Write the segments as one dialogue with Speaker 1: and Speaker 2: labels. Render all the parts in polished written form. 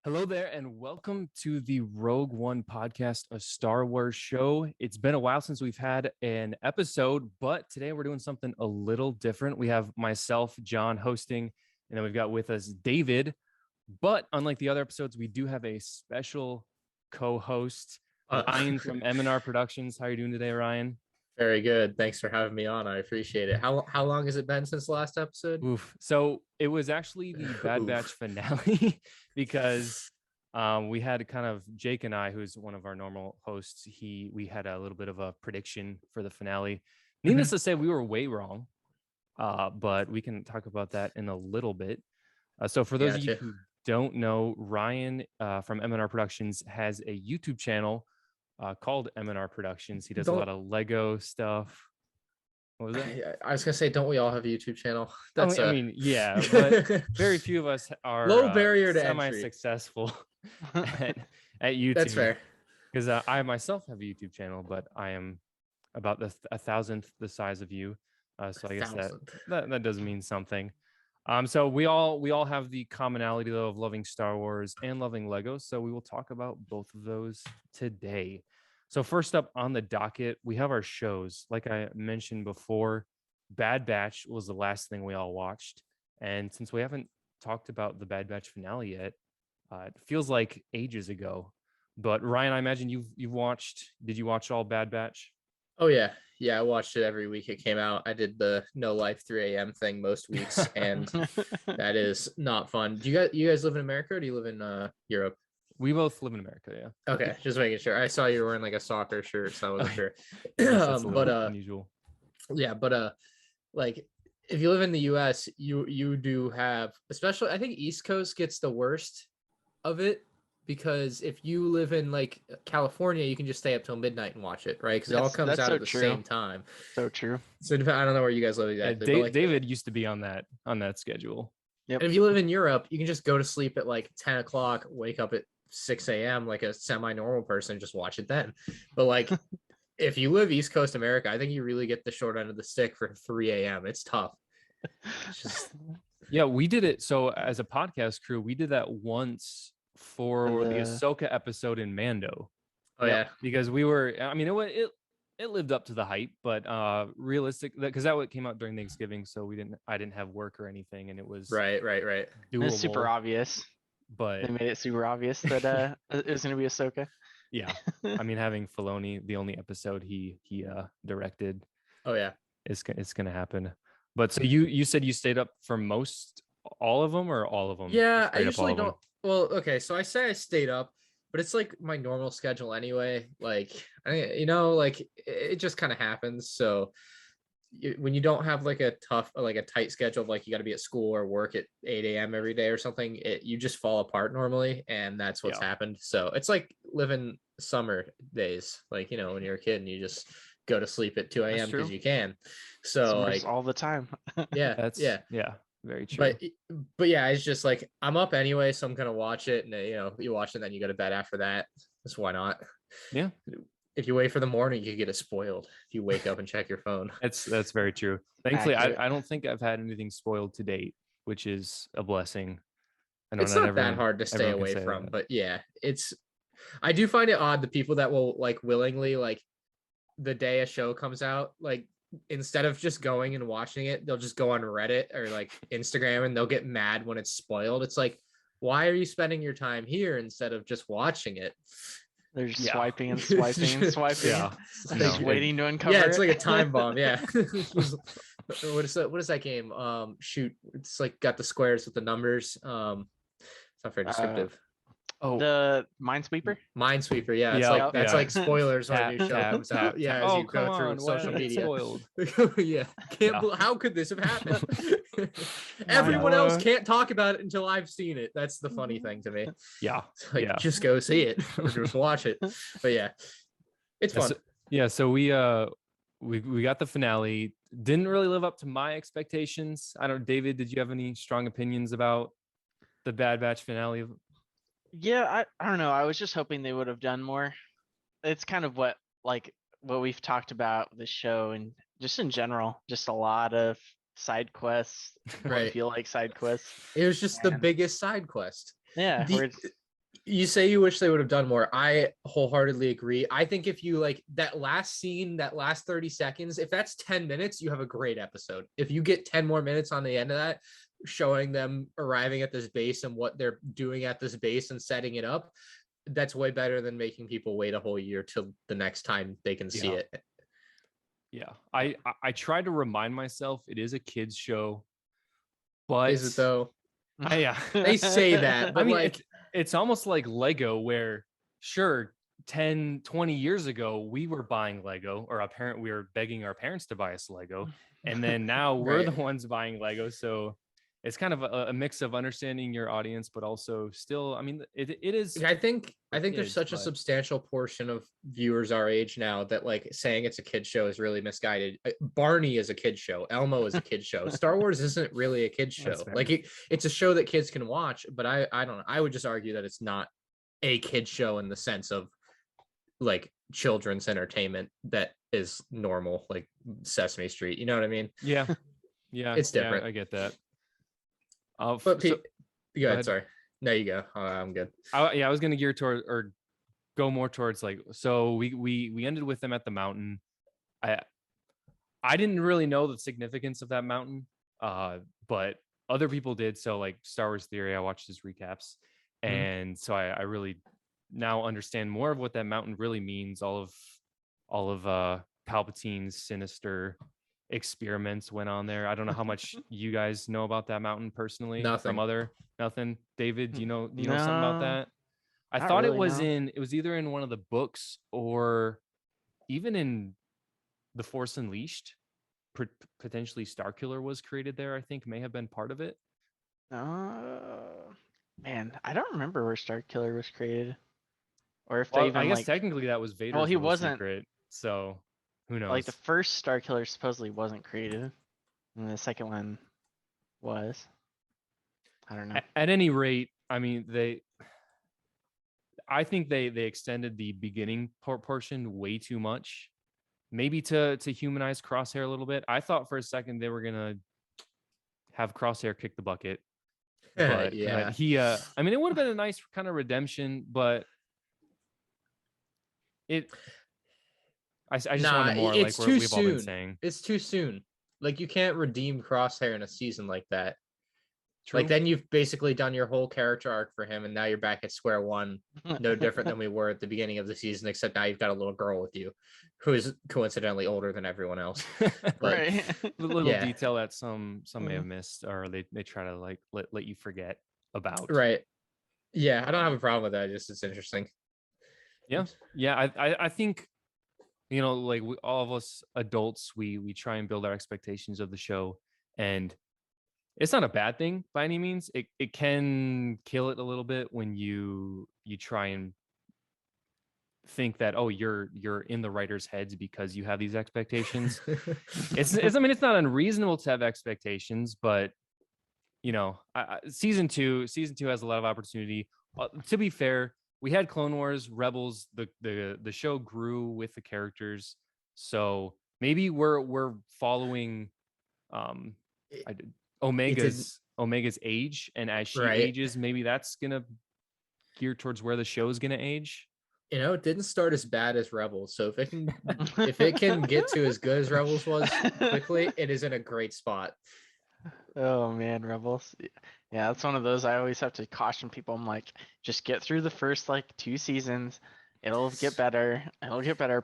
Speaker 1: Hello there, and welcome to the Rogue One podcast, a Star Wars show. It's been a while since we've had an episode, but today we're doing something a little different. We have myself, John, hosting, and then we've got with us David. But unlike the other episodes, we do have a special co-host, Ryan from MandRproductions. How are you doing today, Ryan?
Speaker 2: Very good. Thanks for having me on. I appreciate it. How long has it been since the last episode?
Speaker 1: Oof. So it was actually the Bad Batch finale because we had kind of Jake and I, who's one of our normal hosts. We had a little bit of a prediction for the finale. Needless to say, we were way wrong, but we can talk about that in a little bit. So for those of you who don't know, Ryan from MandRproductions has a YouTube channel called MandRproductions. He does a lot of Lego stuff. What was that?
Speaker 2: I was gonna say, don't we all have a YouTube channel?
Speaker 1: That's I mean, yeah, but very few of us are
Speaker 2: low barrier to
Speaker 1: semi-successful at YouTube.
Speaker 2: That's fair.
Speaker 1: Because I myself have a YouTube channel, but I am about a thousandth the size of you. So I guess that does mean something. So we all have the commonality though of loving Star Wars and loving Legos. So we will talk about both of those today. So first up on the docket, we have our shows. Like I mentioned before, Bad Batch was the last thing we all watched. And since we haven't talked about the Bad Batch finale yet, it feels like ages ago. But Ryan, I imagine you've watched. Did you watch all Bad Batch?
Speaker 2: Oh yeah. I watched it every week it came out. I did the No Life 3 a.m. thing most weeks, and that is not fun. Do you guys live in America or do you live in Europe?
Speaker 1: We both live in America, yeah.
Speaker 2: Okay, just making sure. I saw you were wearing like a soccer shirt, so I wasn't sure.
Speaker 1: That's but unusual.
Speaker 2: Yeah, but like if you live in the US, you do have, especially I think East Coast gets the worst of it, because if you live in like California, you can just stay up till midnight and watch it, right? Because it all comes out at the same time.
Speaker 3: So true.
Speaker 2: So I don't know where you guys live exactly.
Speaker 1: David used to be on that schedule.
Speaker 2: Yep. And if you live in Europe, you can just go to sleep at like 10 o'clock, wake up at 6 a.m. like a semi-normal person, just watch it then. But like if you live East Coast America, I think you really get the short end of the stick for 3 a.m. It's tough.
Speaker 1: Yeah, we did it. So as a podcast crew, we did that once for the Ahsoka episode in Mando.
Speaker 2: Oh yeah,
Speaker 1: because we were. I mean, it lived up to the hype, but realistic, because that came out during Thanksgiving, so I didn't have work or anything, and it was
Speaker 2: right.
Speaker 3: It's super obvious,
Speaker 1: but
Speaker 3: they made it super obvious that it was going to be Ahsoka.
Speaker 1: Yeah, I mean, having Filoni, the only episode he directed.
Speaker 2: Oh yeah,
Speaker 1: it's going to happen. But so you said you stayed up for all of them or all of them?
Speaker 2: Yeah, I usually don't. Well, okay, so I say I stayed up, but it's like my normal schedule anyway. Like, like it just kind of happens. So when you don't have like a tight schedule, like you got to be at school or work at 8 a.m. every day or something, you just fall apart normally. And that's what's happened. So it's like living summer days, like, when you're a kid and you just go to sleep at 2 a.m. because you can. So like
Speaker 3: all the time.
Speaker 2: Yeah.
Speaker 1: Very true.
Speaker 2: But yeah, it's just like I'm up anyway, so I'm gonna watch it, and you watch it, and then you go to bed after that. Just why not?
Speaker 1: Yeah.
Speaker 2: If you wait for the morning, you get it spoiled. If you wake up and check your phone.
Speaker 1: That's very true. Thankfully, I don't think I've had anything spoiled to date, which is a blessing.
Speaker 2: It's not that hard to stay away from, but yeah, I do find it odd the people that will like willingly, like the day a show comes out, like instead of just going and watching it, they'll just go on Reddit or like Instagram and they'll get mad when it's spoiled. It's like, why are you spending your time here instead of just watching it?
Speaker 3: They're just swiping and swiping and swiping.
Speaker 1: Yeah.
Speaker 3: Just waiting to uncover
Speaker 2: it's like a time bomb. Yeah. What is that game? Shoot. It's like got the squares with the numbers. It's not very descriptive.
Speaker 3: The Minesweeper.
Speaker 2: Yeah, it's like like spoilers when a new show comes out. Yeah, as you go through social media. Yeah, how could this have happened? Everyone else can't talk about it until I've seen it. That's the funny thing to me.
Speaker 1: Yeah,
Speaker 2: just go see it or just watch it. But yeah, it's fun.
Speaker 1: So we got the finale. Didn't really live up to my expectations. I don't. David, did you have any strong opinions about the Bad Batch finale?
Speaker 3: Yeah, I don't know. I was just hoping they would have done more. It's kind of what we've talked about this show and just in general, just a lot of side quests. Right. I feel like side quests.
Speaker 2: It was just the biggest side quest.
Speaker 3: Yeah.
Speaker 2: You say you wish they would have done more. I wholeheartedly agree. I think if you like that last scene, that last 30 seconds, if that's 10 minutes, you have a great episode. If you get 10 more minutes on the end of that, showing them arriving at this base and what they're doing at this base and setting it up, that's way better than making people wait a whole year till the next time they can see it.
Speaker 1: Yeah. I try to remind myself it is a kids show, but
Speaker 2: is it though?
Speaker 1: Yeah.
Speaker 2: They say that, but I mean,
Speaker 1: like it's almost like Lego where sure 10, 20 years ago we were buying Lego, or we were begging our parents to buy us Lego, and then now we're the ones buying Lego. So it's kind of a mix of understanding your audience, but also still, I mean, it is.
Speaker 2: I think there's such a substantial portion of viewers our age now that like saying it's a kid show is really misguided. Barney is a kid show. Elmo is a kid show. Star Wars isn't really a kid show. Like it's a show that kids can watch, but I don't know. I would just argue that it's not a kid show in the sense of like children's entertainment that is normal, like Sesame Street. You know what I mean?
Speaker 1: Yeah. Yeah.
Speaker 2: It's different.
Speaker 1: Yeah, I get that.
Speaker 2: But go ahead. Sorry. No, you go. I'm good.
Speaker 1: I was gonna gear toward or go more towards like, so we ended with them at the mountain. I didn't really know the significance of that mountain, but other people did. So like Star Wars Theory, I watched his recaps, and so I really now understand more of what that mountain really means. All of Palpatine's sinister experiments went on there. I don't know how much you guys know about that mountain personally. Nothing. David, do you know something about that? I thought really, it was either in one of the books or even in The Force Unleashed. Potentially Starkiller was created there. I think may have been part of it.
Speaker 3: Man, I don't remember where Starkiller was created, or if
Speaker 1: I guess technically that was Vader's.
Speaker 3: Well, he wasn't
Speaker 1: secret, so who knows?
Speaker 3: Like the first Starkiller supposedly wasn't created, and the second one was. I don't know.
Speaker 1: At any rate, I mean I think they extended the beginning portion way too much, maybe to humanize Crosshair a little bit. I thought for a second they were gonna have Crosshair kick the bucket, but but he I mean it would have been a nice kind of redemption, but I just wanted more, like we've all been saying.
Speaker 2: It's too soon. Like you can't redeem Crosshair in a season like that. True. Like then you've basically done your whole character arc for him, and now you're back at square one. No different than we were at the beginning of the season, except now you've got a little girl with you, who is coincidentally older than everyone else. But
Speaker 1: right. The little detail that some may have missed, or they try to like let you forget about.
Speaker 2: Right. Yeah, I don't have a problem with that. Just it's interesting.
Speaker 1: Yeah. I think, you know, like all of us adults, we try and build our expectations of the show, and it's not a bad thing by any means. It can kill it a little bit when you try and think that, oh, you're in the writers' heads because you have these expectations. it's I mean, it's not unreasonable to have expectations, but you know, season two has a lot of opportunity. To be fair, we had Clone Wars, Rebels. The show grew with the characters, so maybe we're following Omega's age, and as she ages, maybe that's gonna gear towards where the show is gonna age.
Speaker 2: You know, it didn't start as bad as Rebels, so if it can get to as good as Rebels was quickly, it is in a great spot.
Speaker 3: Oh man, Rebels. Yeah, that's one of those I always have to caution people. I'm like, just get through the first like 2 seasons. It'll get better.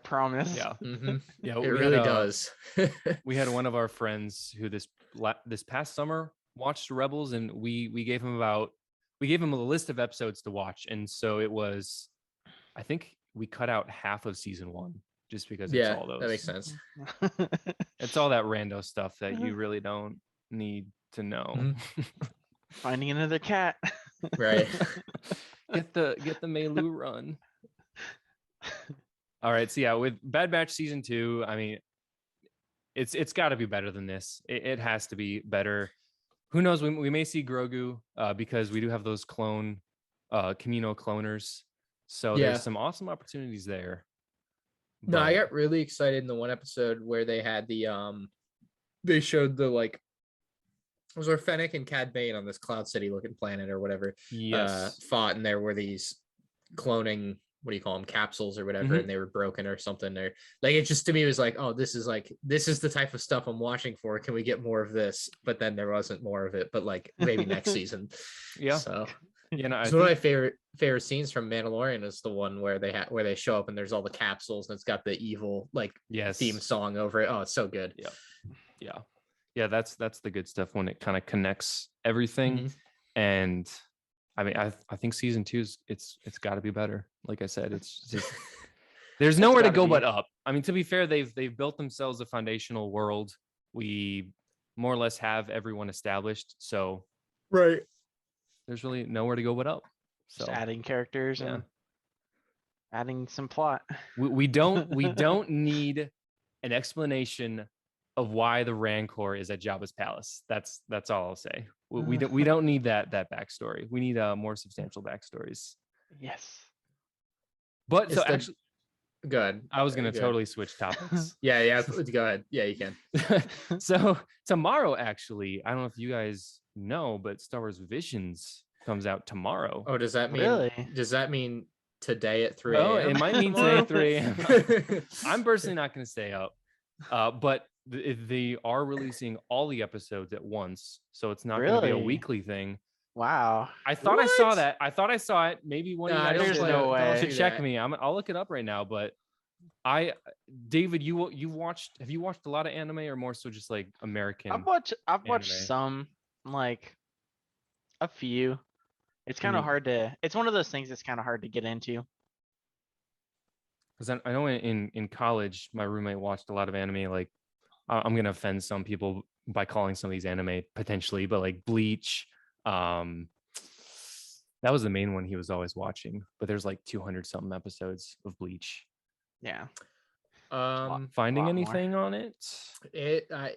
Speaker 3: Promise.
Speaker 1: Yeah.
Speaker 2: Mm-hmm. Yeah, it really does.
Speaker 1: We had one of our friends who this past summer watched Rebels, and we gave him a list of episodes to watch, and so it was, I think we cut out half of season 1 just because it's all those.
Speaker 2: That makes sense.
Speaker 1: It's all that rando stuff that you really don't need to know.
Speaker 2: Mm-hmm.
Speaker 3: Finding another cat.
Speaker 2: Right.
Speaker 1: Get the Melu run. All right, so yeah, with Bad Batch season 2, I mean, it's got to be better than this. It has to be better. Who knows? We may see Grogu because we do have those Camino cloners. So there's some awesome opportunities there.
Speaker 2: No, I got really excited in the one episode where they had they showed the like, it was where Fennec and Cad Bane on this Cloud City looking planet or whatever fought, and there were these cloning, what do you call them, capsules or whatever,
Speaker 1: Mhm.
Speaker 2: and they were broken or something. Or like it just to me was like, oh, this is the type of stuff I'm watching for. Can we get more of this? But then there wasn't more of it. But like maybe next season.
Speaker 1: Yeah.
Speaker 2: So
Speaker 1: You know,
Speaker 2: one of my favorite scenes from Mandalorian is the one where they show up and there's all the capsules and it's got the evil like theme song over it. Oh, it's so good.
Speaker 1: Yeah. That's the good stuff when it kind of connects everything.
Speaker 2: Mhm.
Speaker 1: And I mean, I think season 2 is it's got to be better. Like I said, it's just there's nowhere to go but up. I mean, to be fair, they've built themselves a foundational world. We more or less have everyone established, so
Speaker 2: Right.
Speaker 1: there's really nowhere to go but up. So
Speaker 3: Just adding characters and adding some plot.
Speaker 1: We don't need an explanation of why the Rancor is at Jabba's palace. That's all I'll say. We don't need that backstory. We need more substantial backstories.
Speaker 3: Yes.
Speaker 1: But so actually,
Speaker 2: good.
Speaker 1: I was gonna totally switch topics.
Speaker 2: Yeah. Go ahead. Yeah, you can.
Speaker 1: So tomorrow, actually, I don't know if you guys know, but Star Wars Visions comes out tomorrow.
Speaker 2: Oh, does that mean?
Speaker 3: Really?
Speaker 2: Does that mean today at 3 a.m.?
Speaker 1: Oh, it might mean today at 3 a.m. I'm personally not going to stay up, but they are releasing all the episodes at once, so it's not going to be a weekly thing.
Speaker 3: Wow.
Speaker 1: I thought I saw that. I thought I saw it. Maybe one of you guys
Speaker 3: there's no way.
Speaker 1: should check me. I'll look it up right now. But David, you've watched? Have you watched a lot of anime, or more so just like American?
Speaker 3: I've watched some, like a few. It's kind of hard to. It's one of those things that's kind of hard to get into.
Speaker 1: Because I know in college, my roommate watched a lot of anime. Like, I'm gonna offend some people by calling some of these anime potentially, but like Bleach, that was the main one he was always watching. But there's like 200 something episodes of Bleach.
Speaker 3: Yeah.
Speaker 1: Finding anything on it?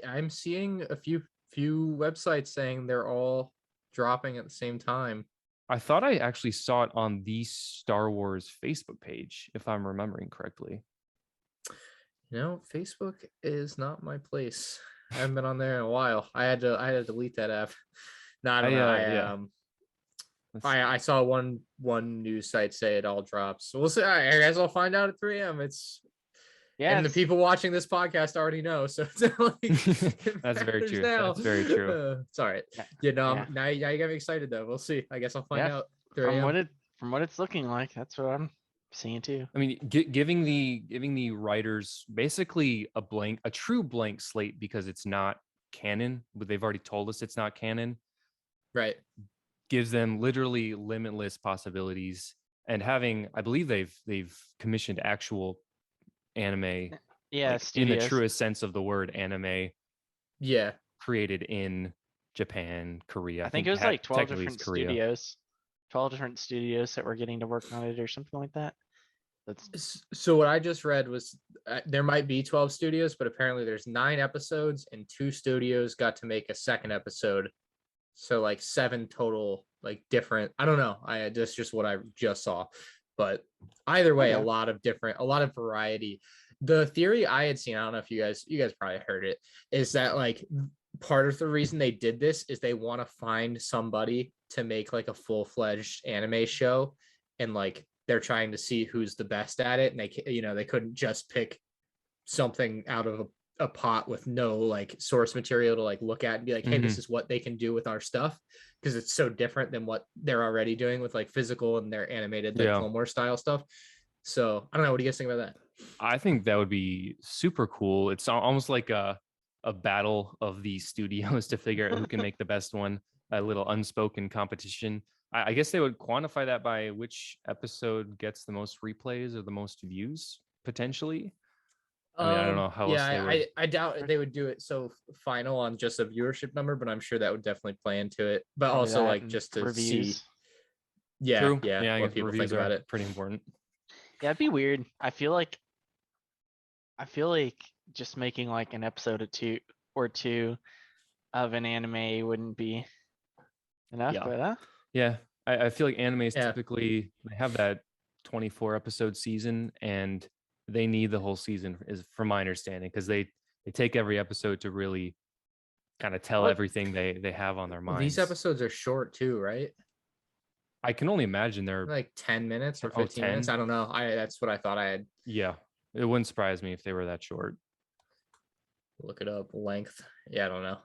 Speaker 2: I'm seeing a few websites saying they're all dropping at the same time.
Speaker 1: I thought I actually saw it on the Star Wars Facebook page, if I'm remembering correctly.
Speaker 2: Facebook is not my place. I haven't been on there in a while. I had to delete that app. No, I don't know. I saw one news site say it all drops. So we'll see. I guess I'll find out at 3 a.m. And the people watching this now already know. So it's like
Speaker 1: that's very true. That's very true.
Speaker 2: It's all right. Now you got me excited though. We'll see. I guess I'll find out.
Speaker 3: From what it's looking like, that's what I'm seeing too.
Speaker 1: I mean, giving the writers basically a true blank slate because it's not canon, but they've already told us it's not canon.
Speaker 2: Right.
Speaker 1: Gives them literally limitless possibilities. And I believe they've commissioned actual anime, in the truest sense of the word anime, created in Japan, Korea.
Speaker 3: I think it was like 12 different studios 12 different studios that were getting to work on it or something like that.
Speaker 2: So what I just read was there might be 12 studios, but apparently there's 9 episodes and 2 studios got to make a second episode, so like 7 total, like different. I don't know, that's just what I just saw. But either way, a lot of variety. The theory I had seen, I don't know if you guys probably heard it, is that like part of the reason they did this is they want to find somebody to make like a full-fledged anime show, and like they're trying to see who's the best at it, and they couldn't just pick something out of a pot with no like source material to like look at and be like, hey, this is what they can do with our stuff, because it's so different than what they're already doing with like physical and their animated like Clone Wars style stuff. So I don't know, what do you guys think about that?
Speaker 1: I think that would be super cool. It's almost like a battle of these studios to figure out who can make the best one, a little unspoken competition. I guess they would quantify that by which episode gets the most replays or the most views, potentially. I mean, I don't know how else they would.
Speaker 2: I doubt they would do it so final on just a viewership number, but I'm sure that would definitely play into it. But also like just to
Speaker 3: reviews.
Speaker 2: See. Yeah,
Speaker 1: True.
Speaker 2: Yeah. What people think about it.
Speaker 1: Pretty important.
Speaker 3: Yeah, it'd be weird. I feel like just making like an episode or two of an anime wouldn't be enough. But
Speaker 1: yeah, I feel like animes typically they have that 24 episode season, and they need the whole season, is from my understanding, because they take every episode to really kind of tell everything they have on their minds.
Speaker 2: These episodes are short too, right?
Speaker 1: I can only imagine they're
Speaker 2: like 10 minutes or 15 minutes. I don't know. That's what I thought I had.
Speaker 1: Yeah, it wouldn't surprise me if they were that short.
Speaker 2: Look it up. Length. Yeah, I don't know.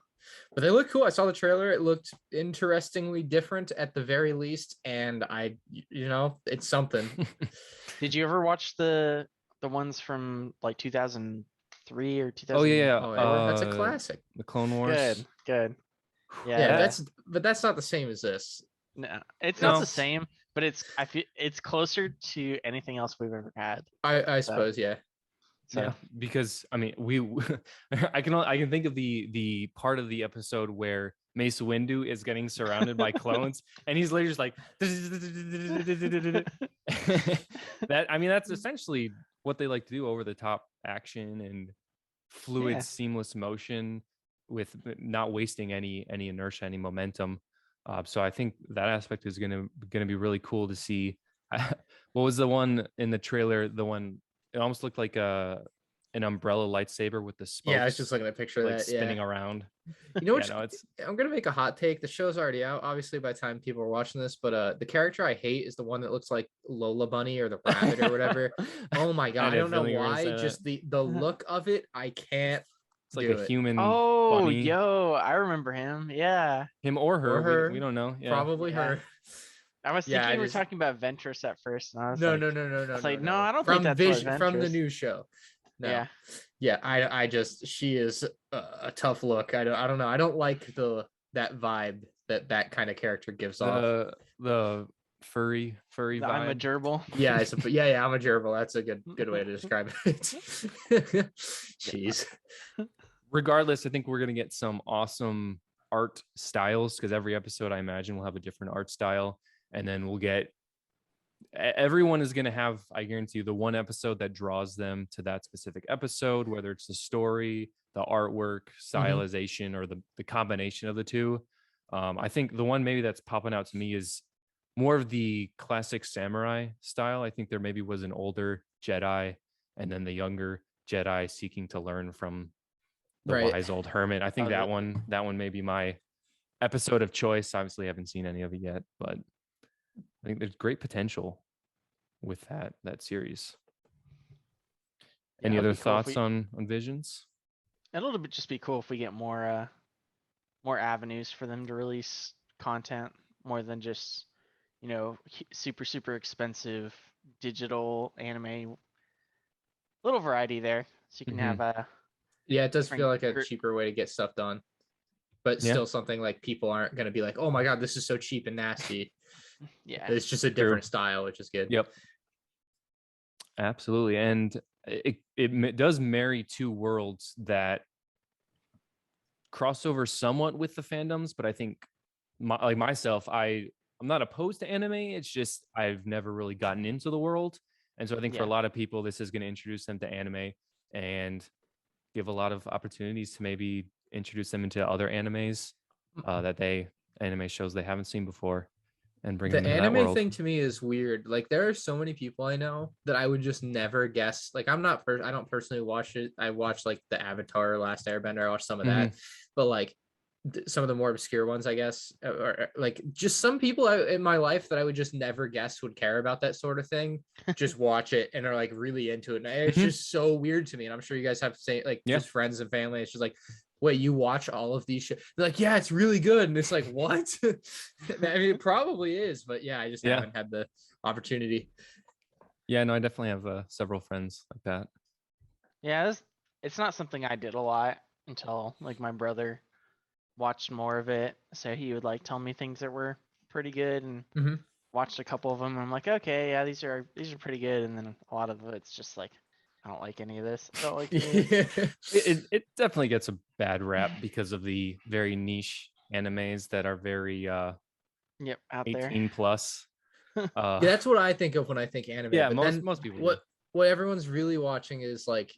Speaker 2: But they look cool. I saw the trailer. It looked interestingly different at the very least. And it's something.
Speaker 3: Did you ever watch the ones from like 2003 or 2000?
Speaker 1: Oh yeah,
Speaker 2: that's a classic.
Speaker 1: The Clone Wars.
Speaker 3: Good.
Speaker 2: Yeah, that's not the same as this.
Speaker 3: No, it's not the same, but I feel it's closer to anything else we've ever had.
Speaker 2: I suppose, yeah.
Speaker 3: So.
Speaker 1: Yeah, because I mean, I can think of the part of the episode where Mace Windu is getting surrounded by clones, and he's literally just like that's essentially what they like to do, over the top action and fluid, seamless motion with not wasting any inertia, any momentum. So I think that aspect is gonna be really cool to see. What was the one in the trailer? The one, it almost looked like an umbrella lightsaber with the spokes.
Speaker 2: Yeah, I was just looking at a picture of that
Speaker 1: spinning around.
Speaker 2: You know what? I'm gonna make a hot take. The show's already out, obviously, by the time people are watching this. But the character I hate is the one that looks like Lola Bunny or the rabbit or whatever. Oh my god, I don't know why. Just the look of it, I can't.
Speaker 1: It's like a human.
Speaker 3: Oh,
Speaker 1: bunny.
Speaker 3: Yo, I remember him. Yeah,
Speaker 1: him or her.
Speaker 2: Or her.
Speaker 1: We don't know. Yeah.
Speaker 2: Probably her.
Speaker 3: I was thinking we were talking about Ventress at first. And I was no.
Speaker 2: It's
Speaker 3: like, no, I don't think that's Ventress.
Speaker 2: From the new show. No. Yeah. I just, she is a tough look. I don't know. I don't like that vibe that kind of character gives off.
Speaker 1: The furry vibe.
Speaker 3: I'm a gerbil.
Speaker 2: Yeah, I'm a gerbil. That's a good way to describe it. Jeez.
Speaker 1: Regardless, I think we're gonna get some awesome art styles, because every episode I imagine will have a different art style, and then we'll get. Everyone is going to have, I guarantee you, the one episode that draws them to that specific episode, whether it's the story, the artwork, stylization, or the combination of the two. I think the one maybe that's popping out to me is more of the classic samurai style. I think there maybe was an older Jedi and then the younger Jedi seeking to learn from the wise old hermit. I think that one may be my episode of choice. Obviously, I haven't seen any of it yet, but I think there's great potential with that series. Any other thoughts on Visions?
Speaker 3: It'll just be cool if we get more avenues for them to release content, more than just super expensive digital anime. Little variety there, so you can have a.
Speaker 2: Yeah, it does feel like a cheaper way to get stuff done, but still something like people aren't going to be like, oh my god, this is so cheap and nasty.
Speaker 3: Yeah,
Speaker 2: it's just a different style, which is good.
Speaker 1: Yep, absolutely. And it does marry two worlds that cross over somewhat with the fandoms, but I think myself, I'm not opposed to anime. It's just I've never really gotten into the world, and so I think for a lot of people this is going to introduce them to anime and give a lot of opportunities to maybe introduce them into other animes anime shows they haven't seen before, and bring them into that world.
Speaker 2: The anime thing to me is weird. Like, there are so many people I know that I would just never guess. Like, I don't personally watch it. I watched like the Avatar Last Airbender. I watched some of that, but like some of the more obscure ones, I guess, or like just some people in my life that I would just never guess would care about that sort of thing. Just watch it and are like really into it. And it's just so weird to me. And I'm sure you guys have to say just friends and family. It's just like, wait, you watch all of these shows? They're like, yeah, it's really good. And it's like, what? I mean, it probably is, but yeah, I just haven't had the opportunity.
Speaker 1: Yeah, no, I definitely have several friends like that.
Speaker 3: Yeah, it's not something I did a lot until like my brother watched more of it. So he would like tell me things that were pretty good, and watched a couple of them. And I'm like, okay, yeah, these are pretty good. And then a lot of it's just like, I don't like any of this. I don't like any of this.
Speaker 1: It definitely gets a bad rap because of the very niche animes that are very
Speaker 3: out
Speaker 1: 18
Speaker 3: there
Speaker 1: plus.
Speaker 2: That's what I think of when I think anime.
Speaker 1: Yeah,
Speaker 2: but
Speaker 1: most people.
Speaker 2: What everyone's really watching is like,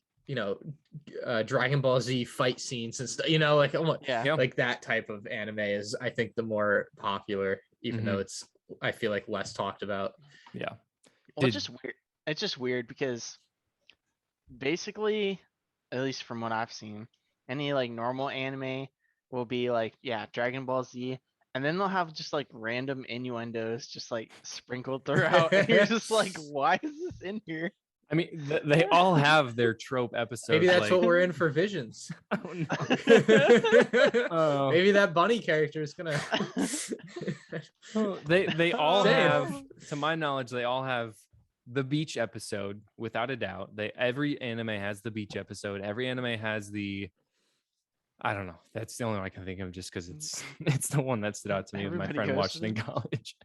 Speaker 2: Dragon Ball Z fight scenes and stuff. Like that type of anime is, I think, the more popular, even though it's, I feel like, less talked about.
Speaker 1: Yeah.
Speaker 3: Well, it's just weird. It's just weird because basically, at least from what I've seen, any like normal anime will be like, Dragon Ball Z, and then they'll have just like random innuendos just like sprinkled throughout, and you're just like, why is this in here?
Speaker 1: I mean, they all have their trope episodes.
Speaker 2: Maybe that's
Speaker 1: like...
Speaker 2: what we're in for Visions.
Speaker 1: Oh, no. Oh.
Speaker 2: Maybe that bunny character is gonna.
Speaker 1: They all have, to my knowledge, they all have the beach episode without a doubt. Every anime has the beach episode. Every anime has the. I don't know. That's the only one I can think of, just because it's the one that stood out to me with my friend watched it in college.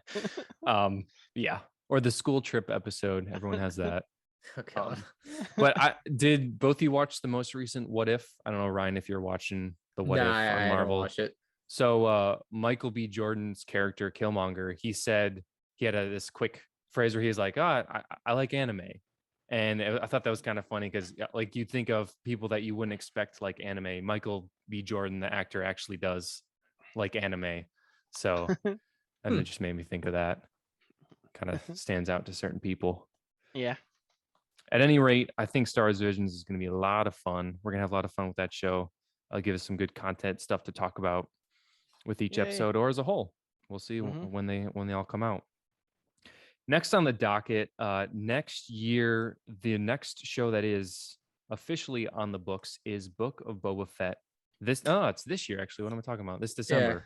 Speaker 1: Yeah, or the school trip episode. Everyone has that.
Speaker 2: Okay.
Speaker 1: But did both of you watch the most recent What If? I don't know, Ryan, if you're watching the What If on
Speaker 2: I
Speaker 1: Marvel.
Speaker 2: don't watch it.
Speaker 1: So Michael B. Jordan's character Killmonger, he said he had this quick phrase where he's like, I like anime. And I thought that was kind of funny because like you think of people that you wouldn't expect like anime. Michael B. Jordan, the actor, actually does like anime. So and it just made me think of that. Kind of stands out to certain people.
Speaker 3: Yeah.
Speaker 1: At any rate, I think Star Wars Visions is going to be a lot of fun. We're going to have a lot of fun with that show. I'll give us some good content stuff to talk about with each episode or as a whole. We'll see when they all come out. Next on the docket, next year, the next show that is officially on the books is Book of Boba Fett. It's this year actually. What am I talking about? This December.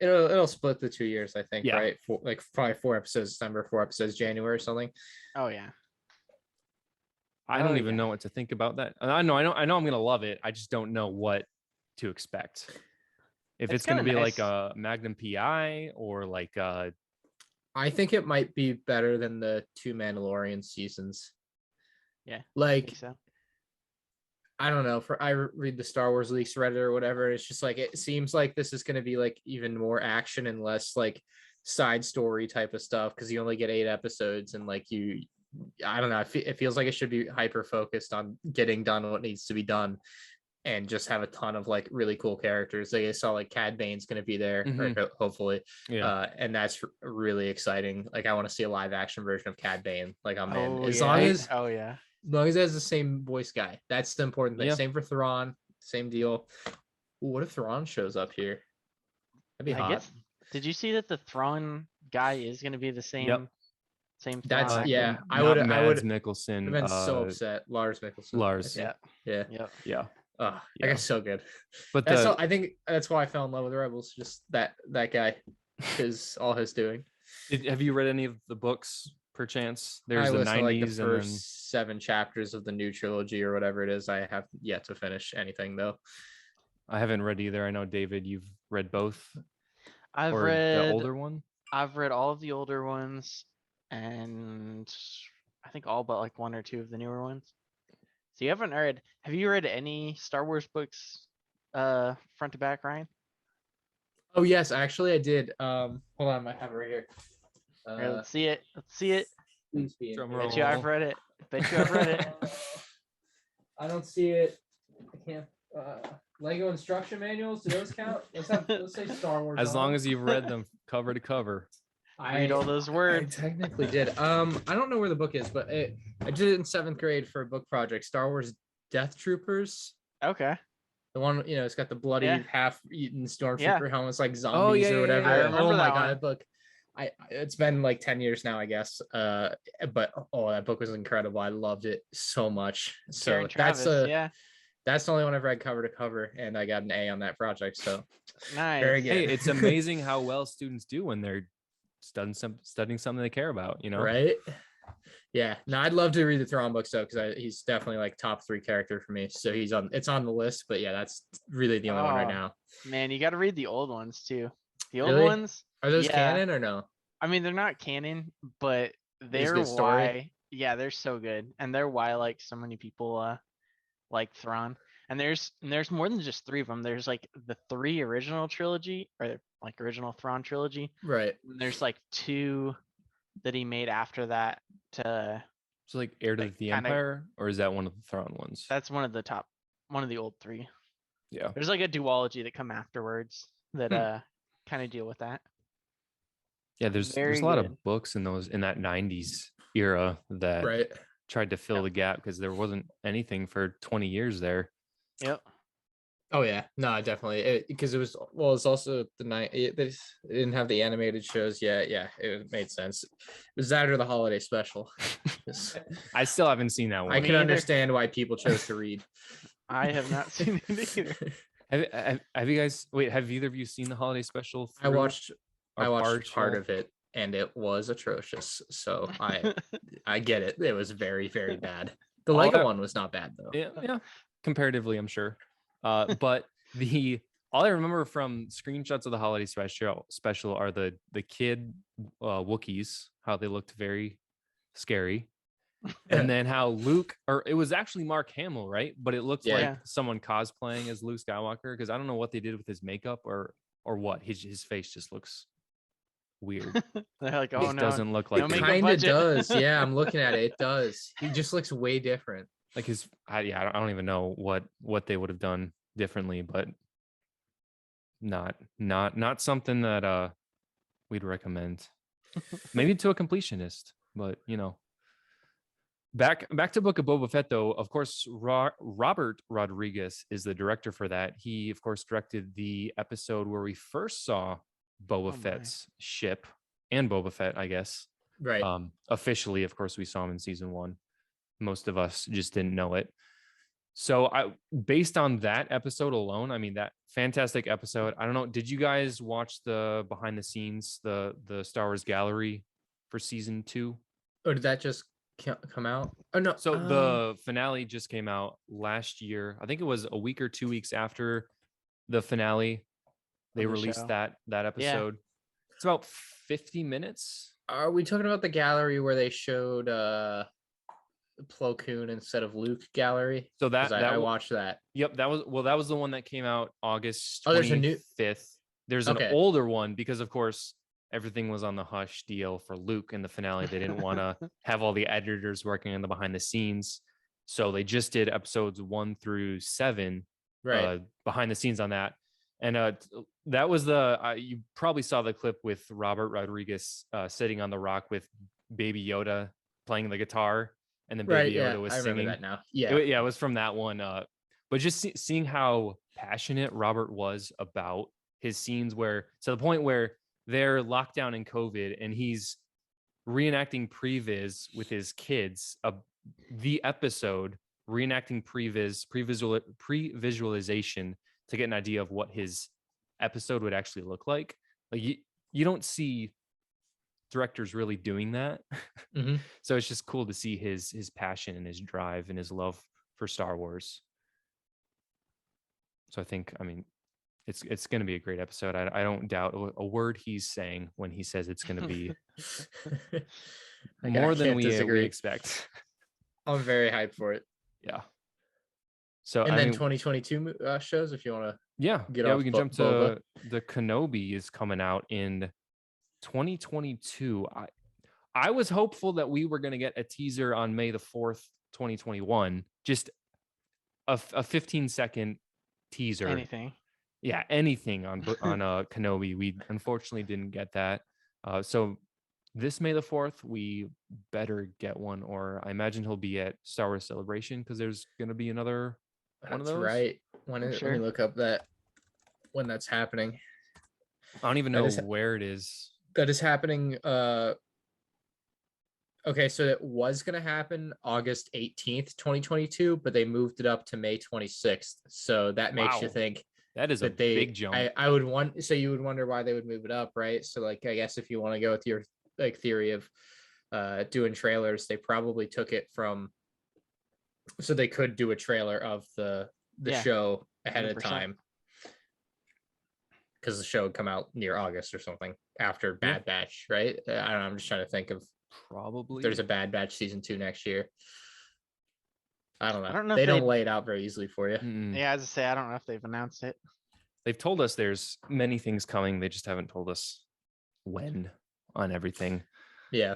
Speaker 2: Yeah. It'll split the 2 years, I think, right? Like probably 4 episodes December, 4 episodes January or something.
Speaker 3: Oh yeah.
Speaker 1: I don't even know what to think about that. I know I'm gonna love it. I just don't know what to expect. If it's gonna be nice. Like a Magnum PI or like
Speaker 2: I think it might be better than the 2 Mandalorian seasons.
Speaker 3: Yeah.
Speaker 2: Like,
Speaker 3: I think so.
Speaker 2: I don't know. I read the Star Wars Leaks Reddit or whatever. It's just like, it seems like this is going to be like even more action and less like side story type of stuff, because you only get 8 episodes and like I don't know. It feels like it should be hyper focused on getting done what needs to be done and just have a ton of like really cool characters. Like I saw like Cad Bane's going to be there, hopefully. Yeah. And that's really exciting. Like I want to see a live action version of Cad Bane. Like I'm in. As long as it has the same voice guy. That's the important thing. Yeah. Same for Thrawn. Same deal. Ooh, what if Thrawn shows up here? That'd be hot.
Speaker 3: Did you see that the Thrawn guy is going to be the same?
Speaker 1: Yep.
Speaker 3: Same.
Speaker 2: That's
Speaker 3: Thrawn
Speaker 2: yeah.
Speaker 3: actor?
Speaker 2: I would.
Speaker 1: Mikkelsen.
Speaker 2: I've been so upset. Lars Mikkelsen.
Speaker 1: Lars.
Speaker 2: Yeah. Oh, that guy's so good.
Speaker 1: But
Speaker 2: I think that's why I fell in love with Rebels. Just that guy is all his doing.
Speaker 1: Have you read any of the books, perchance? There's
Speaker 2: the
Speaker 1: 90s
Speaker 2: like the
Speaker 1: and
Speaker 2: first 7 chapters of the new trilogy or whatever it is. I have yet to finish anything though.
Speaker 1: I haven't read either. I know, David, you've read both.
Speaker 3: I've read
Speaker 1: the older one.
Speaker 3: I've read all of the older ones, and I think all but like 1 or 2 of the newer ones. So have you read any Star Wars books front to back, Ryan?
Speaker 2: Oh yes, actually I did. Hold on, I have it right here.
Speaker 3: Right, let's see it.
Speaker 2: Please be
Speaker 3: Bet you I've read it.
Speaker 2: I don't see it. I can't. Lego instruction manuals, do those count? Let's say Star Wars.
Speaker 1: As long as you've read them cover to cover.
Speaker 3: I read all those words.
Speaker 2: I technically did. I don't know where the book is, but I did it in 7th grade for a book project. Star Wars Death Troopers.
Speaker 3: Okay.
Speaker 2: The one, it's got the bloody half-eaten stormtrooper helmets, like zombies or whatever.
Speaker 3: I remember that one.
Speaker 2: God, book. It's been like 10 years now, I guess. But that book was incredible. I loved it so much. So that's the only one I've read cover to cover, and I got an A on that project. So
Speaker 3: nice.
Speaker 2: Very good.
Speaker 1: Hey, it's amazing how well students do when they're studying something they care about,
Speaker 2: Right? Yeah. No, I'd love to read the Thrawn books though, because he's definitely like top 3 character for me. So it's on the list, but yeah, that's really the only one right now.
Speaker 3: Man, you got to read the old ones too. The old
Speaker 2: Really?
Speaker 3: ones
Speaker 2: Are those canon or no?
Speaker 3: I mean, they're not canon, but they're why. Yeah, they're so good, and they're why like so many people like Thrawn. And there's more than just 3 of them. There's like the 3 original trilogy, or like original Thrawn trilogy.
Speaker 2: Right.
Speaker 3: And there's like 2 that he made after that to.
Speaker 1: So like Heir to the Empire, or is that one of the Thrawn ones?
Speaker 3: That's one of the old 3.
Speaker 1: Yeah.
Speaker 3: There's like a duology that come afterwards that kind of deal with that.
Speaker 1: Yeah, there's a lot of books in that 90s era that tried to fill the gap because there wasn't anything for 20 years there.
Speaker 3: Yep.
Speaker 2: Oh yeah, no, definitely. Because it was it's also the night they didn't have the animated shows yet. Yeah, it made sense. It was that or the holiday special.
Speaker 1: I still haven't seen that one.
Speaker 2: I can understand why people chose to read.
Speaker 3: I have not seen it either.
Speaker 1: Have you guys have either of you seen the holiday special?
Speaker 2: I watched part of it and it was atrocious. So I get it. It was very, very bad. The Lego one was not bad though.
Speaker 1: Yeah, comparatively, I'm sure. But all I remember from screenshots of the holiday special are the kid Wookiees, how they looked very scary. And then how Luke, or it was actually Mark Hamill, right? But it looked like someone cosplaying as Luke Skywalker, because I don't know what they did with his makeup or what. His face just looks weird.
Speaker 3: They're like, oh no,
Speaker 1: doesn't look like
Speaker 2: it kind of does. Yeah, I'm looking at it. It does. He just looks way different.
Speaker 1: Like I don't even know what they would have done differently, but not something that we'd recommend. Maybe to a completionist, but Back to Book of Boba Fett, though. Of course, Robert Rodriguez is the director for that. He, of course, directed the episode where we first saw Boba Fett's ship and Boba Fett, I guess.
Speaker 2: Right.
Speaker 1: Officially, of course, we saw him in season 1. Most of us just didn't know it. So, based on that episode alone, I mean, that fantastic episode. I don't know. Did you guys watch the behind the scenes, the Star Wars gallery for season 2?
Speaker 2: Or did that just come out? Oh no.
Speaker 1: So the finale just came out last year. I think it was a week or 2 weeks after the finale. They released that episode. Yeah. It's about 50 minutes.
Speaker 2: Are we talking about the gallery where they showed Plo Koon instead of Luke gallery?
Speaker 1: So I
Speaker 2: watched that.
Speaker 1: Yep, that was the one that came out August 25th. There's an older one because of course everything was on the hush deal for Luke in the finale. They didn't want to have all the editors working on the behind the scenes. So they just did episodes 1 through 7 behind the scenes on that. And that was you probably saw the clip with Robert Rodriguez sitting on the rock with Baby Yoda playing the guitar. And then Baby Yoda was singing.
Speaker 2: I remember that now. Yeah.
Speaker 1: It was from that one. But just seeing how passionate Robert was about his scenes to the point where they're locked down in COVID and he's reenacting previs with his kids, the episode reenacting pre-visualization to get an idea of what his episode would actually look like. Like you don't see directors really doing that.
Speaker 2: Mm-hmm.
Speaker 1: So it's just cool to see his passion and his drive and his love for Star Wars. So I think, it's going to be a great episode. I don't doubt a word he's saying when he says it's going to be more than we expect.
Speaker 2: I'm very hyped for it.
Speaker 1: Yeah. So
Speaker 2: and then 2022 shows, if you want to.
Speaker 1: Yeah. We can jump to the Kenobi is coming out in 2022. I was hopeful that we were going to get a teaser on May the 4th, 2021. Just a 15-second teaser. Anything on Kenobi. We unfortunately didn't get that. So this May the 4th, we better get one, or I imagine he'll be at Star Wars Celebration because there's going to be another one of those.
Speaker 2: That's right. Let me look up when that's happening.
Speaker 1: I don't even know where it is.
Speaker 2: That is happening. Okay, so it was going to happen August 18th, 2022, but they moved it up to May 26th. So that makes you think
Speaker 1: that is a big jump.
Speaker 2: I would want, so you would wonder why they would move it up, right? So I guess if you want to go with your theory of doing trailers, they probably took it from, so they could do a trailer of the show ahead 100%. Of time. Because the show would come out near August or something after Bad Batch, right? I don't know. I'm just trying to think of
Speaker 1: probably
Speaker 2: there's a Bad Batch season 2 next year. I don't know. They don't lay it out very easily for you.
Speaker 3: Mm-mm. Yeah, as I say, I don't know if they've announced it.
Speaker 1: They've told us there's many things coming. They just haven't told us when on everything.
Speaker 2: Yeah.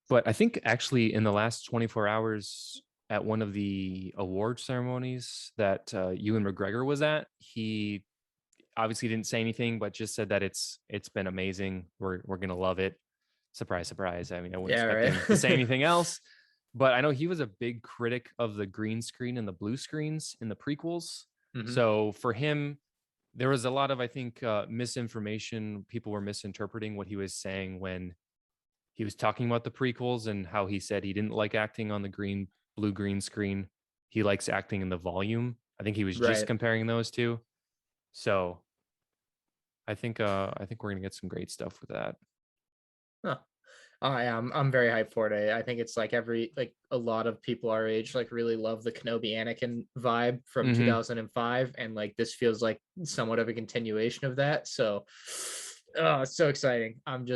Speaker 1: But I think actually in the last 24 hours at one of the award ceremonies that Ewan McGregor was at, he obviously didn't say anything, but just said that it's been amazing. We're gonna love it. Surprise, surprise. I mean, I wouldn't expect him to say anything else. But I know he was a big critic of the green screen and the blue screens in the prequels. So for him, there was a lot of, I think, misinformation. People were misinterpreting what he was saying when he was talking about the prequels and how he said he didn't like acting on the blue green screen. He likes acting in the volume. I think he was just comparing those two. So I think we're gonna get some great stuff with that.
Speaker 2: Huh. I'm very hyped for it. I think it's like a lot of people our age like really love the Kenobi Anakin vibe from 2005, and like this feels like somewhat of a continuation of that. So it's so exciting. I'm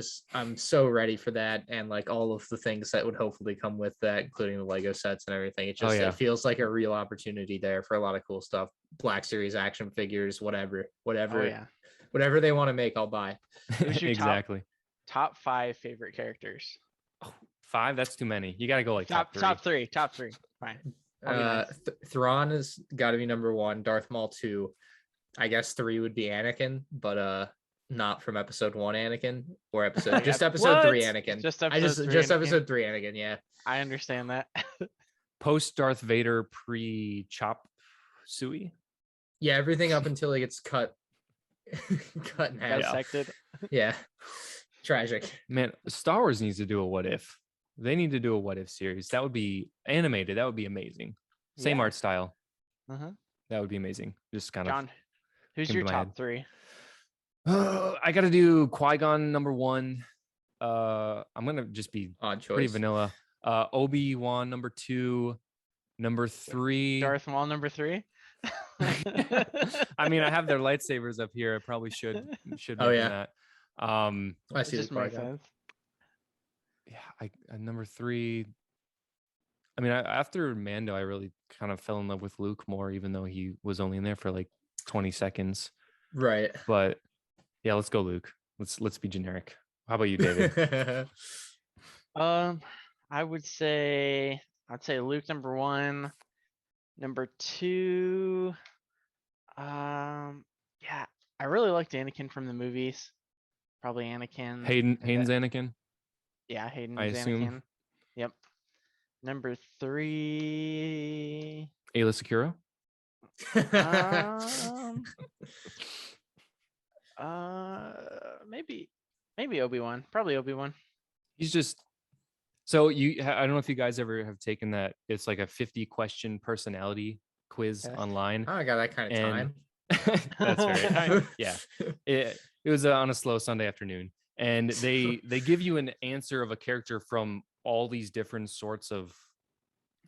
Speaker 2: so ready for that, and like all of the things that would hopefully come with that, including the Lego sets and everything. It just it feels like a real opportunity there for a lot of cool stuff. Black Series action figures, whatever they want to make, I'll buy.
Speaker 1: Exactly.
Speaker 3: Top 5 favorite characters.
Speaker 1: 5? That's too many. You got to go like top
Speaker 3: 3. Top 3. Fine.
Speaker 2: Thrawn has got to be number 1. Darth Maul 2. I guess 3 would be Anakin, but not from episode 1 Anakin or episode 3 Anakin.
Speaker 3: Just
Speaker 2: episode 3 Anakin. Yeah,
Speaker 3: I understand that.
Speaker 1: Post Darth Vader, pre chop suey.
Speaker 2: Yeah, everything up until he gets cut in half.
Speaker 3: Dissected.
Speaker 2: Yeah. Tragic.
Speaker 1: Man, Star Wars needs to do a what if. They need to do a what if series. That would be animated. That would be amazing. Same art style. That would be amazing. Just kind
Speaker 3: John,
Speaker 1: of.
Speaker 3: Who's your top 3?
Speaker 1: I got to do Qui-Gon number 1. I'm gonna just be pretty vanilla. Obi-Wan number 2. Number 3.
Speaker 3: Darth Maul number 3.
Speaker 1: I mean, I have their lightsabers up here. I probably should mention that.
Speaker 2: I see.
Speaker 3: Just makes sense.
Speaker 1: Yeah, I number 3. I mean, after Mando, I really kind of fell in love with Luke more, even though he was only in there for like 20 seconds.
Speaker 2: Right.
Speaker 1: But yeah, let's go, Luke. Let's be generic. How about you, David?
Speaker 3: I'd say Luke number 1. Number 2. Yeah, I really liked Anakin from the movies. Probably Anakin.
Speaker 1: Hayden's Anakin.
Speaker 3: Yeah, Hayden's
Speaker 1: I assume.
Speaker 3: Anakin. Yep. Number 3.
Speaker 1: Ayla Secura.
Speaker 3: Maybe Obi-Wan. Probably Obi-Wan.
Speaker 1: He's just so I don't know if you guys ever have taken that. It's like a 50 question personality quiz online.
Speaker 2: Oh, I got that kind of time.
Speaker 1: That's right. Yeah. It was on a slow Sunday afternoon, and they give you an answer of a character from all these different sorts of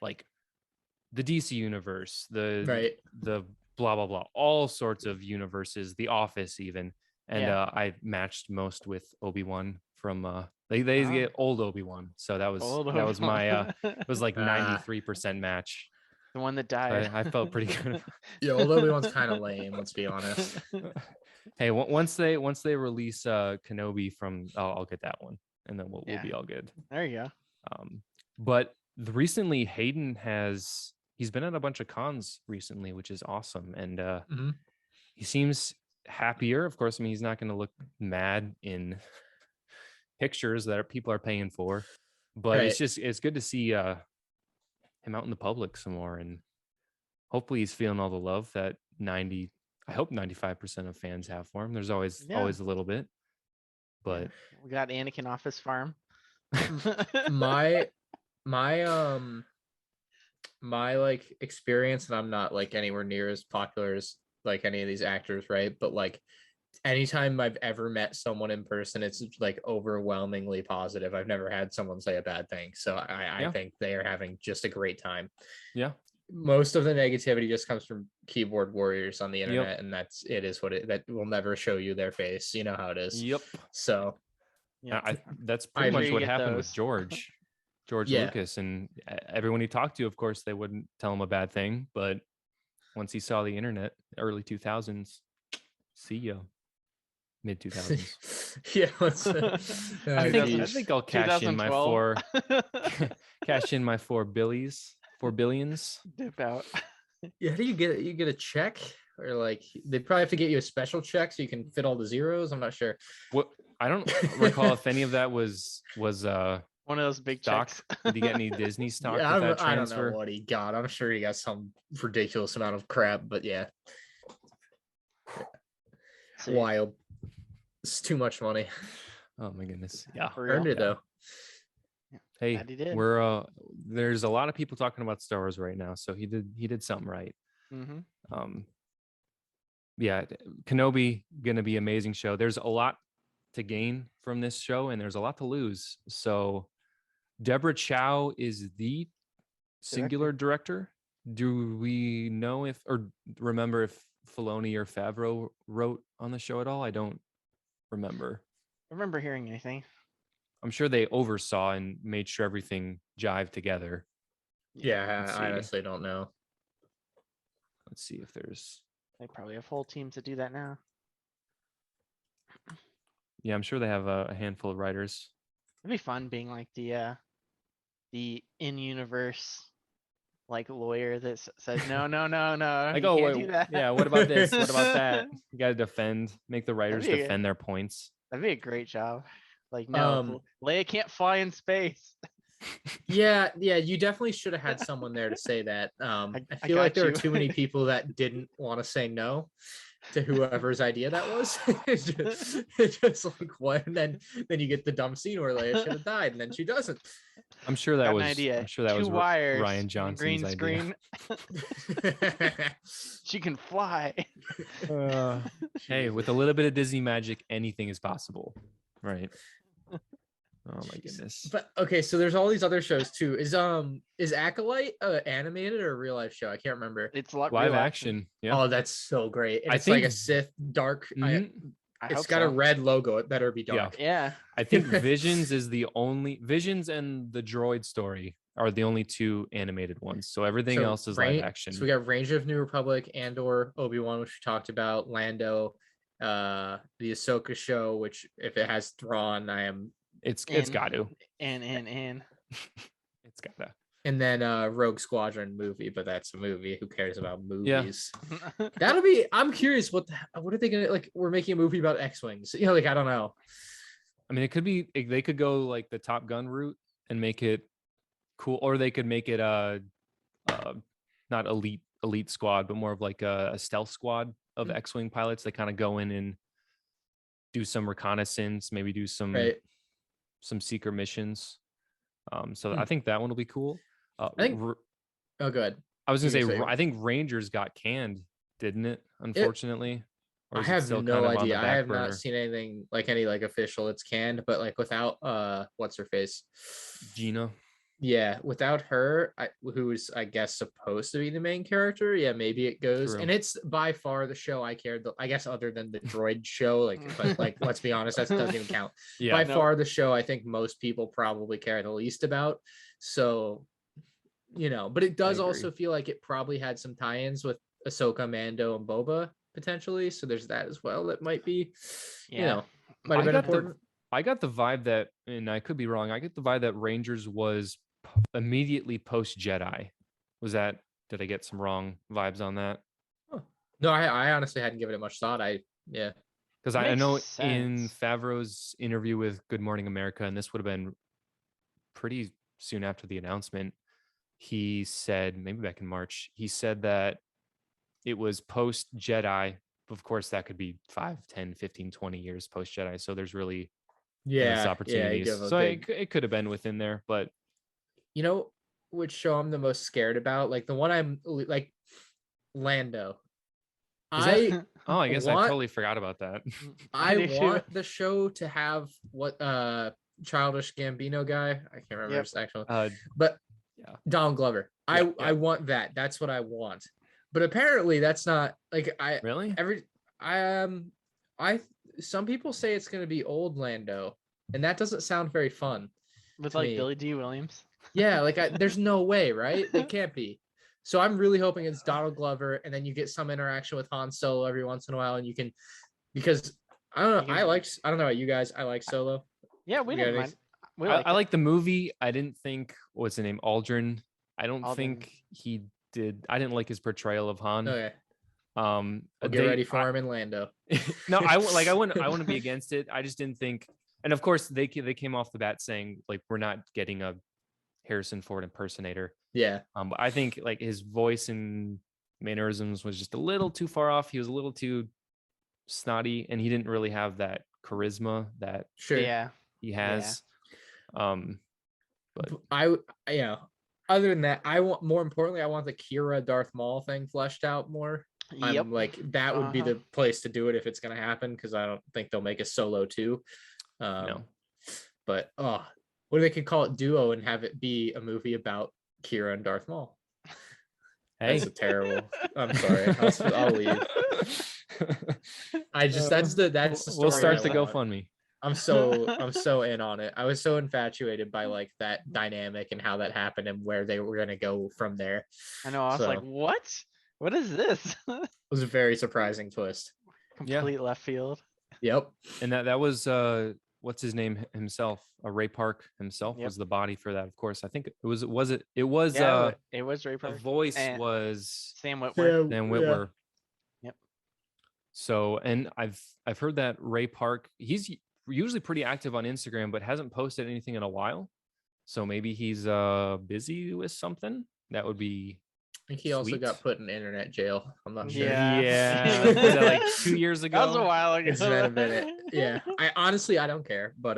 Speaker 1: like the DC universe, the blah blah blah, all sorts of universes, The Office even, and I matched most with Obi-Wan from they get old Obi-Wan, so that was my it was like 93% match.
Speaker 3: The one that died.
Speaker 1: I felt pretty good.
Speaker 2: Yeah, old Obi-Wan's kind of lame, let's be honest.
Speaker 1: Hey, once they release Kenobi from, I'll get that one, and then we'll be all good.
Speaker 3: There you
Speaker 1: go. But recently Hayden he's been at a bunch of cons recently, which is awesome, and he seems happier. Of course, I mean, he's not going to look mad in pictures that people are paying for, but it's good to see him out in the public some more, and hopefully he's feeling all the love that 95% of fans have for him. There's always a little bit, but
Speaker 3: we got Anakin off his farm.
Speaker 2: my like experience, and I'm not like anywhere near as popular as like any of these actors, right? But like anytime I've ever met someone in person, it's like overwhelmingly positive. I've never had someone say a bad thing. So I think they are having just a great time.
Speaker 1: Yeah.
Speaker 2: Most of the negativity just comes from keyboard warriors on the internet, and that will never show you their face. You know how it is.
Speaker 1: Yep.
Speaker 2: So
Speaker 1: that's pretty much what happened with George Lucas, and everyone he talked to, of course, they wouldn't tell him a bad thing, but once he saw the internet, early 2000s, see ya. Mid 2000s.
Speaker 2: Yeah,
Speaker 1: I think I'll cash in my four billions.
Speaker 3: Dip out.
Speaker 2: Yeah, how do you get it? You get a check, or like they probably have to get you a special check so you can fit all the zeros. I'm not sure.
Speaker 1: What I don't recall if any of that was
Speaker 3: One of those big
Speaker 1: stock?
Speaker 3: checks.
Speaker 1: Did he get any Disney stock
Speaker 2: Yeah,
Speaker 1: with that
Speaker 2: I don't
Speaker 1: transfer?
Speaker 2: know what he got. I'm sure he got some ridiculous amount of crap, but yeah. Wild. It's too much money.
Speaker 1: Oh my goodness. Yeah.
Speaker 2: Earned it though.
Speaker 1: Hey,
Speaker 3: Glad he did.
Speaker 1: we're there's a lot of people talking about Star Wars right now, so he did something right. Yeah, Kenobi gonna be amazing show. There's a lot to gain from this show, and there's a lot to lose. So Deborah Chow is the singular director. Do we know if or remember if Filoni or Favreau wrote on the show at all? I don't remember.
Speaker 3: I remember hearing anything.
Speaker 1: I'm sure they oversaw and made sure everything jived together.
Speaker 2: Yeah, I honestly don't know.
Speaker 1: Let's see if there's.
Speaker 3: They probably have whole teams that do that now.
Speaker 1: Yeah, I'm sure they have a handful of writers.
Speaker 3: It'd be fun being like the in-universe like lawyer that says no.
Speaker 1: Like, oh wait, yeah. What about this? What about that? You got to make the writers defend their points.
Speaker 3: That'd be a great job. Like, no, Leia can't fly in space.
Speaker 2: Yeah, you definitely should have had someone there to say that. I feel like there were too many people that didn't want to say no to whoever's idea that was. it's just like what, and then you get the dumb scene where Leia should have died, and then she doesn't.
Speaker 1: I'm sure that was.
Speaker 3: Idea.
Speaker 1: I'm sure that was
Speaker 3: wires,
Speaker 1: Ryan Johnson's
Speaker 3: green screen. She can fly.
Speaker 1: Hey, with a little bit of Disney magic, anything is possible, right? Oh my goodness.
Speaker 2: But okay, so there's all these other shows too. Is Acolyte animated or a real life show? I can't remember.
Speaker 3: It's
Speaker 1: live action. Yeah.
Speaker 2: Oh, that's so great. And it's
Speaker 1: think,
Speaker 2: like a Sith dark. It's got
Speaker 3: a
Speaker 2: red logo. It better be dark.
Speaker 3: Yeah.
Speaker 1: I think Visions and the Droid story are the only two animated ones. So everything else is live action.
Speaker 2: So we got Range of New Republic, Andor, Obi-Wan, which we talked about, Lando, the Ahsoka show, which if it has Thrawn,
Speaker 1: It's got to. It's gotta.
Speaker 2: And then Rogue Squadron movie, but that's a movie. Who cares about movies?
Speaker 1: Yeah.
Speaker 2: That'll be. I'm curious. What are they gonna like? We're making a movie about X-wings. You know, like I don't know.
Speaker 1: I mean, it could be. They could go like the Top Gun route and make it cool, or they could make it not elite squad, but more of like a stealth squad of X-wing pilots. They kind of go in and do some reconnaissance, maybe do some secret missions. So I think that one will be cool.
Speaker 2: I think. Oh, good.
Speaker 1: I was gonna say I think Rangers got canned, didn't it? Unfortunately.
Speaker 2: I have no idea. I have not seen anything like any like official. It's canned, but like without what's her face,
Speaker 1: Gina.
Speaker 2: Yeah, without her, who is I guess supposed to be the main character. Yeah, maybe it goes. True. And it's by far the show I cared. I guess other than the droid show, but let's be honest, that doesn't even count. Yeah, far the show I think most people probably care the least about. So, but it does also feel like it probably had some tie-ins with Ahsoka, Mando, and Boba potentially. So there's that as well. That might be, might have been important.
Speaker 1: I got the vibe that, and I could be wrong, I get the vibe that Rangers was immediately post Jedi. Did I get some wrong vibes on that?
Speaker 2: Oh. No, I honestly hadn't given it much thought.
Speaker 1: Because I know in Favreau's interview with Good Morning America, and this would have been pretty soon after the announcement, he said, maybe back in March, he said that it was post Jedi. Of course, that could be 5, 10, 15, 20 years post Jedi. So there's really opportunities. So it could have been within there, but
Speaker 2: which show I'm the most scared about? Like the one I'm like Lando.
Speaker 1: I guess I totally forgot about that.
Speaker 2: I want the show to have what Childish Gambino guy. I can't remember his actual but Donald Glover. I want that. That's what I want. But apparently that's not like some people say it's going to be old Lando, and that doesn't sound very fun.
Speaker 3: With like Billy D. Williams.
Speaker 2: Yeah, like there's no way, right? It can't be. So I'm really hoping it's Donald Glover, and then you get some interaction with Han Solo every once in a while, and you can, because I don't know, I don't know about you guys, I like Solo.
Speaker 3: Yeah, we didn't mind.
Speaker 1: I like the movie. I didn't think what's the name Aldrin. I don't think he did. I didn't like his portrayal of Han.
Speaker 2: Okay. Get ready for him in Lando.
Speaker 1: No, I wouldn't be against it. I just didn't think And of course, they came off the bat saying like we're not getting a Harrison Ford impersonator.
Speaker 2: Yeah.
Speaker 1: But I think like his voice and mannerisms was just a little too far off. He was a little too snotty, and he didn't really have that charisma that he has. But
Speaker 2: other than that, I want the Kira Darth Maul thing fleshed out more. I'm like, that would be the place to do it if it's going to happen, because I don't think they'll make a Solo 2.
Speaker 1: No.
Speaker 2: But what they could call it, Duo, and have it be a movie about Kira and Darth Maul.
Speaker 1: Hey,
Speaker 2: that's a terrible. I'm sorry. I'll leave. That's the story.
Speaker 1: We'll start the GoFundMe.
Speaker 2: I'm so in on it. I was so infatuated by like that dynamic and how that happened and where they were gonna go from there.
Speaker 3: I know. I was like, what is this?
Speaker 2: It was a very surprising twist.
Speaker 3: Complete left field.
Speaker 2: Yep.
Speaker 1: And that was what's his name himself? Ray Park himself was the body for that. Of course, I think it was it was
Speaker 3: Ray Park.
Speaker 1: The voice was
Speaker 3: Sam Witwer.
Speaker 1: Sam Witwer.
Speaker 3: Yep.
Speaker 1: So, and I've heard that Ray Park, he's usually pretty active on Instagram, but hasn't posted anything in a while. So maybe he's busy with something. That would be.
Speaker 2: I think he also got put in internet jail. I'm not sure.
Speaker 1: Yeah. Was that like 2 years ago?
Speaker 3: That was a while ago.
Speaker 2: It's been a minute. Yeah. I honestly don't care, but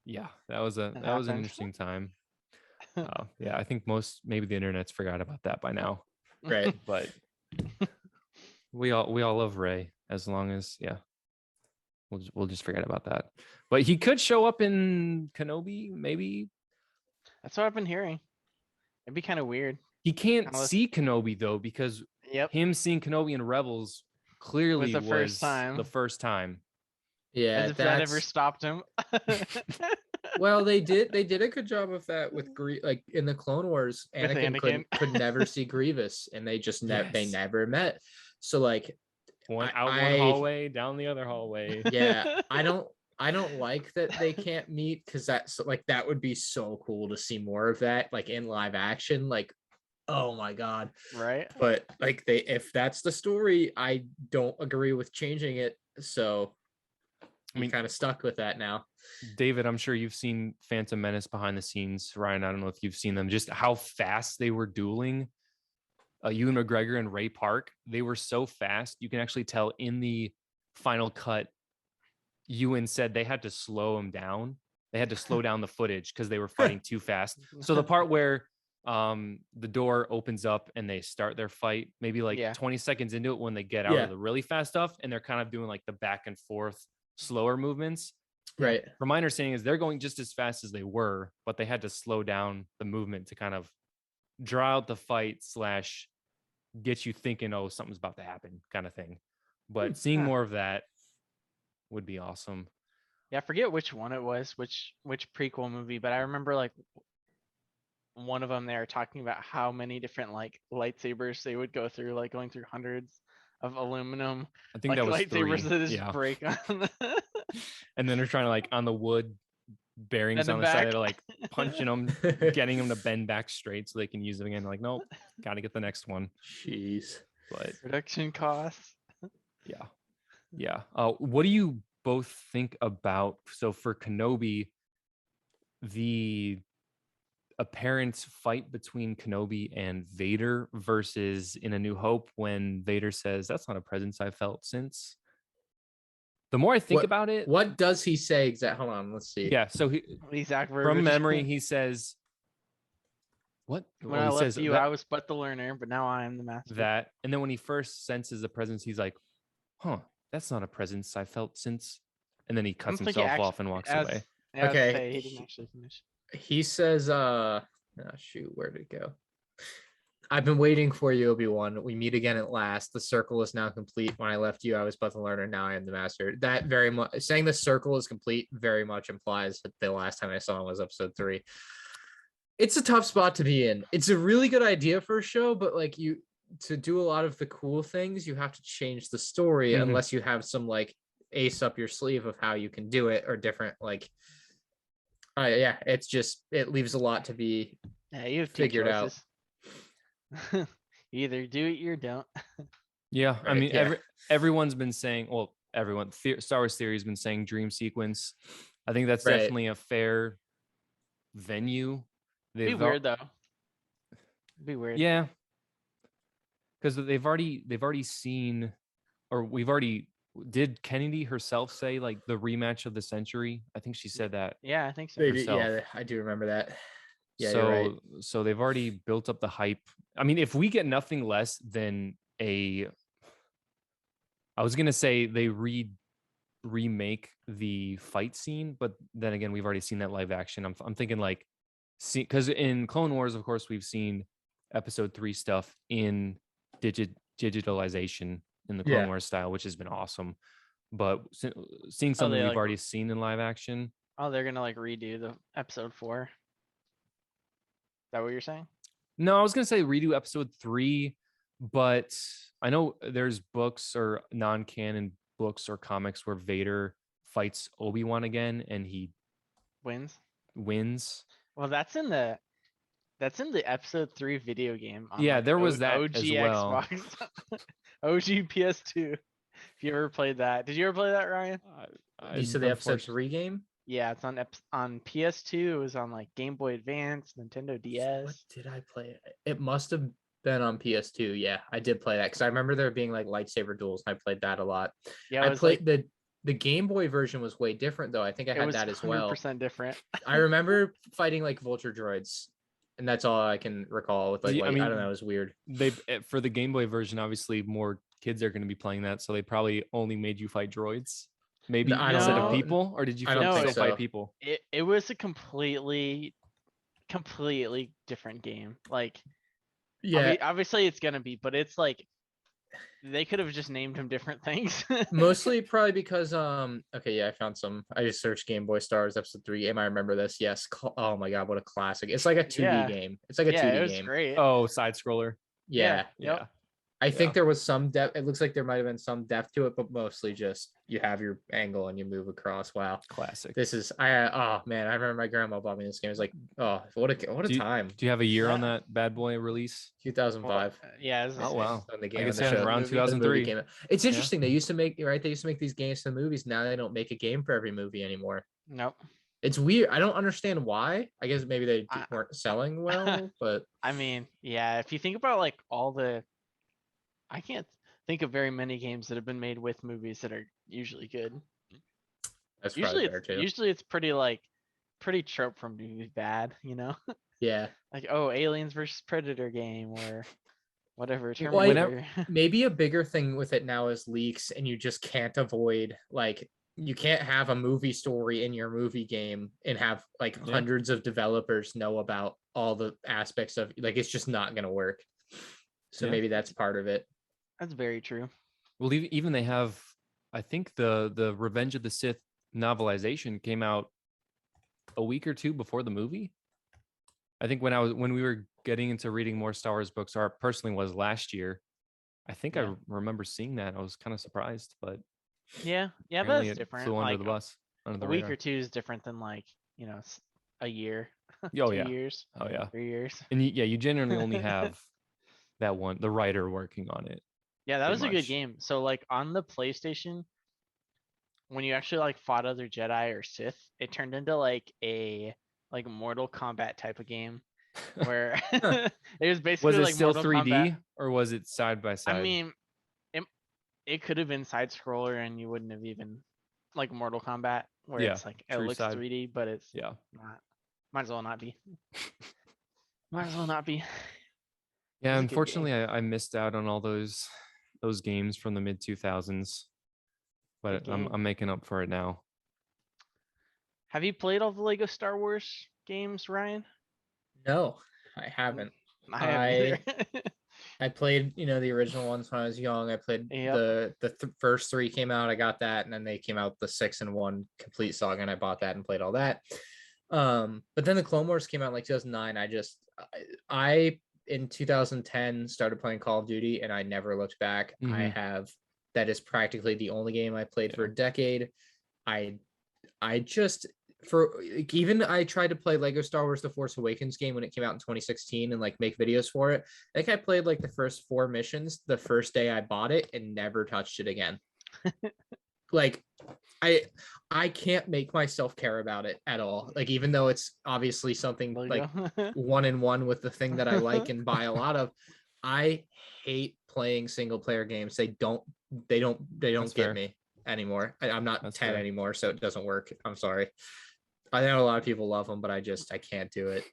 Speaker 1: Yeah, that was an interesting time. Yeah, I think maybe the internet's forgot about that by now.
Speaker 2: Right.
Speaker 1: But we all love Ray, as long as we'll just forget about that. But he could show up in Kenobi, maybe.
Speaker 3: That's what I've been hearing. It'd be kind of weird.
Speaker 1: He can't see Kenobi though, because him seeing Kenobi in Rebels clearly was the first time.
Speaker 2: Yeah,
Speaker 3: as if that ever stopped him.
Speaker 2: Well, they did a good job of that with like in the Clone Wars. Anakin. Could never see Grievous, and they just they never met. So like
Speaker 1: one hallway, down the other hallway.
Speaker 2: Yeah, I don't like that they can't meet, because that would be so cool to see more of that, like in live action. Like, oh my god,
Speaker 3: right?
Speaker 2: But like if that's the story, I don't agree with changing it. So I'm kind of stuck with that now.
Speaker 1: David, I'm sure you've seen Phantom Menace behind the scenes. Ryan, I don't know if you've seen them. Just how fast they were dueling. Ewan McGregor and Ray Park, they were so fast. You can actually tell in the final cut. Ewan said they had to slow him down. They had to slow down the footage because they were fighting too fast. So the part where the door opens up and they start their fight, maybe like 20 seconds into it, when they get out of the really fast stuff, and they're kind of doing like the back and forth slower movements.
Speaker 2: Right.
Speaker 1: From my understanding is they're going just as fast as they were, but they had to slow down the movement to kind of draw out the fight / get you thinking, oh, something's about to happen kind of thing. But seeing more of that would be awesome.
Speaker 3: Yeah, I forget which one it was, which prequel movie, but I remember like one of them there talking about how many different like lightsabers they would go through, like going through hundreds of aluminum.
Speaker 1: I think
Speaker 3: like,
Speaker 1: that was
Speaker 3: lightsabers
Speaker 1: 3.
Speaker 3: that just break on.
Speaker 1: And then they're trying to like on the wood bearings on the side, they're like punching them, getting them to bend back straight so they can use it again. Like, nope, got to get the next one.
Speaker 2: Jeez.
Speaker 1: But
Speaker 3: production costs.
Speaker 1: Yeah. What do you both think about, so for Kenobi, the apparent fight between Kenobi and Vader versus in A New Hope, when Vader says, "That's not a presence I felt since." The more I think about it,
Speaker 2: what does he say exactly? Hold on, let's see.
Speaker 1: Yeah, so from memory, he says, "What?"
Speaker 3: When I left you, I was but the learner, but now I am the master.
Speaker 1: That, and then when he first senses the presence, he's like, "Huh, that's not a presence I felt since." And then he cuts himself off and walks away.
Speaker 2: Okay.
Speaker 3: He didn't actually finish.
Speaker 2: He says, shoot, where did it go? "I've been waiting for you, Obi-Wan. We meet again at last. The circle is now complete. When I left you, I was but the learner. Now I am the master." That very much, saying the circle is complete very much implies that the last time I saw him was episode 3. It's a tough spot to be in. It's a really good idea for a show, but like to do a lot of the cool things, you have to change the story unless you have some like ace up your sleeve of how you can do it, or different like it's just, it leaves a lot to be
Speaker 3: you have
Speaker 2: figured out.
Speaker 3: You either do it or don't.
Speaker 1: Yeah, right, I mean, everyone's been saying, well, everyone. Star Wars Theory has been saying dream sequence. I think that's
Speaker 2: Right.
Speaker 1: definitely a fair venue.
Speaker 3: Be weird though. Be weird.
Speaker 1: Yeah, because they've already seen, or we've already. Did Kennedy herself say like the rematch of the century? I think she said that.
Speaker 3: Yeah, I think so.
Speaker 2: Yeah, I do remember that. Yeah,
Speaker 1: so
Speaker 2: you're right.
Speaker 1: so they've already built up the hype. I mean, if we get nothing less than I was gonna say they remake the fight scene, but then again, we've already seen that live action. I'm thinking like, because in Clone Wars, of course, we've seen Episode 3 stuff in digitalization in the Clone Wars style, which has been awesome. But seeing something we've already seen in live action.
Speaker 3: Oh, they're gonna like redo the Episode 4. Is that what you're saying?
Speaker 1: No, I was gonna say redo Episode 3, but I know there's books or non-canon books or comics where Vader fights Obi-Wan again and he
Speaker 3: wins.
Speaker 1: Well,
Speaker 3: that's in the Episode 3 video game.
Speaker 1: Yeah, there was that
Speaker 3: OG
Speaker 1: as well.
Speaker 3: Xbox, OG PS2. If you ever played that, did you ever play that, Ryan?
Speaker 2: You said the Episode 3 game?
Speaker 3: Yeah, it's on PS2. It was on like Game Boy Advance, Nintendo DS.
Speaker 2: What did I play? It must have been on PS2. Yeah, I did play that because I remember there being like lightsaber duels, and I played that a lot. Yeah, I played the Game Boy version was way different though. I think I had that as well.
Speaker 3: 100% different.
Speaker 2: I remember fighting like vulture droids, and that's all I can recall. With like, I don't know, it was weird.
Speaker 1: They for the Game Boy version, obviously more kids are going to be playing that, so they probably only made you fight droids. Maybe instead of people, or did you still fight people?
Speaker 3: It was a completely different game. Like, yeah, obviously it's gonna be, but it's like they could have just named him different things.
Speaker 2: Mostly probably because okay, yeah, I found some. I just searched Game Boy Star Wars Episode 3 game. I remember this. Yes. Oh my god, what a classic! It's like a 2D game. It's like a 2D
Speaker 3: it was
Speaker 2: game.
Speaker 3: Great.
Speaker 1: Oh, side scroller.
Speaker 2: Yeah.
Speaker 3: Yep.
Speaker 2: I think there was some depth. It looks like there might have been some depth to it, but mostly just you have your angle and you move across. Wow,
Speaker 1: classic.
Speaker 2: This is oh man, I remember my grandma bought me this game. It was like, oh, what a time.
Speaker 1: Do you have a year on that bad boy release?
Speaker 2: 2005.
Speaker 3: Well, yeah.
Speaker 1: Oh wow.
Speaker 2: On the game,
Speaker 1: I guess around 2003.
Speaker 2: It's interesting. They used to make They used to make these games for the movies. Now they don't make a game for every movie anymore.
Speaker 3: Nope.
Speaker 2: It's weird. I don't understand why. I guess maybe they weren't selling well, but
Speaker 3: I mean, yeah. If you think about like I can't think of very many games that have been made with movies that are usually good.
Speaker 2: That's usually fair too.
Speaker 3: Usually it's pretty trope from to be bad, you know?
Speaker 2: Yeah.
Speaker 3: Like, oh, Aliens versus Predator game or whatever.
Speaker 2: Maybe a bigger thing with it now is leaks, and you just can't avoid, like, you can't have a movie story in your movie game and have like hundreds of developers know about all the aspects of, like, it's just not going to work. So maybe that's part of it.
Speaker 3: That's very true.
Speaker 1: Well, even they have, I think the Revenge of the Sith novelization came out a week or two before the movie. I think when we were getting into reading more Star Wars books, or personally was last year. I think I remember seeing that. I was kind of surprised, but
Speaker 3: yeah, but that's different.
Speaker 1: Flew under the bus. Under the
Speaker 3: radar. Week or two is different than like, you know, a year.
Speaker 1: Oh
Speaker 3: 2
Speaker 1: yeah.
Speaker 3: years.
Speaker 1: Oh yeah.
Speaker 3: 3 years.
Speaker 1: And you generally only have that one, the writer working on it.
Speaker 3: Yeah, that was a good game. So like on the PlayStation, when you actually like fought other Jedi or Sith, it turned into like a Mortal Kombat type of game where it was basically
Speaker 1: was it
Speaker 3: like
Speaker 1: still
Speaker 3: Mortal
Speaker 1: 3D
Speaker 3: Kombat.
Speaker 1: Or was it side by side?
Speaker 3: I mean, it could have been side scroller and you wouldn't have even like Mortal Kombat where it's like it looks 3D, but it's not. Might as well not be. Might as well not be.
Speaker 1: Yeah, unfortunately, I missed out on all those games from the mid 2000s, but I'm making up for it now.
Speaker 3: Have you played all the Lego Star Wars games, Ryan?
Speaker 2: No, I haven't.
Speaker 3: I haven't either.
Speaker 2: I played, the original ones when I was young. I played the first 3 came out. I got that, and then they came out the 6 and 1 complete saga, and I bought that and played all that. But then the Clone Wars came out in like 2009. I in 2010 started playing Call of Duty, and I never looked back.
Speaker 1: Mm-hmm.
Speaker 2: That is practically the only game I played for a decade. I tried to play Lego Star Wars The Force Awakens game when it came out in 2016 and like make videos for it. I think I played like the first 4 missions the first day I bought it and never touched it again. like I can't make myself care about it at all. Like, even though it's obviously something like 1-in-1 with the thing that I like and buy a lot of, I hate playing single player games. They don't get me anymore. I'm not 10 anymore, so it doesn't work. I'm sorry. I know a lot of people love them, but I can't do it.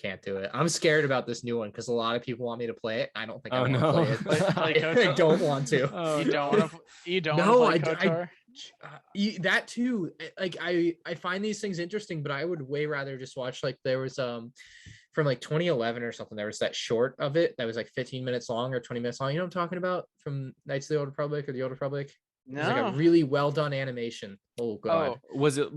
Speaker 2: Can't do it. I'm scared about this new one because a lot of people want me to play it. I don't think I want to play it. I don't want to.
Speaker 3: You don't want to. You don't want to play KOTOR?
Speaker 2: That too. Like I find these things interesting, but I would way rather just watch, like, there was from like 2011 or something. There was that short of it that was like 15 minutes long or 20 minutes long. You know what I'm talking about? From Knights of the Old Republic or the Old Republic.
Speaker 3: No.
Speaker 2: It was like a really well done animation. Oh god.
Speaker 1: Was it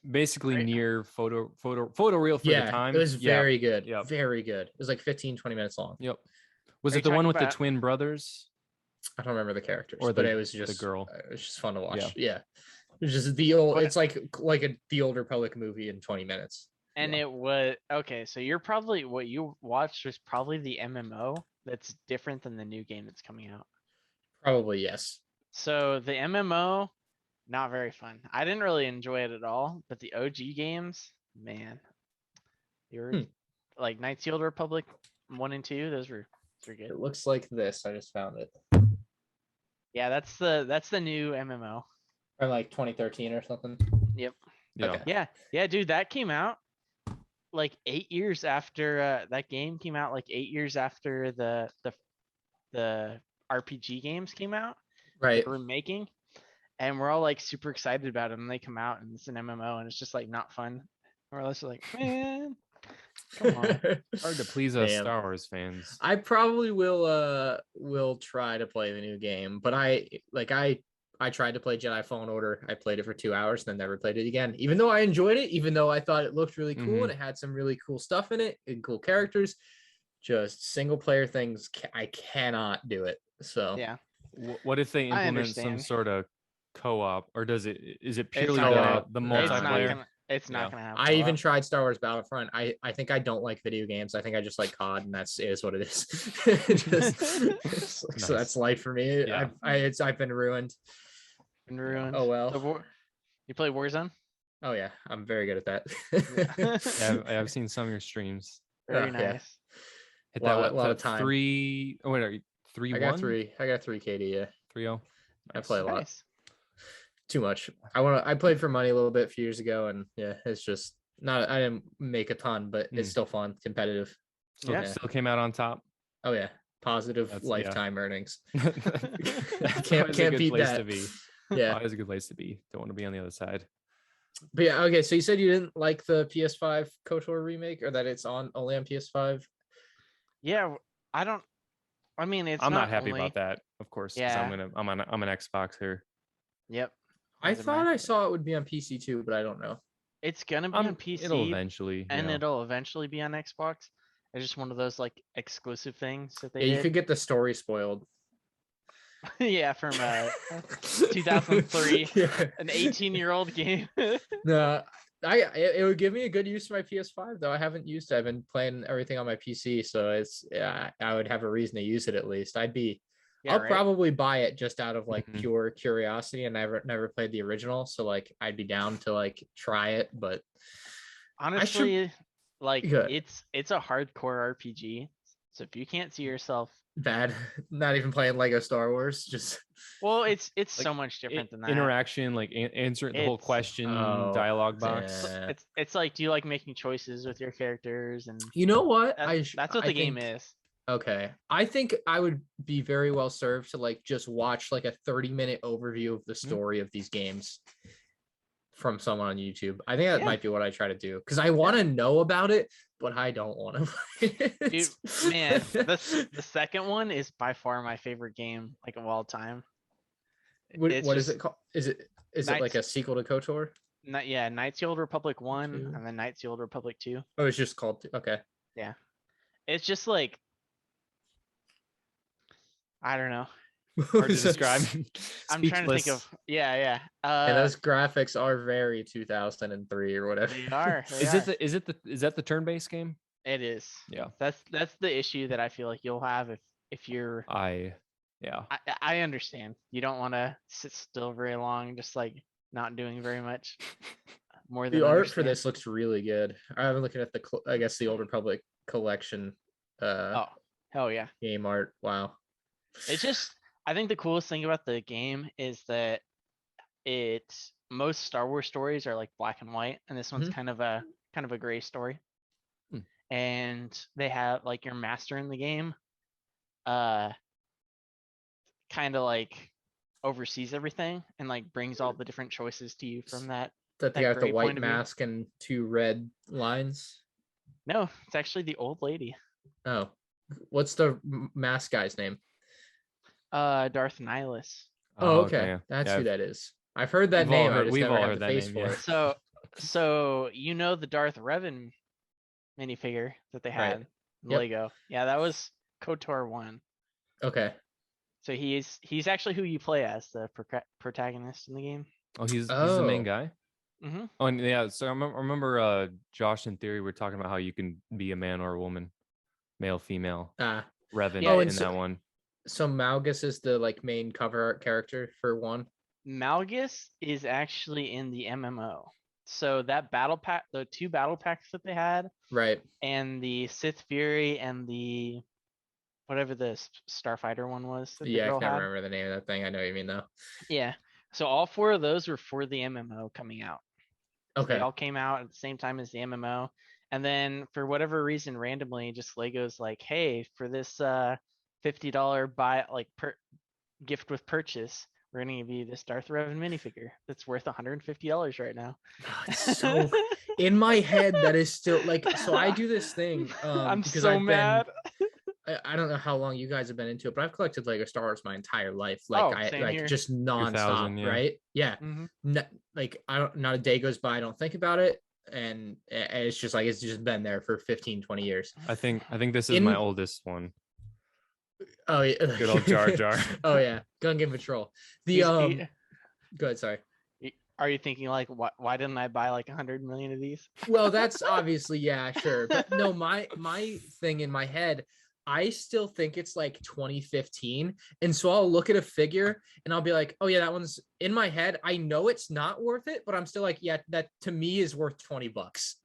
Speaker 1: basically near photo real for the time?
Speaker 2: It was very good. Yeah, very good. It was like 15-20 minutes long.
Speaker 1: Yep. Was it the one with the twin brothers?
Speaker 2: I don't remember the characters,
Speaker 1: but
Speaker 2: it was just
Speaker 1: the girl.
Speaker 2: It was just fun to watch. Yeah. It was just the old. It's like the Old Republic movie in 20 minutes.
Speaker 3: And it was okay. So you're probably what you watched was probably the MMO that's different than the new game that's coming out.
Speaker 2: Probably yes.
Speaker 3: So the MMO, not very fun. I didn't really enjoy it at all. But the OG games, man, you're like Knights of the Old Republic 1 and 2. Those were good.
Speaker 2: It looks like this. I just found it.
Speaker 3: Yeah, that's the new MMO.
Speaker 2: From like 2013 or something.
Speaker 3: Yep.
Speaker 1: Yeah.
Speaker 3: Yeah, dude, that came out like 8 years after that game came out. Like 8 years after the RPG games came out.
Speaker 2: Right.
Speaker 3: We're making, and we're all like super excited about them. And they come out, and it's an MMO, and it's just like not fun. We're just like, man, come on.
Speaker 1: Hard to please us Star Wars fans.
Speaker 2: I probably will try to play the new game, but I tried to play Jedi Fallen Order. I played it for 2 hours, then never played it again. Even though I enjoyed it, even though I thought it looked really cool and it had some really cool stuff in it and cool characters, just single player things, I cannot do it. So
Speaker 3: yeah.
Speaker 1: What if they implement some sort of co-op, or is it purely the
Speaker 2: multiplayer?
Speaker 3: It's not gonna happen.
Speaker 2: I even tried Star Wars Battlefront. I think I don't like video games. I think I just like COD, and is what it is. Nice. So that's life for me. Yeah. I've been ruined. Oh well.
Speaker 3: You play Warzone?
Speaker 2: Oh yeah, I'm very good at that.
Speaker 1: I've seen some of your streams.
Speaker 3: Very nice.
Speaker 2: Yeah.
Speaker 1: Hit that a lot of time. 3. Oh wait, are you 3-1?
Speaker 2: I got 3 KD. Yeah.
Speaker 1: 3-0. Nice.
Speaker 2: I play a lot. Too much. I played for money a little bit a few years ago, and yeah, it's just not. I didn't make a ton, but it's still fun, competitive.
Speaker 1: Still came out on top.
Speaker 2: Oh yeah, positive lifetime earnings.
Speaker 1: can't beat that. To be.
Speaker 2: Yeah,
Speaker 1: always a good place to be. Don't want to be on the other side.
Speaker 2: But yeah, okay. So you said you didn't like the PS5 KOTOR remake, or that it's only on PS5.
Speaker 3: Yeah, I don't. I mean,
Speaker 1: I'm not happy about that, of course.
Speaker 3: Yeah,
Speaker 1: I'm an Xbox here.
Speaker 3: Yep.
Speaker 2: I thought I saw it would be on PC too, but I don't know.
Speaker 3: It's gonna be on PC.
Speaker 1: It'll eventually,
Speaker 3: and it'll eventually be on Xbox. It's just one of those like exclusive things that they.
Speaker 2: Yeah, you could get the story spoiled.
Speaker 3: Yeah, from 2003, an 18-year-old game.
Speaker 2: No, it would give me a good use for my PS5 though. I haven't used it. I've been playing everything on my PC, so I would have a reason to use it at least. I'll probably buy it just out of like pure curiosity, and never played the original, so like I'd be down to like try it. But
Speaker 3: honestly, it's a hardcore RPG. So if you can't see yourself
Speaker 2: not even playing Lego Star Wars, just
Speaker 3: it's like, so much different than that.
Speaker 1: Interaction, like answering the whole question dialogue box.
Speaker 3: Yeah. It's like, do you like making choices with your characters? And
Speaker 2: you know what?
Speaker 3: That's what the game is.
Speaker 2: Okay. I think I would be very well served to like just watch like a 30-minute overview of the story of these games from someone on YouTube. I think that might be what I try to do, because I want to know about it, but I don't want to play it.
Speaker 3: Dude, man, the second one is by far my favorite game like of all time.
Speaker 2: What is it called? Is it like a sequel to KOTOR?
Speaker 3: Knights of the Old Republic 1 and then Knights of the Old Republic 2.
Speaker 2: Oh, it's just called okay.
Speaker 3: Yeah. It's just like, I don't know.
Speaker 1: Hard to describe.
Speaker 3: I'm trying to think of yeah.
Speaker 2: Those graphics are very 2003 or whatever.
Speaker 3: They are.
Speaker 1: Is that the turn-based game?
Speaker 3: It is.
Speaker 1: Yeah.
Speaker 3: That's the issue that I feel like you'll have if you're
Speaker 1: Yeah.
Speaker 3: I understand. You don't want to sit still very long, just like not doing very much. More than
Speaker 2: the art
Speaker 3: understand.
Speaker 2: for this looks really good. I'm looking at the Old Republic collection
Speaker 3: Oh, hell yeah.
Speaker 2: game art. Wow.
Speaker 3: It's just, I think the coolest thing about the game is that most Star Wars stories are like black and white, and this one's kind of a gray story. And they have like your master in the game kind of like oversees everything and like brings all the different choices to you from that.
Speaker 2: That the guy with the white
Speaker 3: point of
Speaker 2: mask and 2 red lines?
Speaker 3: No, it's actually the old lady.
Speaker 2: Oh, what's the mask guy's name?
Speaker 3: Darth Nihilus.
Speaker 2: Oh, okay. That's who that is. I've heard that name. We've all heard that name. Yeah.
Speaker 3: So you know the Darth Revan minifigure that they had in Lego. Yeah, that was KOTOR 1.
Speaker 2: Okay.
Speaker 3: So he's actually who you play as, the protagonist in the game.
Speaker 1: Oh, he's the main guy.
Speaker 3: Mm-hmm.
Speaker 1: Oh, and yeah. So I remember Josh and Theory were talking about how you can be a man or a woman, male, female. Revan in that one.
Speaker 2: So Malgus is the like main cover art character for 1.
Speaker 3: Malgus is actually in the MMO. So that battle pack, the 2 battle packs that they had,
Speaker 2: right,
Speaker 3: and the Sith Fury and the whatever the Starfighter one was.
Speaker 2: Yeah, I can't remember the name of that thing. I know what you mean though.
Speaker 3: Yeah. So all 4 of those were for the MMO coming out.
Speaker 2: Okay.
Speaker 3: So they all came out at the same time as the MMO. And then for whatever reason, randomly, just Lego's like, hey, for this $50 buy gift with purchase, we're gonna give you this Darth Revan minifigure that's worth $150 right now.
Speaker 2: So in my head, that is still like, so I do this thing.
Speaker 3: I'm so mad.
Speaker 2: I don't know how long you guys have been into it, but I've collected Lego Star Wars my entire life. Like just nonstop, right? Yeah.
Speaker 3: Mm-hmm.
Speaker 2: Not a day goes by I don't think about it. And it's just like, it's just been there for 15, 20 years.
Speaker 1: I think this is my oldest one.
Speaker 2: Oh yeah.
Speaker 1: Good old Jar Jar.
Speaker 2: Oh yeah. Gungan Patrol. Go ahead, sorry.
Speaker 3: Are you thinking like, why didn't I buy like 100 million of these?
Speaker 2: Well, that's obviously, yeah, sure. But no, my thing in my head, I still think it's like 2015. And so I'll look at a figure and I'll be like, oh yeah, that one's in my head. I know it's not worth it, but I'm still like, yeah, that to me is worth $20.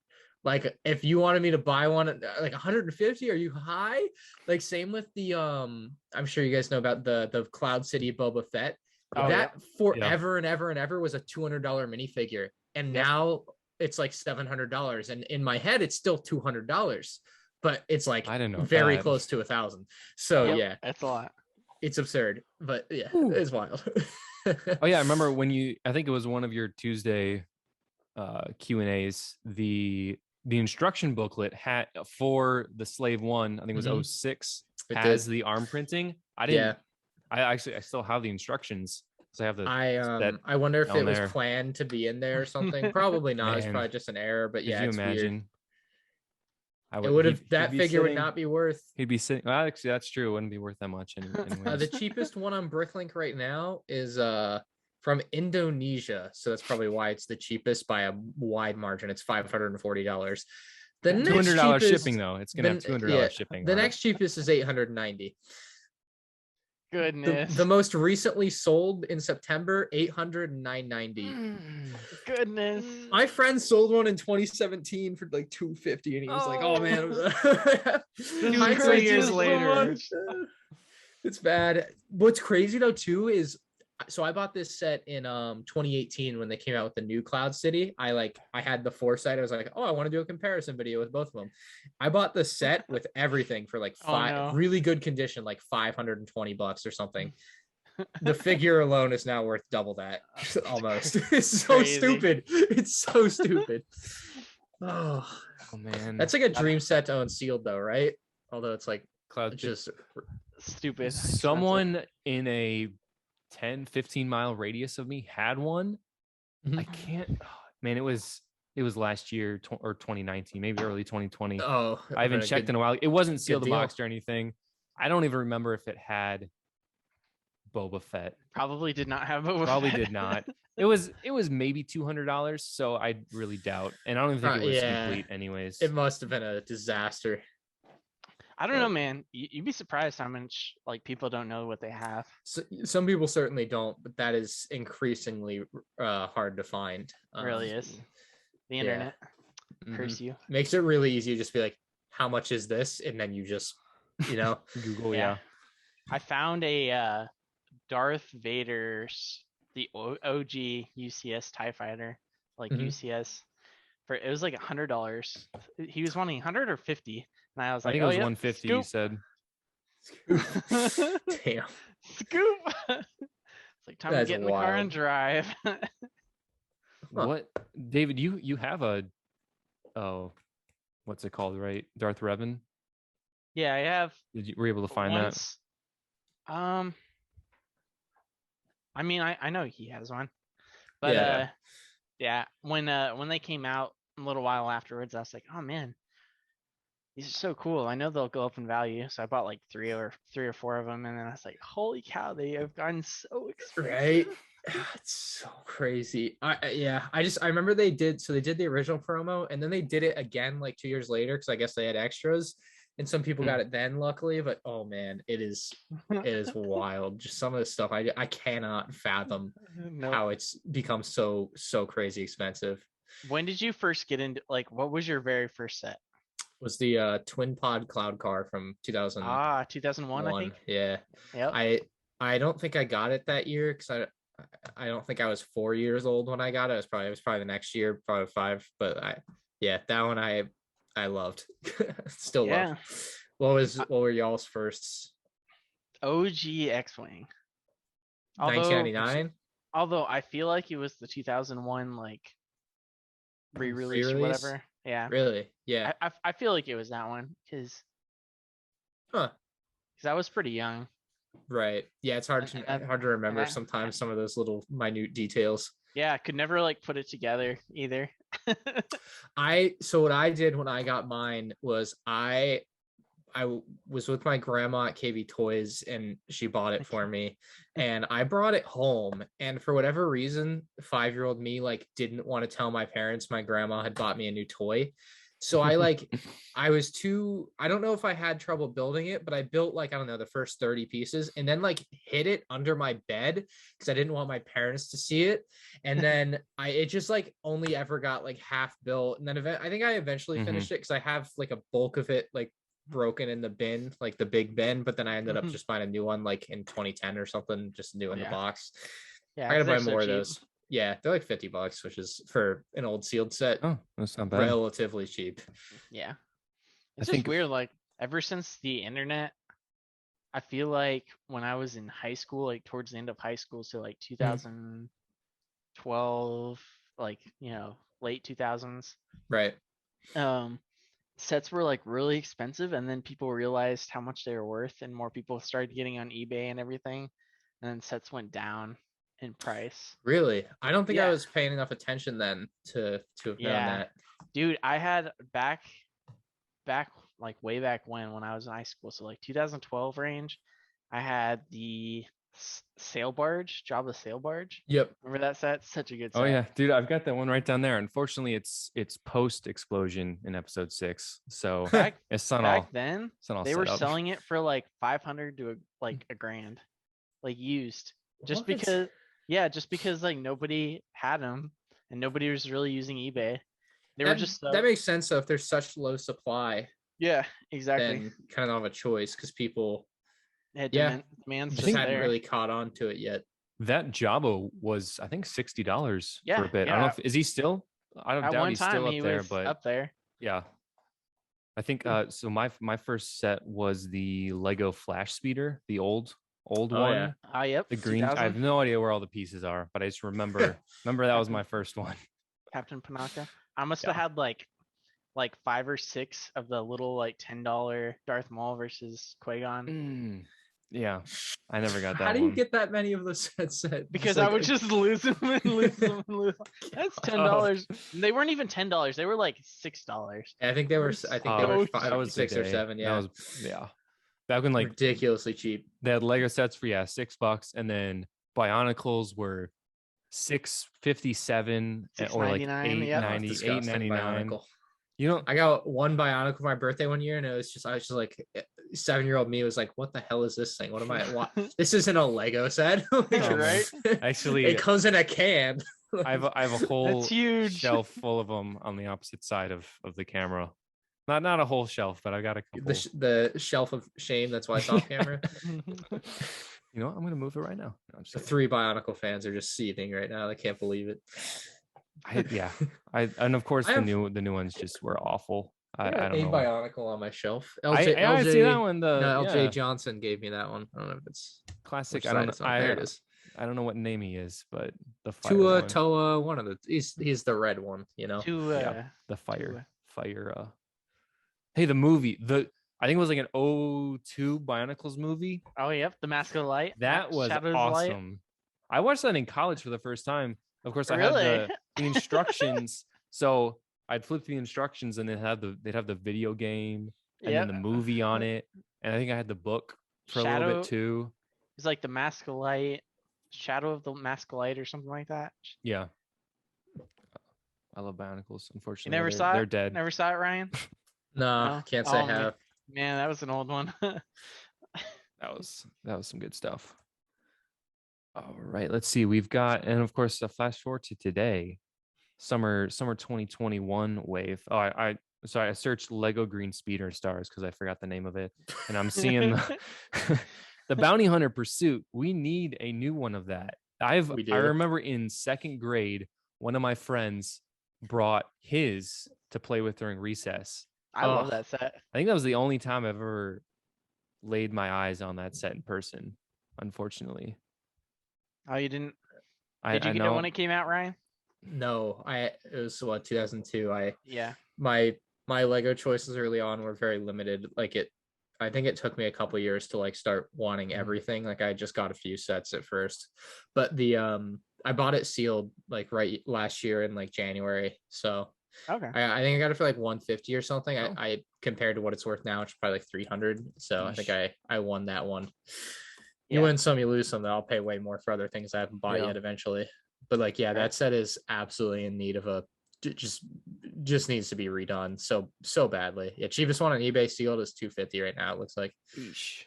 Speaker 2: Like if you wanted me to buy one like 150, are you high? Like same with the I'm sure you guys know about the Cloud City Boba Fett. Forever and ever and ever was a $200 minifigure. And now it's like $700. And in my head, it's still $200. But it's like very close to 1,000. So yeah,
Speaker 3: that's a lot.
Speaker 2: It's absurd, but yeah, it's wild.
Speaker 1: Oh yeah, I remember when I think it was one of your Tuesday Q&As, the instruction booklet had for the Slave 1, I think it was 06, has the arm printing. I still have the instructions. So I have the
Speaker 2: I wonder if it was planned to be in there or something. Probably not. It's probably just an error, but yeah, it's
Speaker 1: imagine
Speaker 2: weird. That figure would not be worth.
Speaker 1: He'd be sitting. Well, actually, that's true. It wouldn't be worth that much anyway.
Speaker 2: The cheapest one on Bricklink right now is from Indonesia, so that's probably why it's the cheapest by a wide margin. It's $540. The
Speaker 1: $200 shipping though. It's gonna have $200 shipping.
Speaker 2: The next cheapest is $890.
Speaker 3: Goodness.
Speaker 2: The most recently sold in September, $809.90.
Speaker 3: Goodness.
Speaker 2: My friend sold one in 2017 for like $250, and he was like, "Oh man,
Speaker 3: 3 years later."
Speaker 2: It's bad. What's crazy though too is, so I bought this set in 2018 when they came out with the new Cloud City. I had the foresight. I was like, oh, I want to do a comparison video with both of them. I bought the set with everything for like really good condition, like $520 or something. The figure alone is now worth double that, almost. It's so stupid. It's so stupid. Oh
Speaker 1: man,
Speaker 2: that's like a dream set to own sealed though, right? Although it's like
Speaker 1: Cloud
Speaker 2: just
Speaker 3: stupid.
Speaker 1: Someone in a 10-15 mile radius of me had one. I can't, man, it was last year or 2019, maybe early 2020. I haven't checked in a while. It wasn't sealed the box or anything. I don't even remember if it had Boba Fett.
Speaker 3: Probably did not have Boba
Speaker 1: Probably
Speaker 3: Fett.
Speaker 1: did not. It was maybe $200, so I really doubt. And I don't even think it was complete anyways.
Speaker 2: It must have been a disaster.
Speaker 3: I don't know, man. You'd be surprised how much like people don't know what they have.
Speaker 2: So, some people certainly don't, but that is increasingly hard to find.
Speaker 3: It really is. The internet curse you.
Speaker 2: Makes it really easy to just be like, how much is this? And then you just,
Speaker 1: Google. Yeah.
Speaker 3: I found a Darth Vader's the OG UCS TIE Fighter, like UCS. It was like $100. He was wanting 100 or 50, and I was like,
Speaker 1: I think it was 150. You said.
Speaker 2: Damn.
Speaker 3: Scoop. It's like time to get in the car and drive.
Speaker 1: What, David? You have a what's it called, right? Darth Revan.
Speaker 3: Yeah, I have.
Speaker 1: Were you able to find that?
Speaker 3: I mean, I know he has one, but when they came out a little while afterwards, I was like, oh man, these are so cool. I know they'll go up in value, so I bought like three or four of them, and then I was like, holy cow, they have gotten so expensive.
Speaker 2: Right? It's so crazy. I remember they did the original promo, and then they did it again like 2 years later because I guess they had extras. And some people got it then, luckily, but oh man, it is wild. Just some of the stuff I cannot fathom how it's become so crazy expensive.
Speaker 3: When did you first get into, like, what was your very first set?
Speaker 2: Was the twin pod cloud car from 2000?
Speaker 3: 2001, I think.
Speaker 2: Yeah.
Speaker 3: Yep.
Speaker 2: I don't think I got it that year because I don't think I was 4 years old when I got it. It was probably the next year, probably 5. But that one I loved. Still love. What were y'all's firsts?
Speaker 3: OG X-Wing.
Speaker 2: 1999?
Speaker 3: Although I feel like it was the 2001 like re-release or whatever. Yeah.
Speaker 2: Really? Yeah.
Speaker 3: I feel like it was that one because I was pretty young.
Speaker 2: Right. Yeah, it's hard to remember sometimes some of those little minute details.
Speaker 3: Yeah, I could never like put it together either.
Speaker 2: So what I did when I got mine was I was with my grandma at KB Toys and she bought it for me and I brought it home, and for whatever reason 5-year-old me like didn't want to tell my parents my grandma had bought me a new toy. So I don't know if I had trouble building it, but I built like, I don't know, the first 30 pieces and then like hid it under my bed because I didn't want my parents to see it. And then it just like only ever got like half built. And then I think I eventually finished it because I have like a bulk of it like broken in the bin, like the big bin. But then I ended up just buying a new one like in 2010 or something, just new in the box. Yeah, I gotta buy more of those. Yeah, they're like $50, which is for an old sealed set.
Speaker 1: Oh, that's not bad.
Speaker 2: Relatively cheap.
Speaker 3: Yeah. It's just weird. Like ever since the internet, I feel like when I was in high school, like towards the end of high school, so like 2012, like, late 2000s.
Speaker 2: Right.
Speaker 3: Sets were like really expensive, and then people realized how much they were worth, and more people started getting on eBay and everything, and then sets went down in price.
Speaker 2: Really? I don't think I was paying enough attention then to have known that.
Speaker 3: Dude, I had back like way back when I was in high school, so like 2012 range, I had the sail barge, Jabba sail barge.
Speaker 2: Yep.
Speaker 3: Remember that set? Such a good set.
Speaker 1: Oh yeah, dude, I've got that one right down there. Unfortunately, it's post explosion in episode 6, so it's not
Speaker 3: back
Speaker 1: all.
Speaker 3: Then
Speaker 1: all
Speaker 3: they were selling it for like 500 to like $1,000, like used, just because like nobody had them and nobody was really using eBay. That
Speaker 2: makes sense though if there's such low supply.
Speaker 3: Yeah, exactly.
Speaker 2: Then kind of don't have a choice because people
Speaker 3: demands
Speaker 2: just hadn't really caught on to it yet.
Speaker 1: That Jabba was, I think, $60 for a bit.
Speaker 3: Yeah.
Speaker 1: I don't know is he still? I don't doubt he's still up there, but
Speaker 3: up there.
Speaker 1: Yeah. I think so my first set was the Lego Flash Speeder, the old one.
Speaker 3: Yeah. Yep.
Speaker 1: The green. 2000. I have no idea where all the pieces are, but I just remember that was my first one.
Speaker 3: Captain Panaka. I must have had like 5 or 6 of the little like $10 Darth Maul versus Qui-Gon.
Speaker 1: Yeah, I never got that.
Speaker 2: How do you get that many of those sets?
Speaker 3: Because I would just lose them and lose them and lose them. That's $10. They weren't even $10. They were like $6.
Speaker 2: I think they were. I think they were 5, 6 or 7. Yeah,
Speaker 1: back when like
Speaker 2: ridiculously cheap.
Speaker 1: They had Lego sets for $6, and then Bionicles were $6.57 or like $8.90, $8.99. You know,
Speaker 2: I got one Bionicle for my birthday one year, and I was just like 7-year-old me was like, "What the hell is this thing? What am I? What? This isn't a Lego set,
Speaker 3: Right?
Speaker 1: Actually,
Speaker 2: it comes in a can."
Speaker 1: I have a whole
Speaker 3: That's huge.
Speaker 1: shelf full of them on the opposite side of the camera. Not a whole shelf, but I got a couple.
Speaker 2: The shelf of shame. That's why it's off camera.
Speaker 1: You know what? I'm gonna move it right now. No,
Speaker 2: The 3 Bionicle fans are just seething right now. They can't believe it.
Speaker 1: And of course the new ones just were awful. I don't know.
Speaker 2: Bionicle on my shelf.
Speaker 1: I see that one.
Speaker 2: LJ Johnson gave me that one. I don't know if it's
Speaker 1: classic.
Speaker 2: I don't know. There it is.
Speaker 1: I don't know what name he is, but the
Speaker 2: Tua Toa, one of the he's the red one, you know.
Speaker 1: The fire. Hey, the movie. I think it was like an 2002 Bionicles movie.
Speaker 3: Oh, yep, the Mask of Light.
Speaker 1: That was
Speaker 3: Shadows
Speaker 1: awesome.
Speaker 3: Light.
Speaker 1: I watched that in college for the first time. Of course, I
Speaker 3: Really?
Speaker 1: had the instructions. So I'd flip the instructions, and they'd have the video game and then the movie on it. And I think I had the book for a little bit too.
Speaker 3: It's like the Mask of Light, Shadow of the Mask of Light, or something like that.
Speaker 1: Yeah. I love Bionicles. Unfortunately,
Speaker 3: You never saw it?
Speaker 1: They're dead.
Speaker 3: Never saw it, Ryan?
Speaker 2: No, can't say I have.
Speaker 3: Man, that was an old one.
Speaker 1: That was some good stuff. All right, let's see. We've got, and of course, a flash forward to today, summer 2021 wave. Oh, I searched Lego Green Speeder Stars because I forgot the name of it, and I'm seeing the Bounty Hunter Pursuit. We need a new one of that. I remember in 2nd grade, one of my friends brought his to play with during recess.
Speaker 3: I love that set.
Speaker 1: I think that was the only time I've ever laid my eyes on that set in person, unfortunately.
Speaker 3: Oh, you didn't? Did you get it when it came out, Ryan?
Speaker 2: No, it was 2002.
Speaker 3: Yeah.
Speaker 2: My Lego choices early on were very limited. I think it took me a couple years to start wanting everything. Like I just got a few sets at first, but I bought it sealed right last year in January. So
Speaker 3: okay,
Speaker 2: I think I got it for $150 or something. I compared to what it's worth now, it's probably $300. So I think I won that one. You win some, you lose some. I'll pay way more for other things I haven't bought yet eventually. But that set is absolutely in need of just needs to be redone so badly. Cheapest one on eBay sealed is $250 right now. It looks like.
Speaker 1: Eesh.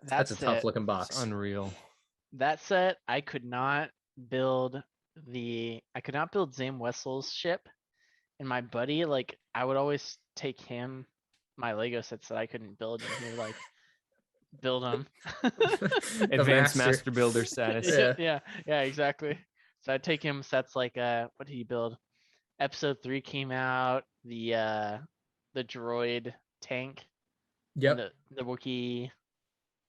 Speaker 2: That's a tough looking box.
Speaker 1: It's unreal.
Speaker 3: That set, I could not build Zam Wessel's ship, and my buddy, I would always take him my Lego sets that I couldn't build, and he would build them.
Speaker 1: Advanced master builder status.
Speaker 3: Yeah, exactly. So I'd take him sets what did he build? Episode 3 came out, the droid tank.
Speaker 2: Yep.
Speaker 3: The Wookiee.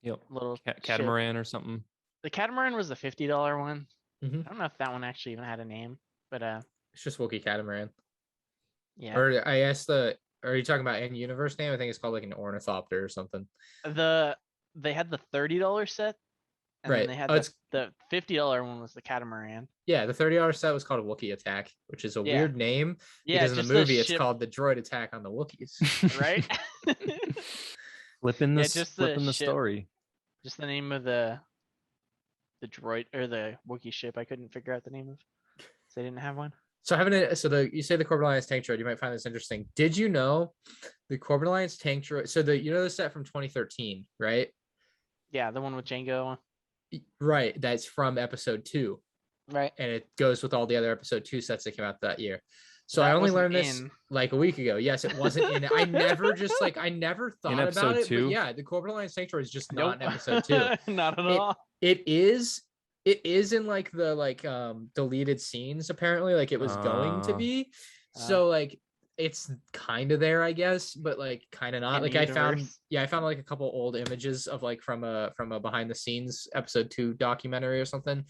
Speaker 1: Yep.
Speaker 3: Little
Speaker 1: catamaran or something.
Speaker 3: The catamaran was the $50 one.
Speaker 2: Mm-hmm.
Speaker 3: I don't know if that one actually even had a name, but
Speaker 2: it's just Wookiee catamaran.
Speaker 3: Yeah.
Speaker 2: Or I asked are you talking about in universe name? I think it's called an ornithopter or something.
Speaker 3: They had the $30 set, and then they had the $50 one was the catamaran.
Speaker 2: Yeah, the $30 set was called a Wookiee Attack, which is a weird name because in the movie it's called the Droid Attack on the Wookiees.
Speaker 3: Right?
Speaker 1: Flipping the story.
Speaker 3: Just the name of the droid or the Wookiee ship. I couldn't figure out the name of. So they didn't have one.
Speaker 2: So you say the Corbin Alliance tank droid, you might find this interesting. Did you know the Corbin Alliance tank droid? So the set from 2013, right?
Speaker 3: Yeah, the one with Jango.
Speaker 2: Right, that's from episode 2.
Speaker 3: Right.
Speaker 2: And it goes with all the other episode 2 sets that came out that year. So I only learned this a week ago. Yes, it wasn't in it. I never I never thought about it. But yeah, the Corbin Alliance tank droid is just not in episode 2.
Speaker 3: Not at all.
Speaker 2: It is in the deleted scenes apparently, it was going to be. So it's kind of there, I guess, but kind of not. I found a couple old images of from a behind the scenes episode 2 documentary or something,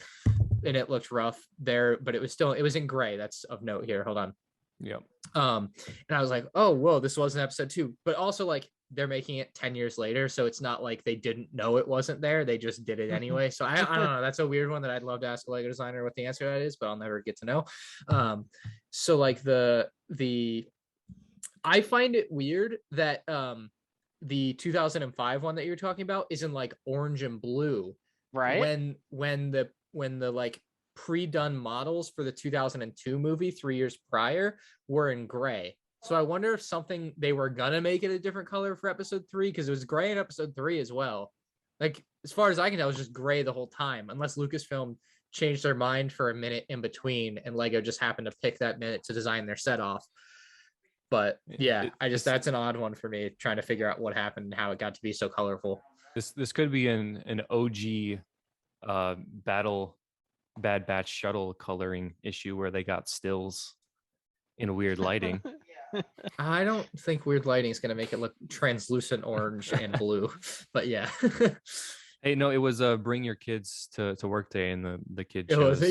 Speaker 2: and it looked rough there, but it was in gray. That's of note here. Hold on.
Speaker 1: Yep.
Speaker 2: And I was like, oh whoa, this wasn't episode 2, but also they're making it 10 years later, so it's not like they didn't know it wasn't there, they just did it anyway. So I don't know, that's a weird one that I'd love to ask a Lego designer what the answer to that is, but I'll never get to know. So the I find it weird that the 2005 one that you're talking about is in orange and blue,
Speaker 3: right?
Speaker 2: When the pre-done models for the 2002 movie 3 years prior were in gray. So I wonder if they were gonna make it a different color for episode 3, because it was gray in episode 3 as well. Like, as far as I can tell, it was just gray the whole time, unless Lucasfilm changed their mind for a minute in between and Lego just happened to pick that minute to design their set off. But yeah, that's an odd one for me, trying to figure out what happened and how it got to be so colorful.
Speaker 1: This could be an OG Bad Batch shuttle coloring issue where they got stills in weird lighting.
Speaker 2: I don't think weird lighting is going to make it look translucent orange and blue, but yeah.
Speaker 1: Hey, no, it was bring your kids to work day, and the kid chose,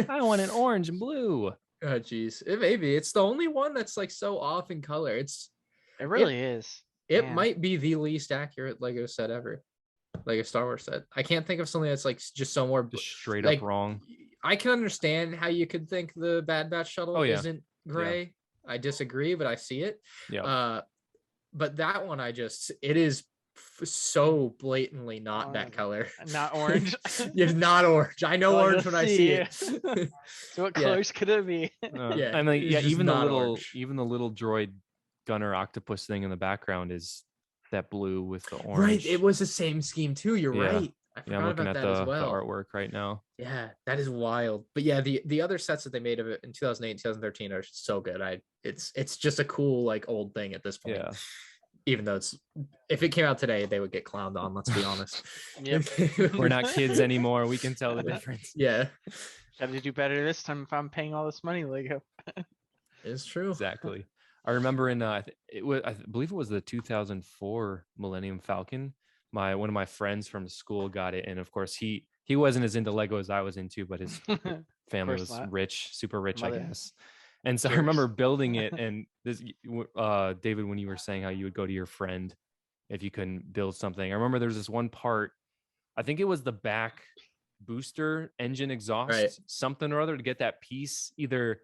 Speaker 1: I want an orange and blue.
Speaker 2: Oh geez, it may be. It's the only one that's like so off in color. It
Speaker 3: really is.
Speaker 2: It might be the least accurate Lego set ever. Like a Star Wars set. I can't think of something that's like just so more
Speaker 1: just straight up wrong.
Speaker 2: I can understand how you could think the Bad Batch shuttle isn't gray. Yeah. I disagree, but I see it.
Speaker 1: Yeah.
Speaker 2: But that one, it is so blatantly not that color.
Speaker 3: Not orange.
Speaker 2: It's not orange. I know orange when I see it.
Speaker 3: So what colors could it be?
Speaker 2: Yeah.
Speaker 1: I mean, even the little droid gunner octopus thing in the background is that blue with the orange.
Speaker 2: Right. It was the same scheme too. You're right. I forgot
Speaker 1: I'm looking
Speaker 2: about
Speaker 1: at
Speaker 2: that as well.
Speaker 1: the artwork right now.
Speaker 2: Yeah, that is wild. But yeah, the other sets that they made of it in 2008 and 2013 are so good. It's just a cool like old thing at this point. Yeah. Even though if it came out today, they would get clowned on, let's be honest.
Speaker 3: Yep.
Speaker 1: We're not kids anymore. We can tell the difference.
Speaker 2: Yeah.
Speaker 3: Got to do better this time if I'm paying all this money, Lego.
Speaker 2: It's true.
Speaker 1: Exactly. I remember I believe it was the 2004 Millennium Falcon. One of my friends from school got it, and of course he wasn't as into Lego as I was into, but his family was rich, super rich, I guess. And so I remember building it, and this, David, when you were saying how you would go to your friend if you couldn't build something, I remember there was this one part, I think it was the back booster engine exhaust, something or other, to get that piece, either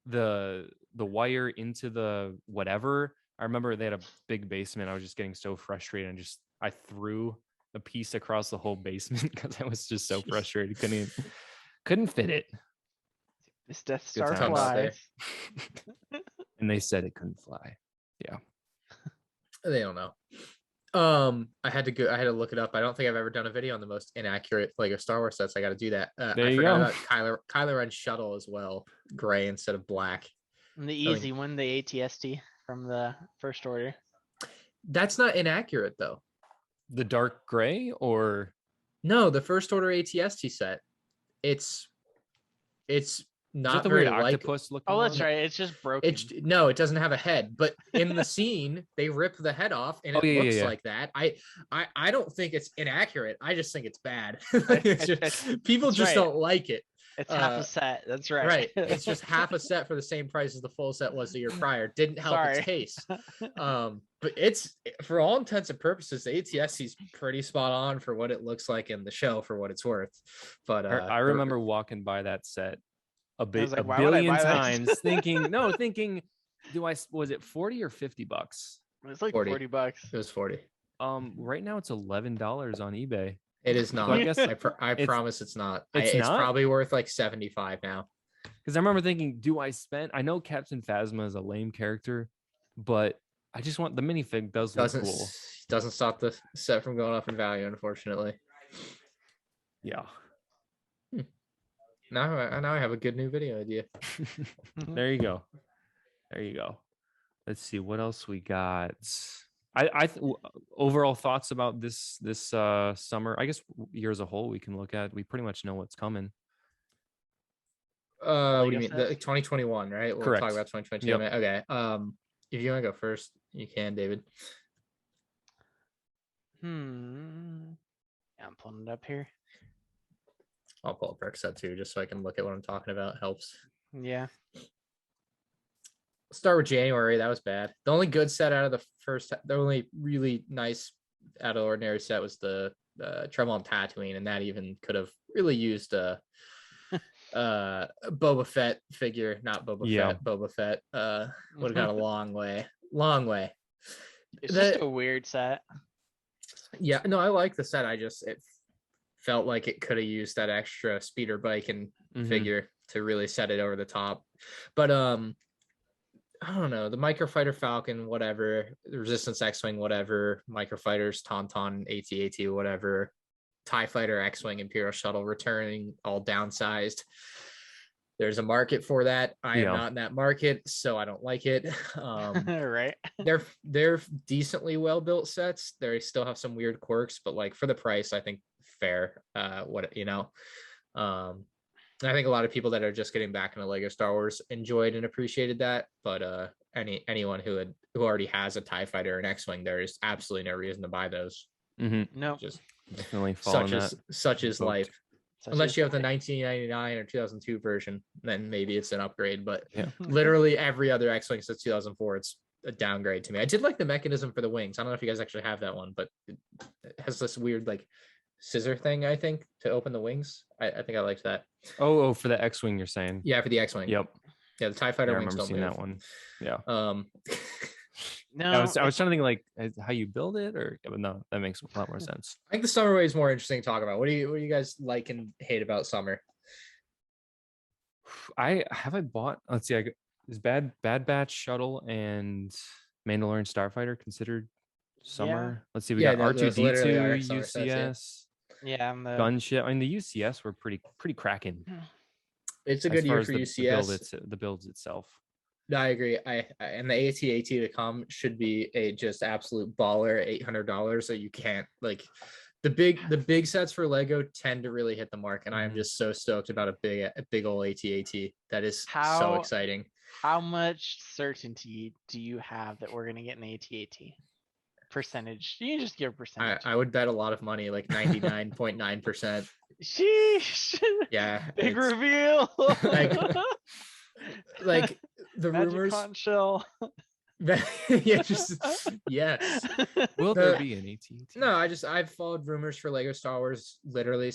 Speaker 1: the wire into the whatever. I remember they had a big basement. I was just getting so frustrated, and I threw a piece across the whole basement because I was just so frustrated. Couldn't fit it.
Speaker 3: This Death Star flies.
Speaker 1: And they said it couldn't fly. Yeah.
Speaker 2: They don't know. I had to look it up. I don't think I've ever done a video on the most inaccurate Lego Star Wars sets. I got to do that.
Speaker 1: There you
Speaker 2: forgot
Speaker 1: go.
Speaker 2: about Kylo Ren shuttle as well, gray instead of black.
Speaker 3: And the easy one, the ATST from the First Order. That's
Speaker 2: not inaccurate though.
Speaker 1: The dark gray, or
Speaker 2: no, the First Order ATST set. It's not very
Speaker 1: octopus looking.
Speaker 3: Oh, that's right. It's just broken.
Speaker 2: It doesn't have a head, but in the scene they rip the head off and it looks like that. I don't think it's inaccurate. I just think it's bad. People just don't like it.
Speaker 3: It's half a set. That's right.
Speaker 2: Right. It's just half a set for the same price as the full set was the year prior. Didn't help its case. But it's, for all intents and purposes, the ATSC is pretty spot on for what it looks like in the show for what it's worth. But
Speaker 1: I remember walking by that set a billion times thinking, was it 40 or $50?
Speaker 3: It was like 40 $40.
Speaker 2: It was 40.
Speaker 1: Right now it's $11 on eBay.
Speaker 2: It is not. I promise it's not. It's probably worth like 75 now.
Speaker 1: Because I remember thinking, I know Captain Phasma is a lame character, but I just want the minifig does look cool.
Speaker 2: Doesn't stop the set from going up in value, unfortunately.
Speaker 1: Yeah.
Speaker 2: Now I have a good new video idea.
Speaker 1: There you go. Let's see what else we got. Overall thoughts about this summer, I guess year as a whole, we can look at. We pretty much know what's coming.
Speaker 2: What do you mean? The 2021, right? We'll
Speaker 1: Correct.
Speaker 2: talk about 2022. Yep. Okay. If you want to go first, you can, David.
Speaker 3: Yeah, I'm pulling it up here.
Speaker 2: I'll pull up Rick's set too, just so I can look at what I'm talking about. It helps.
Speaker 3: Yeah.
Speaker 2: Start with January. That was bad. The only good set out of the only really nice out of ordinary set was the Trouble on Tatooine, and that even could have really used a Boba Fett figure, not Boba Fett. Boba Fett would have gone a long way.
Speaker 3: It's just a weird set.
Speaker 2: Yeah, no, I like the set. It felt like it could have used that extra speeder bike and figure to really set it over the top. But I don't know, the Microfighter Falcon, whatever, the Resistance X-Wing, whatever, Microfighters, Tauntaun, AT-AT, whatever, TIE Fighter, X-Wing, Imperial Shuttle returning, all downsized. There's a market for that. I am not in that market, so I don't like it.
Speaker 3: Right.
Speaker 2: They're decently well built sets. They still have some weird quirks, but like for the price, I think fair. I think a lot of people that are just getting back into Lego Star Wars enjoyed and appreciated that. But anyone who already has a TIE Fighter or an X-Wing, there is absolutely no reason to buy those.
Speaker 3: No,
Speaker 2: just
Speaker 1: definitely
Speaker 2: such is life. Unless you have the 1999 or 2002 version, then maybe it's an upgrade. But literally every other X-Wing since 2004, it's a downgrade to me. I did like the mechanism for the wings. I don't know if you guys actually have that one, but it has this weird like scissor thing, I think, to open the wings. I think I liked that.
Speaker 1: Oh, for the X-Wing, you're saying?
Speaker 2: Yeah, for the X-Wing.
Speaker 1: Yep.
Speaker 2: Yeah, the TIE Fighter
Speaker 1: I
Speaker 2: wings
Speaker 1: remember
Speaker 2: don't
Speaker 1: seeing
Speaker 2: move.
Speaker 1: that one. Yeah.
Speaker 3: No,
Speaker 1: I was trying to think like how you build it, but no, that makes a lot more sense.
Speaker 2: I think the summer way is more interesting to talk about. What do you guys like and hate about summer?
Speaker 1: I bought. Let's see. Is Bad Batch Shuttle and Mandalorian Starfighter considered summer?
Speaker 3: Yeah.
Speaker 1: Let's see. We got R2D2, UCS.
Speaker 3: Yeah, and the
Speaker 1: gunship. I mean, the UCS were pretty cracking.
Speaker 2: It's a good year for UCS.
Speaker 1: The builds itself.
Speaker 2: No, I agree. And the AT-AT to come should be a just absolute baller, $800. So you can't like the big sets for Lego tend to really hit the mark, and I am just so stoked about a big old AT-AT. That is so exciting.
Speaker 3: How much certainty do you have that we're gonna get an AT-AT? Percentage? You just give a percentage.
Speaker 2: I would bet a lot of money, like 99.9%.
Speaker 3: Sheesh.
Speaker 2: Yeah.
Speaker 3: Big reveal.
Speaker 2: like the
Speaker 3: Magic
Speaker 2: rumors.
Speaker 3: Shell.
Speaker 2: Yes.
Speaker 1: Will there be an AT-AT?
Speaker 2: No, I've followed rumors for Lego Star Wars literally.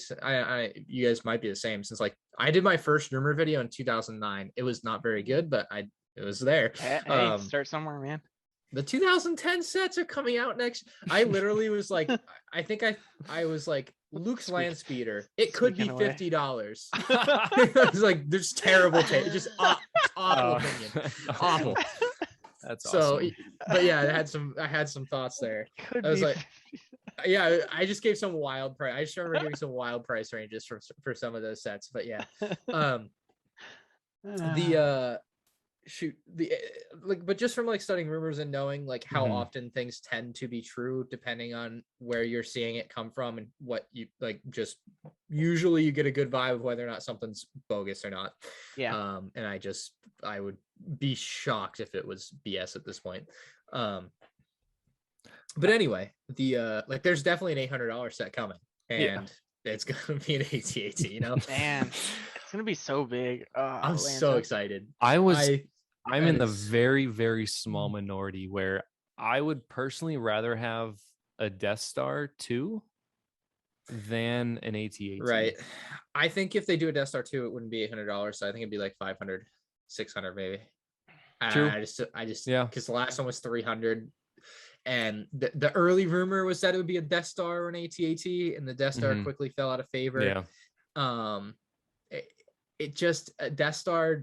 Speaker 2: You guys might be the same, since like I did my first rumor video in 2009. It was not very good, but it was there.
Speaker 3: Hey, start somewhere, man.
Speaker 2: The 2010 sets are coming out next. I literally was like, I was like, Luke's land speeder. It could be $50. I was like, there's terrible taste. Just awful opinion. Awful.
Speaker 1: That's awesome.
Speaker 2: But yeah, I had some thoughts there. I was like, yeah, I just gave some wild price. I just remember giving some wild price ranges for some of those sets. But yeah, but just from like studying rumors and knowing like how often things tend to be true depending on where you're seeing it come from and what you like, just usually you get a good vibe of whether or not something's bogus or not. And I would be shocked if it was BS at this point. But anyway, there's definitely an $800 set coming, and it's gonna be an AT-AT, you know.
Speaker 3: Man, it's gonna be so big.
Speaker 2: I'm so excited.
Speaker 1: I'm in the very, very small minority where I would personally rather have a Death Star 2 than an AT-AT.
Speaker 2: Right. I think if they do a Death Star 2, it wouldn't be $800. So I think it'd be like 500, 600 maybe.
Speaker 1: True.
Speaker 2: I just because the last one was 300. And the early rumor was that it would be a Death Star or an AT-AT, and the Death Star quickly fell out of favor.
Speaker 1: Yeah.
Speaker 2: Death Star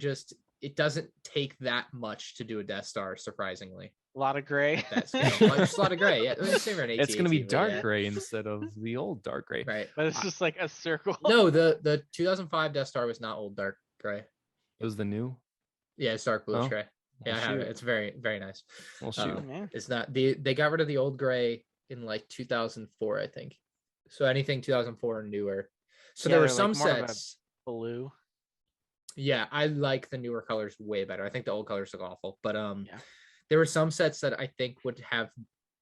Speaker 2: it doesn't take that much to do a Death Star, surprisingly.
Speaker 3: A lot of gray.
Speaker 2: Just a lot of gray. Yeah,
Speaker 1: it's going to be dark gray instead of the old dark gray.
Speaker 2: Right.
Speaker 3: But it's just like a circle.
Speaker 2: No, the 2005 Death Star was not old dark gray.
Speaker 1: It was the new?
Speaker 2: Yeah, it's dark bluish gray. Yeah, I have it. It's very, very nice.
Speaker 1: Well, shoot.
Speaker 2: It's not they got rid of the old gray in like 2004, I think. So anything 2004 and newer. So there were some sets
Speaker 3: blue.
Speaker 2: Yeah, I like the newer colors way better. I think the old colors look awful, but there were some sets that I think would have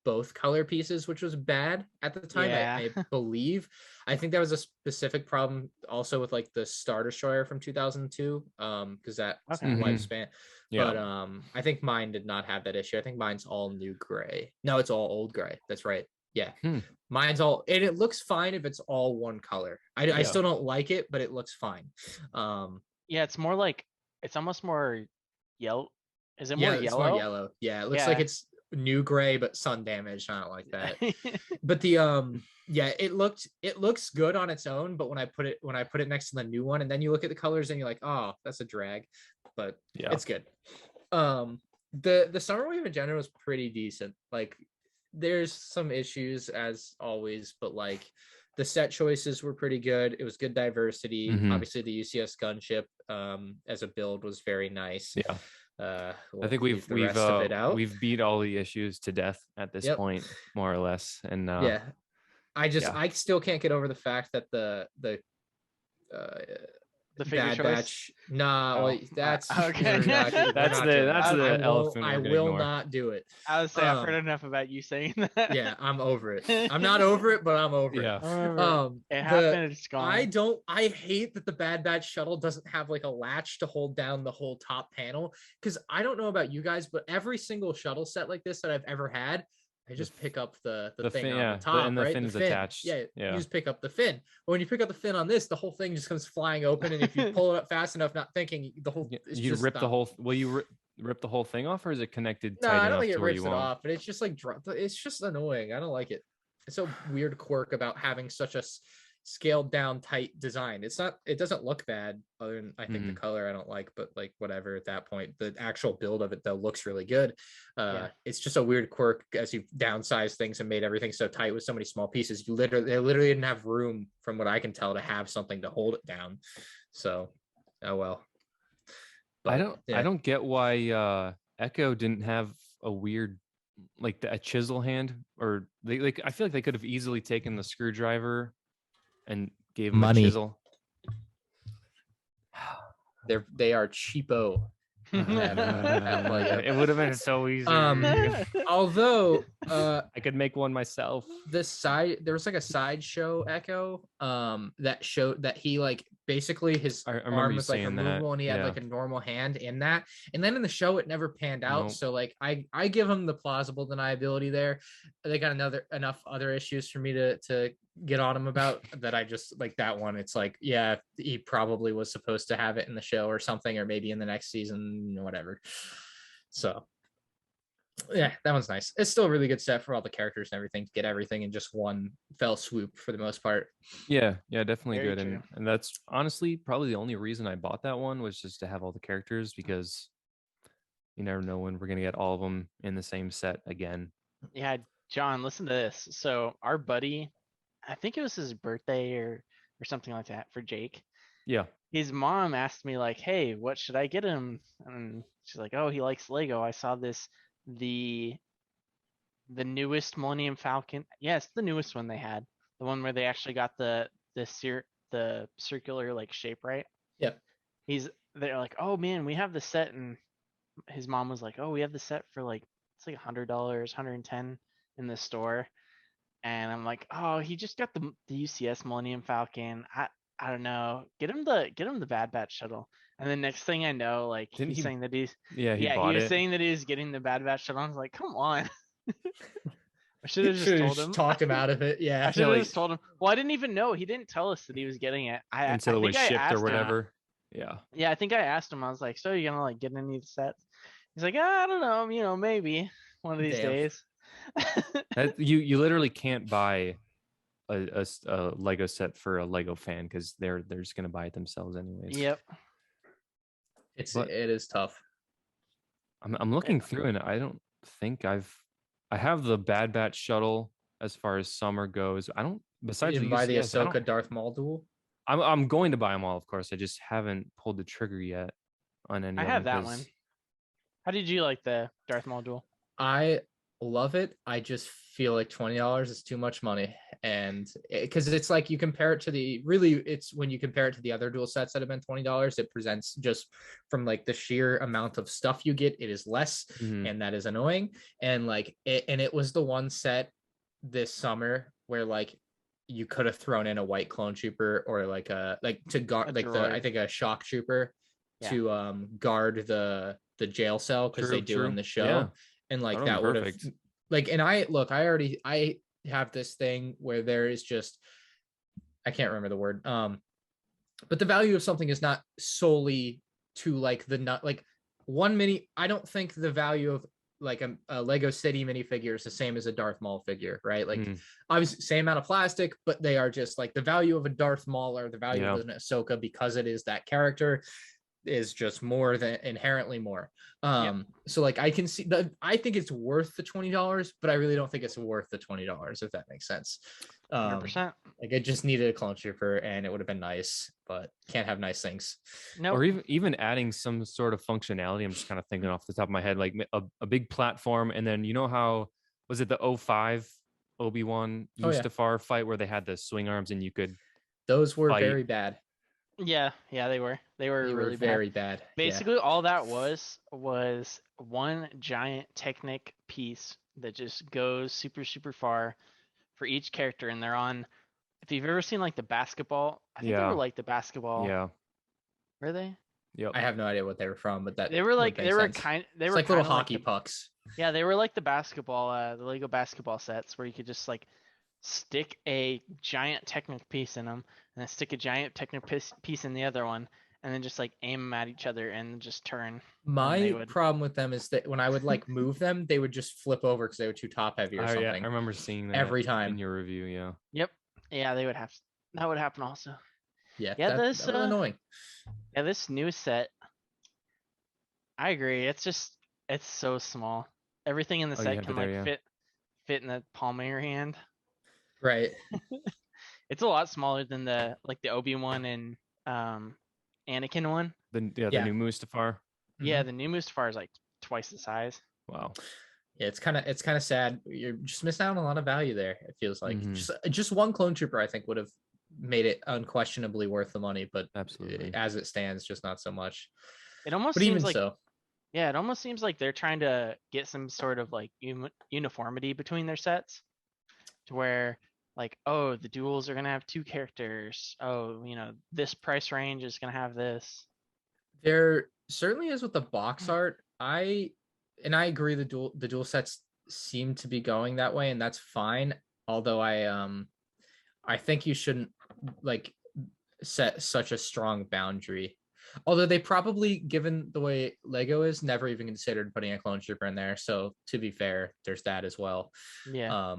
Speaker 2: both color pieces, which was bad at the time. I believe. I think that was a specific problem also with like the Star Destroyer from 2002, because that lifespan. Yeah. But I think mine did not have that issue. I think mine's all new gray. No, it's all old gray. That's right. Yeah. Mine's all, and it looks fine if it's all one color. I still don't like it, but it looks fine.
Speaker 3: Yeah, it's more like, it's almost more yellow. Is it more yellow?
Speaker 2: It's more yellow. Yeah, it looks like it's new gray, but sun damaged. Not like that. But the it looks good on its own, but when I put it next to the new one, and then you look at the colors and you're like, oh, that's a drag. But it's good. The summer wave in general was pretty decent. Like there's some issues as always, but like the set choices were pretty good. It was good diversity. Obviously the UCS gunship as a build was very nice.
Speaker 1: Yeah.
Speaker 2: We'll
Speaker 1: I think we've beat all the issues to death at this point, more or less. And
Speaker 2: I still can't get over the fact that the
Speaker 3: figure
Speaker 2: Bad
Speaker 3: choice?
Speaker 2: Batch. Nah, well, that's
Speaker 3: okay.
Speaker 1: That's the elephant.
Speaker 2: I will not do it.
Speaker 3: I would say I've heard enough about you saying that.
Speaker 2: Yeah, I'm over it. I'm not over it, but I'm over it.
Speaker 3: It happened. It's gone.
Speaker 2: I hate that the Bad Batch shuttle doesn't have like a latch to hold down the whole top panel. Because I don't know about you guys, but every single shuttle set like this that I've ever had, I just pick up the thing
Speaker 1: fin,
Speaker 2: on the top,
Speaker 1: and the
Speaker 2: right?
Speaker 1: fin's
Speaker 2: the fin.
Speaker 1: attached.
Speaker 2: Yeah, you just pick up the fin. But when you pick up the fin on this, the whole thing just comes flying open, and if you pull it up fast enough, not thinking, the whole
Speaker 1: you rip the whole. Will you rip the whole thing off, or is it connected?
Speaker 2: No, I don't think it rips it off, but it's just like it's just annoying. I don't like it. It's a weird quirk about having such a scaled down tight design. It doesn't look bad, other than I think the color I don't like, but like whatever at that point. The actual build of it though looks really good. It's just a weird quirk as you downsize things and made everything so tight with so many small pieces. They literally didn't have room, from what I can tell, to have something to hold it down. So oh well. But,
Speaker 1: I don't get why Echo didn't have a weird, like a chisel hand, or they like. I feel like they could have easily taken the screwdriver and gave him a chisel.
Speaker 2: They are cheapo.
Speaker 1: It would have been so easy.
Speaker 2: Although
Speaker 1: I could make one myself.
Speaker 2: There was like a sideshow Echo that showed that he like basically his arm was like removable and he had like a normal hand in that, and then in the show it never panned out. So like I give him the plausible deniability there. They got enough other issues for me to get on him about that. I just like that one. It's like, yeah, he probably was supposed to have it in the show or something, or maybe in the next season, whatever. So yeah, that one's nice. It's still a really good set for all the characters and everything, to get everything in just one fell swoop for the most part.
Speaker 1: Yeah, definitely very good. And that's honestly probably the only reason I bought that one, was just to have all the characters, because you never know when we're gonna get all of them in the same set again.
Speaker 3: Yeah, John, listen to this. So our buddy, I think it was his birthday or something like that, for Jake.
Speaker 1: Yeah.
Speaker 3: His mom asked me like, hey, what should I get him? And she's like, oh, he likes Lego. I saw the newest Millennium Falcon. Yeah, it's the newest one they had. The one where they actually got the circular like shape, right?
Speaker 2: Yep.
Speaker 3: They're like, oh man, we have the set, and his mom was like, oh, we have the set for like, it's like $100, $110 in the store. And I'm like, oh, he just got the UCS Millennium Falcon. I don't know. Get him the Bad Batch shuttle. And then next thing I know, like he's saying that he was saying that he was getting the Bad Batch shuttle. I was like, come on. I should have just told him.
Speaker 2: Talked him out of it. Yeah.
Speaker 3: I should have just told him. Well, I didn't even know. He didn't tell us that he was getting it.
Speaker 1: Until it was shipped or whatever. Yeah.
Speaker 3: Yeah, I think I asked him. I was like, so you're gonna like get any of the sets? He's like, I don't know, maybe one of these days.
Speaker 1: You literally can't buy a Lego set for a Lego fan, because they're just gonna buy it themselves anyways.
Speaker 3: Yep.
Speaker 2: It is tough.
Speaker 1: I'm looking through, and I don't think I have the Bad Batch shuttle as far as summer goes. I don't. Besides,
Speaker 2: you didn't buy the Ahsoka Darth Maul duel.
Speaker 1: I'm going to buy them all, of course. I just haven't pulled the trigger yet on any.
Speaker 3: I have that one. How did you like the Darth Maul duel?
Speaker 2: I love it. I just feel like $20 is too much money, and because it's like you compare it to when you compare it to the other dual sets that have been $20, it presents just from like the sheer amount of stuff you get, it is less, and that is annoying. And like it was the one set this summer where like you could have thrown in a white clone trooper, or like to guard like I think a shock trooper to guard the jail cell, because they do in the show. Yeah. And like that would have like, and I have this thing where there is just, I can't remember the word. But the value of something is not solely to like I don't think the value of like a Lego City minifigure is the same as a Darth Maul figure, right? Like obviously same amount of plastic, but they are just like the value of a Darth Maul or the value of an Ahsoka, because it is that character. is just more than inherently more. So like I can see that. I think it's worth the $20, but I really don't think it's worth the $20, if that makes sense.
Speaker 3: 100%.
Speaker 2: Like I just needed a clone trooper and it would have been nice, but can't have nice things.
Speaker 3: No.
Speaker 1: Or even adding some sort of functionality. I'm just kind of thinking off the top of my head, like a big platform, and then you know how was it the 05 Obi-Wan Mustafar fight where they had the swing arms and you could
Speaker 2: those were
Speaker 1: fight.
Speaker 2: very bad.
Speaker 3: Yeah, they were really
Speaker 2: very bad.
Speaker 3: Basically, all that was one giant Technic piece that just goes super, super far for each character, and they're on. If you've ever seen like the basketball, I think they were like the basketball.
Speaker 1: Yeah.
Speaker 3: Were they?
Speaker 1: Yep.
Speaker 2: I have no idea what they were from, but
Speaker 3: they were like
Speaker 2: they were like little hockey pucks.
Speaker 3: Yeah, they were like the basketball, the Lego basketball sets where you could just like stick a giant Technic piece in them, and then stick a giant Technic piece in the other one, and then just like aim them at each other and just turn.
Speaker 2: My problem with them is that when I would like move them, they would just flip over because they were too top heavy or something.
Speaker 1: Yeah, I remember seeing that
Speaker 2: every time
Speaker 1: in your review. Yeah.
Speaker 3: Yep. Yeah, they would have. That would happen also.
Speaker 2: Yeah.
Speaker 3: That's
Speaker 2: annoying.
Speaker 3: Yeah, this new set. I agree. It's so small. Everything in the set can fit in the palm of your hand.
Speaker 2: Right.
Speaker 3: It's a lot smaller than the Obi-Wan and Anakin one.
Speaker 1: The new Mustafar.
Speaker 3: Yeah, the new Mustafar is like twice the size.
Speaker 1: Wow.
Speaker 2: Yeah, it's kind of sad. You're just missing out on a lot of value there. It feels like just one clone trooper, I think, would have made it unquestionably worth the money, but
Speaker 1: absolutely,
Speaker 2: as it stands, just not so much.
Speaker 3: It almost seems like yeah, it almost seems like they're trying to get some sort of like uniformity between their sets, to where like, oh, the duels are gonna have 2 characters. Oh, this price range is gonna have this.
Speaker 2: There certainly is with the box art. I agree the dual sets seem to be going that way, and that's fine. Although I think you shouldn't like set such a strong boundary. Although they probably, given the way Lego is, never even considered putting a clone trooper in there. So to be fair, there's that as well.
Speaker 3: Yeah.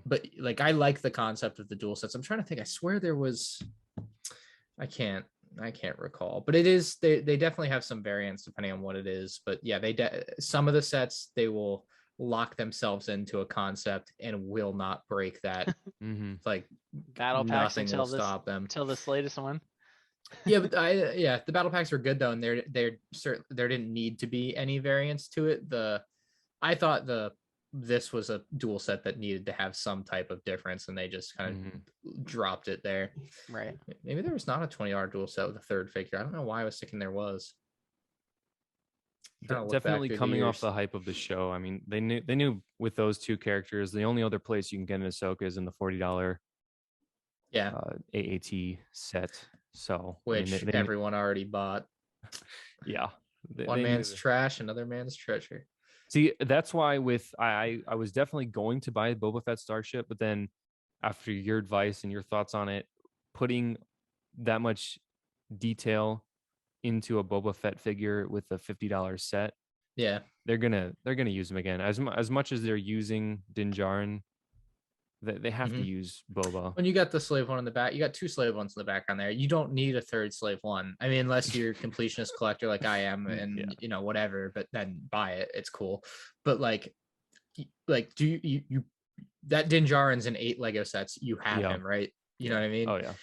Speaker 2: But like I like the concept of the dual sets. I'm trying to think. I swear there was. I can't recall, but it is they definitely have some variants depending on what it is. But yeah, some of the sets they will lock themselves into a concept and will not break that. Like
Speaker 3: battle packs
Speaker 2: will stop them
Speaker 3: until this latest one.
Speaker 2: Yeah, but the battle packs were good though, and there didn't need to be any variants to it. I thought this was a dual set that needed to have some type of difference, and they just kind of dropped it there.
Speaker 3: Right.
Speaker 2: Maybe there was not a $20 dual set with a third figure. I don't know why I was thinking there was.
Speaker 1: Definitely coming off the hype of the show. I mean, they knew with those 2 characters, the only other place you can get an Ahsoka is in the $40 AAT set. So
Speaker 2: which everyone already bought.
Speaker 1: Yeah.
Speaker 2: One man's trash, another man's treasure.
Speaker 1: See, that's why I was definitely going to buy Boba Fett Starship, but then after your advice and your thoughts on it, putting that much detail into a Boba Fett figure with a $50 set,
Speaker 2: yeah,
Speaker 1: they're gonna use them again. As much as they're using Din Djarin, they have to use Boba.
Speaker 2: When you got the slave one in the back, you got 2 slave ones in the background there. You don't need a third slave one. I mean, unless you're a completionist collector like I am, and whatever. But then buy it. It's cool. But like do you that Din Djarin's in 8 Lego sets? You have him, right? You know what I mean?
Speaker 1: Oh yeah.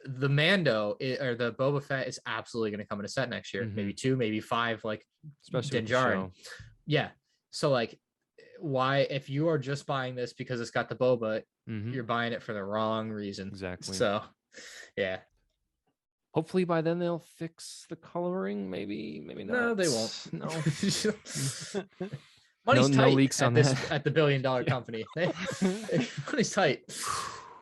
Speaker 2: The Mando or the Boba Fett is absolutely going to come in a set next year. Maybe 2, maybe 5. Like
Speaker 1: especially
Speaker 2: Din Djarin. Yeah. So like, why, if you are just buying this because it's got the Boba, you're buying it for the wrong reason.
Speaker 1: Exactly.
Speaker 2: So yeah,
Speaker 1: hopefully by then they'll fix the coloring. Maybe not.
Speaker 2: No, they won't.
Speaker 1: No.
Speaker 2: Money's tight
Speaker 1: no leaks on
Speaker 2: that at the $1 billion company. Money's tight.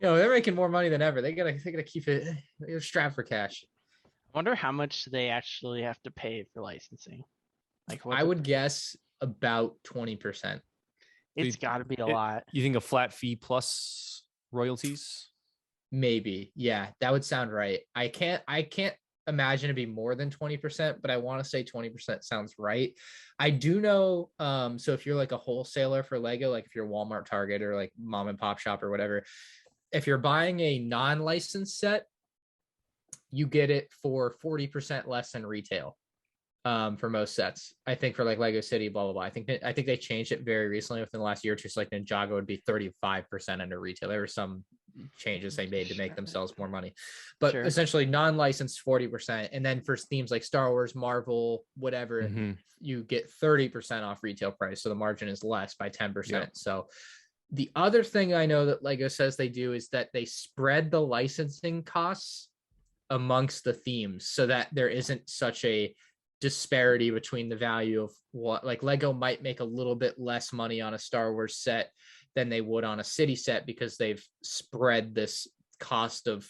Speaker 2: They're making more money than ever. They gotta keep it. They're strapped for cash.
Speaker 3: I wonder how much they actually have to pay for licensing. Like
Speaker 2: I would guess about 20%.
Speaker 3: It's got to be a lot.
Speaker 1: You think a flat fee plus royalties?
Speaker 2: Maybe. Yeah, that would sound right. I can't imagine it'd be more than 20%, but I want to say 20% sounds right. I do know. So if you're like a wholesaler for Lego, like if you're Walmart, Target, or like mom and pop shop or whatever, if you're buying a non-licensed set, you get it for 40% less than retail. For most sets, I think for like Lego City, blah blah blah. I think they changed it very recently within the last year or two. So like Ninjago would be 35% under retail. There were some changes they made to make themselves more money, but essentially non-licensed 40%, and then for themes like Star Wars, Marvel, whatever, you get 30% off retail price. So the margin is less by 10%. Yep. So the other thing I know that Lego says they do is that they spread the licensing costs amongst the themes so that there isn't such a disparity between the value of what, like Lego might make a little bit less money on a Star Wars set than they would on a city set because they've spread this cost of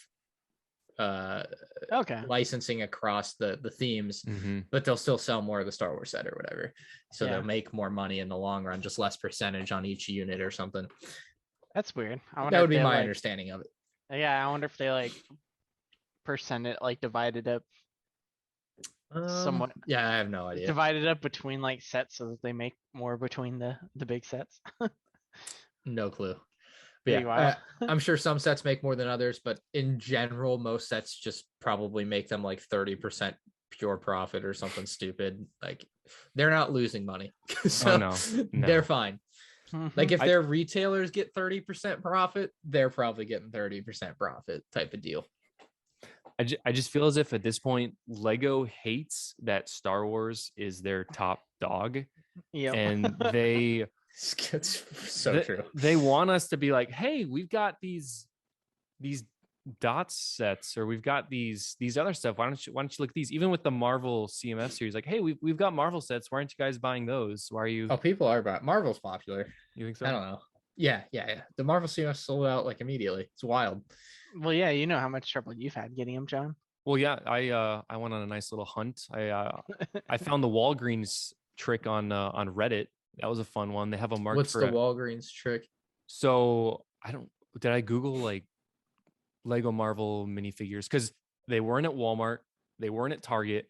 Speaker 2: licensing across the themes, but they'll still sell more of the Star Wars set or whatever. So they'll make more money in the long run, just less percentage on each unit or something.
Speaker 3: That's weird.
Speaker 2: That would be my understanding of it.
Speaker 3: Yeah, I wonder if they like percent it, like divided up somewhat.
Speaker 2: Yeah, I have no idea.
Speaker 3: Divided up between like sets so that they make more between the big sets.
Speaker 2: No clue. But yeah, I'm sure some sets make more than others, but in general, most sets just probably make them like 30% pure profit or something stupid. Like they're not losing money. So no. They're fine. Like if their retailers get 30% profit, they're probably getting 30% profit type of deal.
Speaker 1: I just feel as if at this point, Lego hates that Star Wars is their top dog.
Speaker 3: Yeah.
Speaker 1: And they...
Speaker 2: It's so true.
Speaker 1: They want us to be like, hey, we've got these dots sets, or we've got these other stuff. Why don't you look at these? Even with the Marvel CMF series, like, hey, we've got Marvel sets. Why aren't you guys buying those? Why are you?
Speaker 2: Oh, people are buying. Marvel's popular.
Speaker 1: You think so?
Speaker 2: I don't know. Yeah. The Marvel CMF sold out like immediately. It's wild.
Speaker 3: Well, yeah, you know how much trouble you've had getting them, John.
Speaker 1: Well, yeah, I went on a nice little hunt. I found the Walgreens trick on Reddit. That was a fun one. They have a mark.
Speaker 2: What's the Walgreens trick?
Speaker 1: So did I Google like Lego Marvel minifigures? Because they weren't at Walmart, they weren't at Target.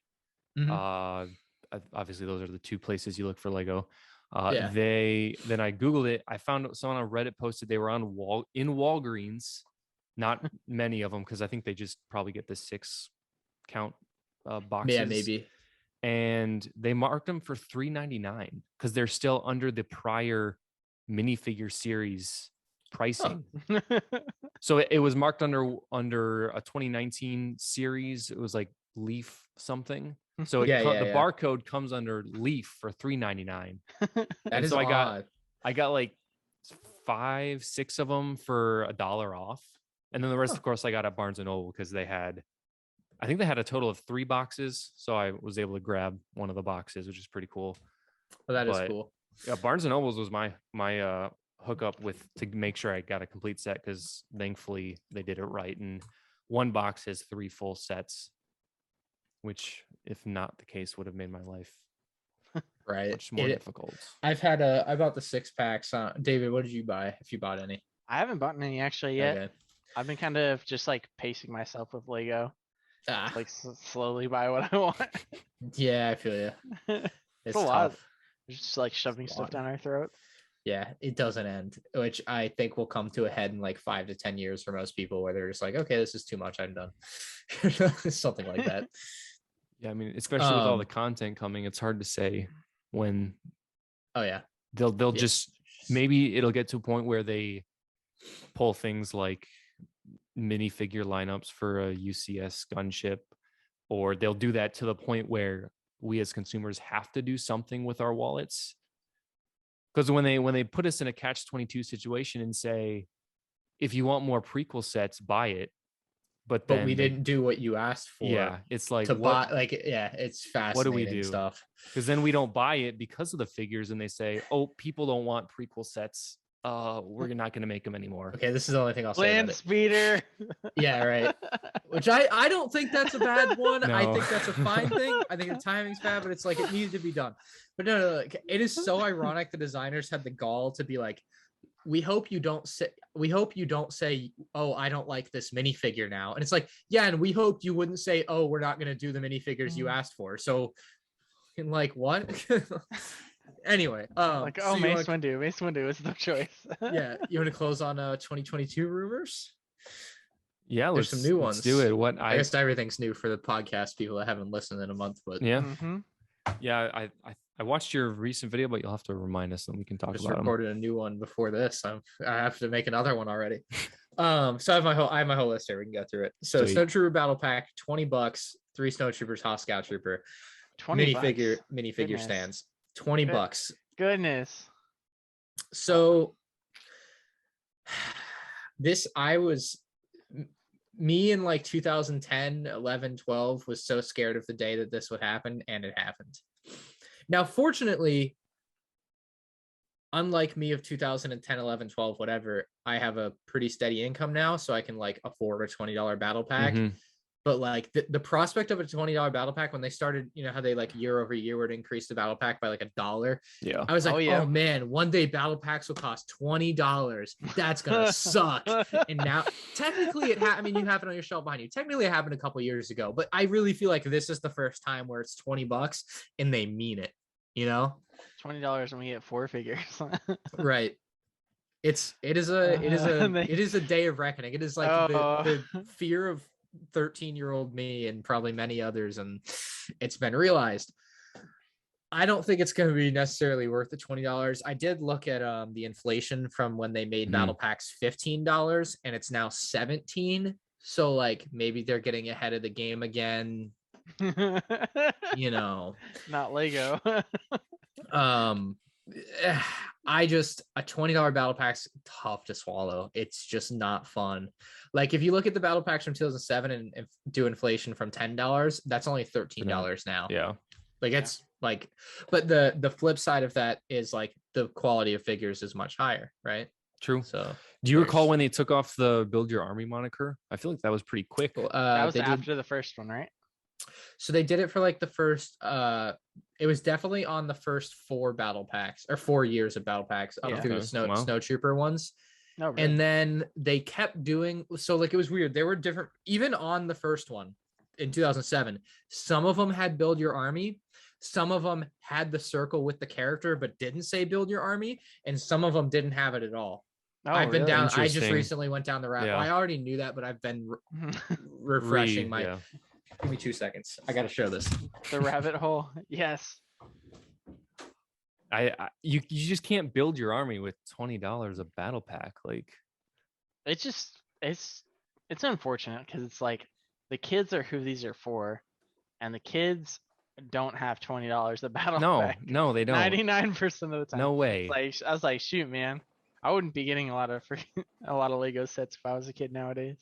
Speaker 1: Obviously those are the two places you look for Lego. Then I Googled it. I found someone on Reddit posted they were in Walgreens. Not many of them, because I think they just probably get the 6 count boxes.
Speaker 2: Yeah, maybe.
Speaker 1: And they marked them for $3.99 because they're still under the prior minifigure series pricing. Oh. So it was marked under a 2019 series. It was like Leaf something. So the barcode comes under Leaf for $3.99.
Speaker 2: That is odd.
Speaker 1: I got like 5-6 of them for $1 off. And then the rest, of course, I got at Barnes & Noble because I think they had a total of 3 boxes. So I was able to grab one of the boxes, which is pretty cool.
Speaker 2: Well, that is cool.
Speaker 1: Yeah, Barnes & Noble's was my hookup to make sure I got a complete set, because thankfully they did it right. And one box has 3 full sets, which, if not the case, would have made my life much more difficult.
Speaker 2: I bought the 6-packs. David, what did you buy, if you bought any?
Speaker 3: I haven't bought any actually yet. Okay. I've been kind of just like pacing myself with Lego. Like slowly buy what I want.
Speaker 2: Yeah, I feel you. It's
Speaker 3: a lot. Just like shoving stuff down our throat.
Speaker 2: Yeah, it doesn't end, which I think will come to a head in like 5 to 10 years for most people, where they're just like, okay, this is too much, I'm done. Something like that.
Speaker 1: Yeah, I mean, especially with all the content coming, it's hard to say when.
Speaker 2: Oh yeah,
Speaker 1: they'll just, maybe it'll get to a point where they pull things like minifigure lineups for a UCS gunship, or they'll do that to the point where we as consumers have to do something with our wallets. Because when they put us in a catch-22 situation and say, if you want more prequel sets, buy it, but
Speaker 2: we didn't do what you asked for.
Speaker 1: Yeah, it's like
Speaker 2: buy. Like, yeah, it's fascinating.
Speaker 1: What do we do?
Speaker 2: Stuff,
Speaker 1: because then we don't buy it because of the figures, and they say, oh, people don't want prequel sets. We're not going to make them anymore.
Speaker 2: Okay, this is the only thing I'll say.
Speaker 3: Land speeder.
Speaker 2: Yeah, right. Which I don't think that's a bad one. No. I think that's a fine thing. I think the timing's bad, but it's like it needed to be done. But no, it is so ironic the designers had the gall to be like, we hope you don't say, oh, I don't like this minifigure now. And it's like, yeah, and we hoped you wouldn't say, oh, we're not going to do the minifigures you asked for. So, in like what? Anyway,
Speaker 3: like, oh, so Mace Windu is the choice.
Speaker 2: Yeah, you want to close on 2022 rumors?
Speaker 1: Yeah,
Speaker 2: there's some new ones.
Speaker 1: Let's do it.
Speaker 2: I guess everything's new for the podcast people that haven't listened in a month, but
Speaker 1: yeah. Yeah, I watched your recent video, but you'll have to remind us and we can talk about them.
Speaker 2: Recorded a new one before this. I have to make another one already. So I have my whole list here. We can go through it. So Sweet. Snowtrooper battle pack, $20, 3 Snowtroopers, Hoth Scout Trooper, minifigure stands, $20.
Speaker 3: Goodness.
Speaker 2: So me in like 2010, 11, 12 was so scared of the day that this would happen, and it happened. Now, fortunately, unlike me of 2010, 11, 12, whatever, I have a pretty steady income now, so I can like afford a $20 battle pack. But like the prospect of a $20 battle pack, when they started, you know how they like year over year would increase the battle pack by like $1.
Speaker 1: Yeah.
Speaker 2: I was like, oh man, one day battle packs will cost $20. That's gonna suck. And now technically you have it on your shelf behind you. Technically it happened a couple years ago, but I really feel like this is the first time where it's $20 and they mean it, you know?
Speaker 3: $20 when we get 4 figures.
Speaker 2: Right. It is a day of reckoning. It is like the fear of 13-year-old me and probably many others, and it's been realized. I don't think it's going to be necessarily worth the $20. I did look at the inflation from when they made battle packs $15, and it's now $17. So like maybe they're getting ahead of the game again. You know,
Speaker 3: not Lego.
Speaker 2: A $20 battle pack's tough to swallow. It's just not fun. Like if you look at the battle packs from 2007 and do inflation from $10, that's only $13 now.
Speaker 1: Yeah.
Speaker 2: Like it's like, but the flip side of that is like the quality of figures is much higher, right?
Speaker 1: True.
Speaker 2: So
Speaker 1: do you recall when they took off the Build Your Army moniker? I feel like that was pretty quick.
Speaker 3: That was after the first one, right?
Speaker 2: So they did it for like the first it was definitely on the first 4 battle packs or 4 years of battle packs up through the Snowtrooper ones.
Speaker 3: Oh, really?
Speaker 2: And then they kept doing, so like it was weird. There were different, even on the first one in 2007, some of them had Build Your Army, some of them had the circle with the character but didn't say Build Your Army, and some of them didn't have it at all. I've been down, I just recently went down the rabbit. I already knew that, but I've been refreshing my give me 2 seconds. I gotta show this.
Speaker 3: The rabbit hole. Yes.
Speaker 1: You just can't build your army with $20 a battle pack. Like
Speaker 3: it's unfortunate because it's like the kids are who these are for, and the kids don't have $20 a battle pack.
Speaker 1: No, they don't.
Speaker 3: 99% of the time.
Speaker 1: No way.
Speaker 3: Like I was like, shoot, man, I wouldn't be getting a lot of Lego sets if I was a kid nowadays.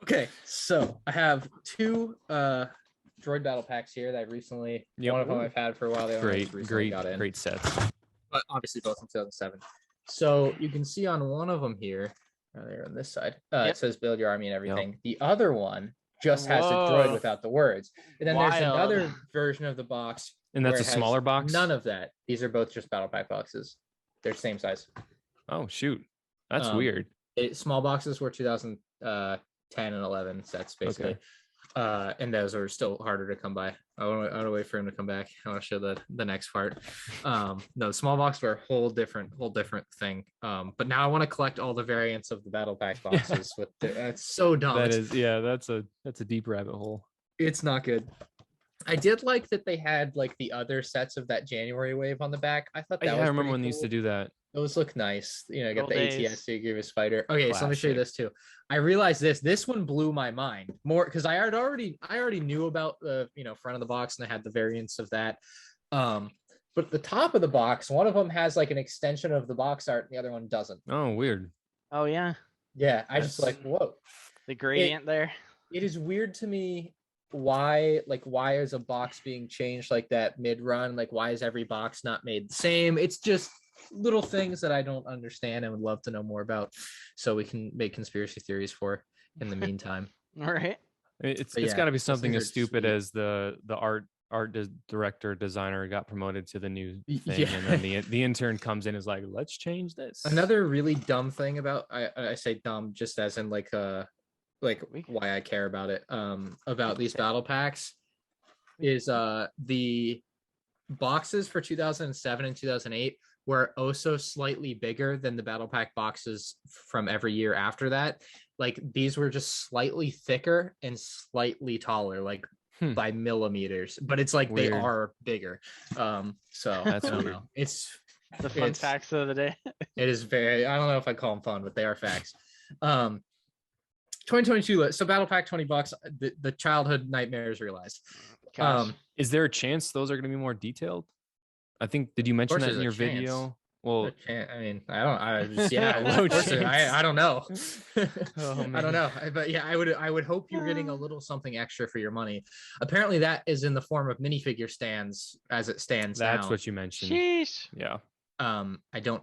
Speaker 2: Okay, so I have 2 droid battle packs here that I recently. One of them I've had for a while. The other
Speaker 1: great sets.
Speaker 2: But obviously both from 2007. So you can see on one of them here, there on this side, it says Build Your Army and everything. The other one just has the droid without the words. And then there's another version of the box.
Speaker 1: And that's a smaller box?
Speaker 2: None of that. These are both just battle pack boxes. They're same size.
Speaker 1: Oh shoot, that's weird.
Speaker 2: Small boxes were 2010 and 11 sets basically. And those are still harder to come by. I want to wait for him to come back. I want to show the next part. No, the small box were a whole different thing. But now I want to collect all the variants of the battle pack boxes. That's so dumb.
Speaker 1: That's a deep rabbit hole.
Speaker 2: It's not good. I did like that they had like the other sets of that January wave on the back. I thought that was
Speaker 1: I remember when
Speaker 2: cool.
Speaker 1: they used to do that.
Speaker 2: Those look nice. You know, got the ATS Grievous Fighter. Okay, so let me show you this too. I realized this one blew my mind more because I already knew about the front of the box and I had the variants of that. But the top of the box, one of them has like an extension of the box art and the other one doesn't.
Speaker 1: Oh, weird.
Speaker 3: Oh yeah.
Speaker 2: Yeah, I just like whoa.
Speaker 3: The gradient there.
Speaker 2: It is weird to me why is a box being changed like that mid-run? Like why is every box not made the same? It's just little things that I don't understand and would love to know more about so we can make conspiracy theories for in the meantime.
Speaker 3: All right.
Speaker 1: It's got to be something as stupid as the art director designer got promoted to the new thing and then the intern comes in and is like, let's change this.
Speaker 2: Another really dumb thing about I say dumb just as in like why I care about it about these battle packs is the boxes for 2007 and 2008 were also slightly bigger than the battle pack boxes from every year after that. Like these were just slightly thicker and slightly taller, like by millimeters, but it's like
Speaker 1: Weird.
Speaker 2: they are bigger. So
Speaker 1: That's
Speaker 2: I don't
Speaker 1: weird.
Speaker 2: know. It's
Speaker 3: The fun facts of the day.
Speaker 2: it is very, I don't know if I call them fun, but they are facts. 2022, so battle pack $20, the childhood nightmares realized.
Speaker 1: Is there a chance those are going to be more detailed? I think, did you mention that in your video? Well,
Speaker 2: I mean, I don't know.
Speaker 1: Oh,
Speaker 2: I don't know, but yeah, I would hope you're getting a little something extra for your money. Apparently that is in the form of minifigure stands as it stands now.
Speaker 1: That's what you mentioned.
Speaker 3: Sheesh.
Speaker 1: Yeah.
Speaker 2: I don't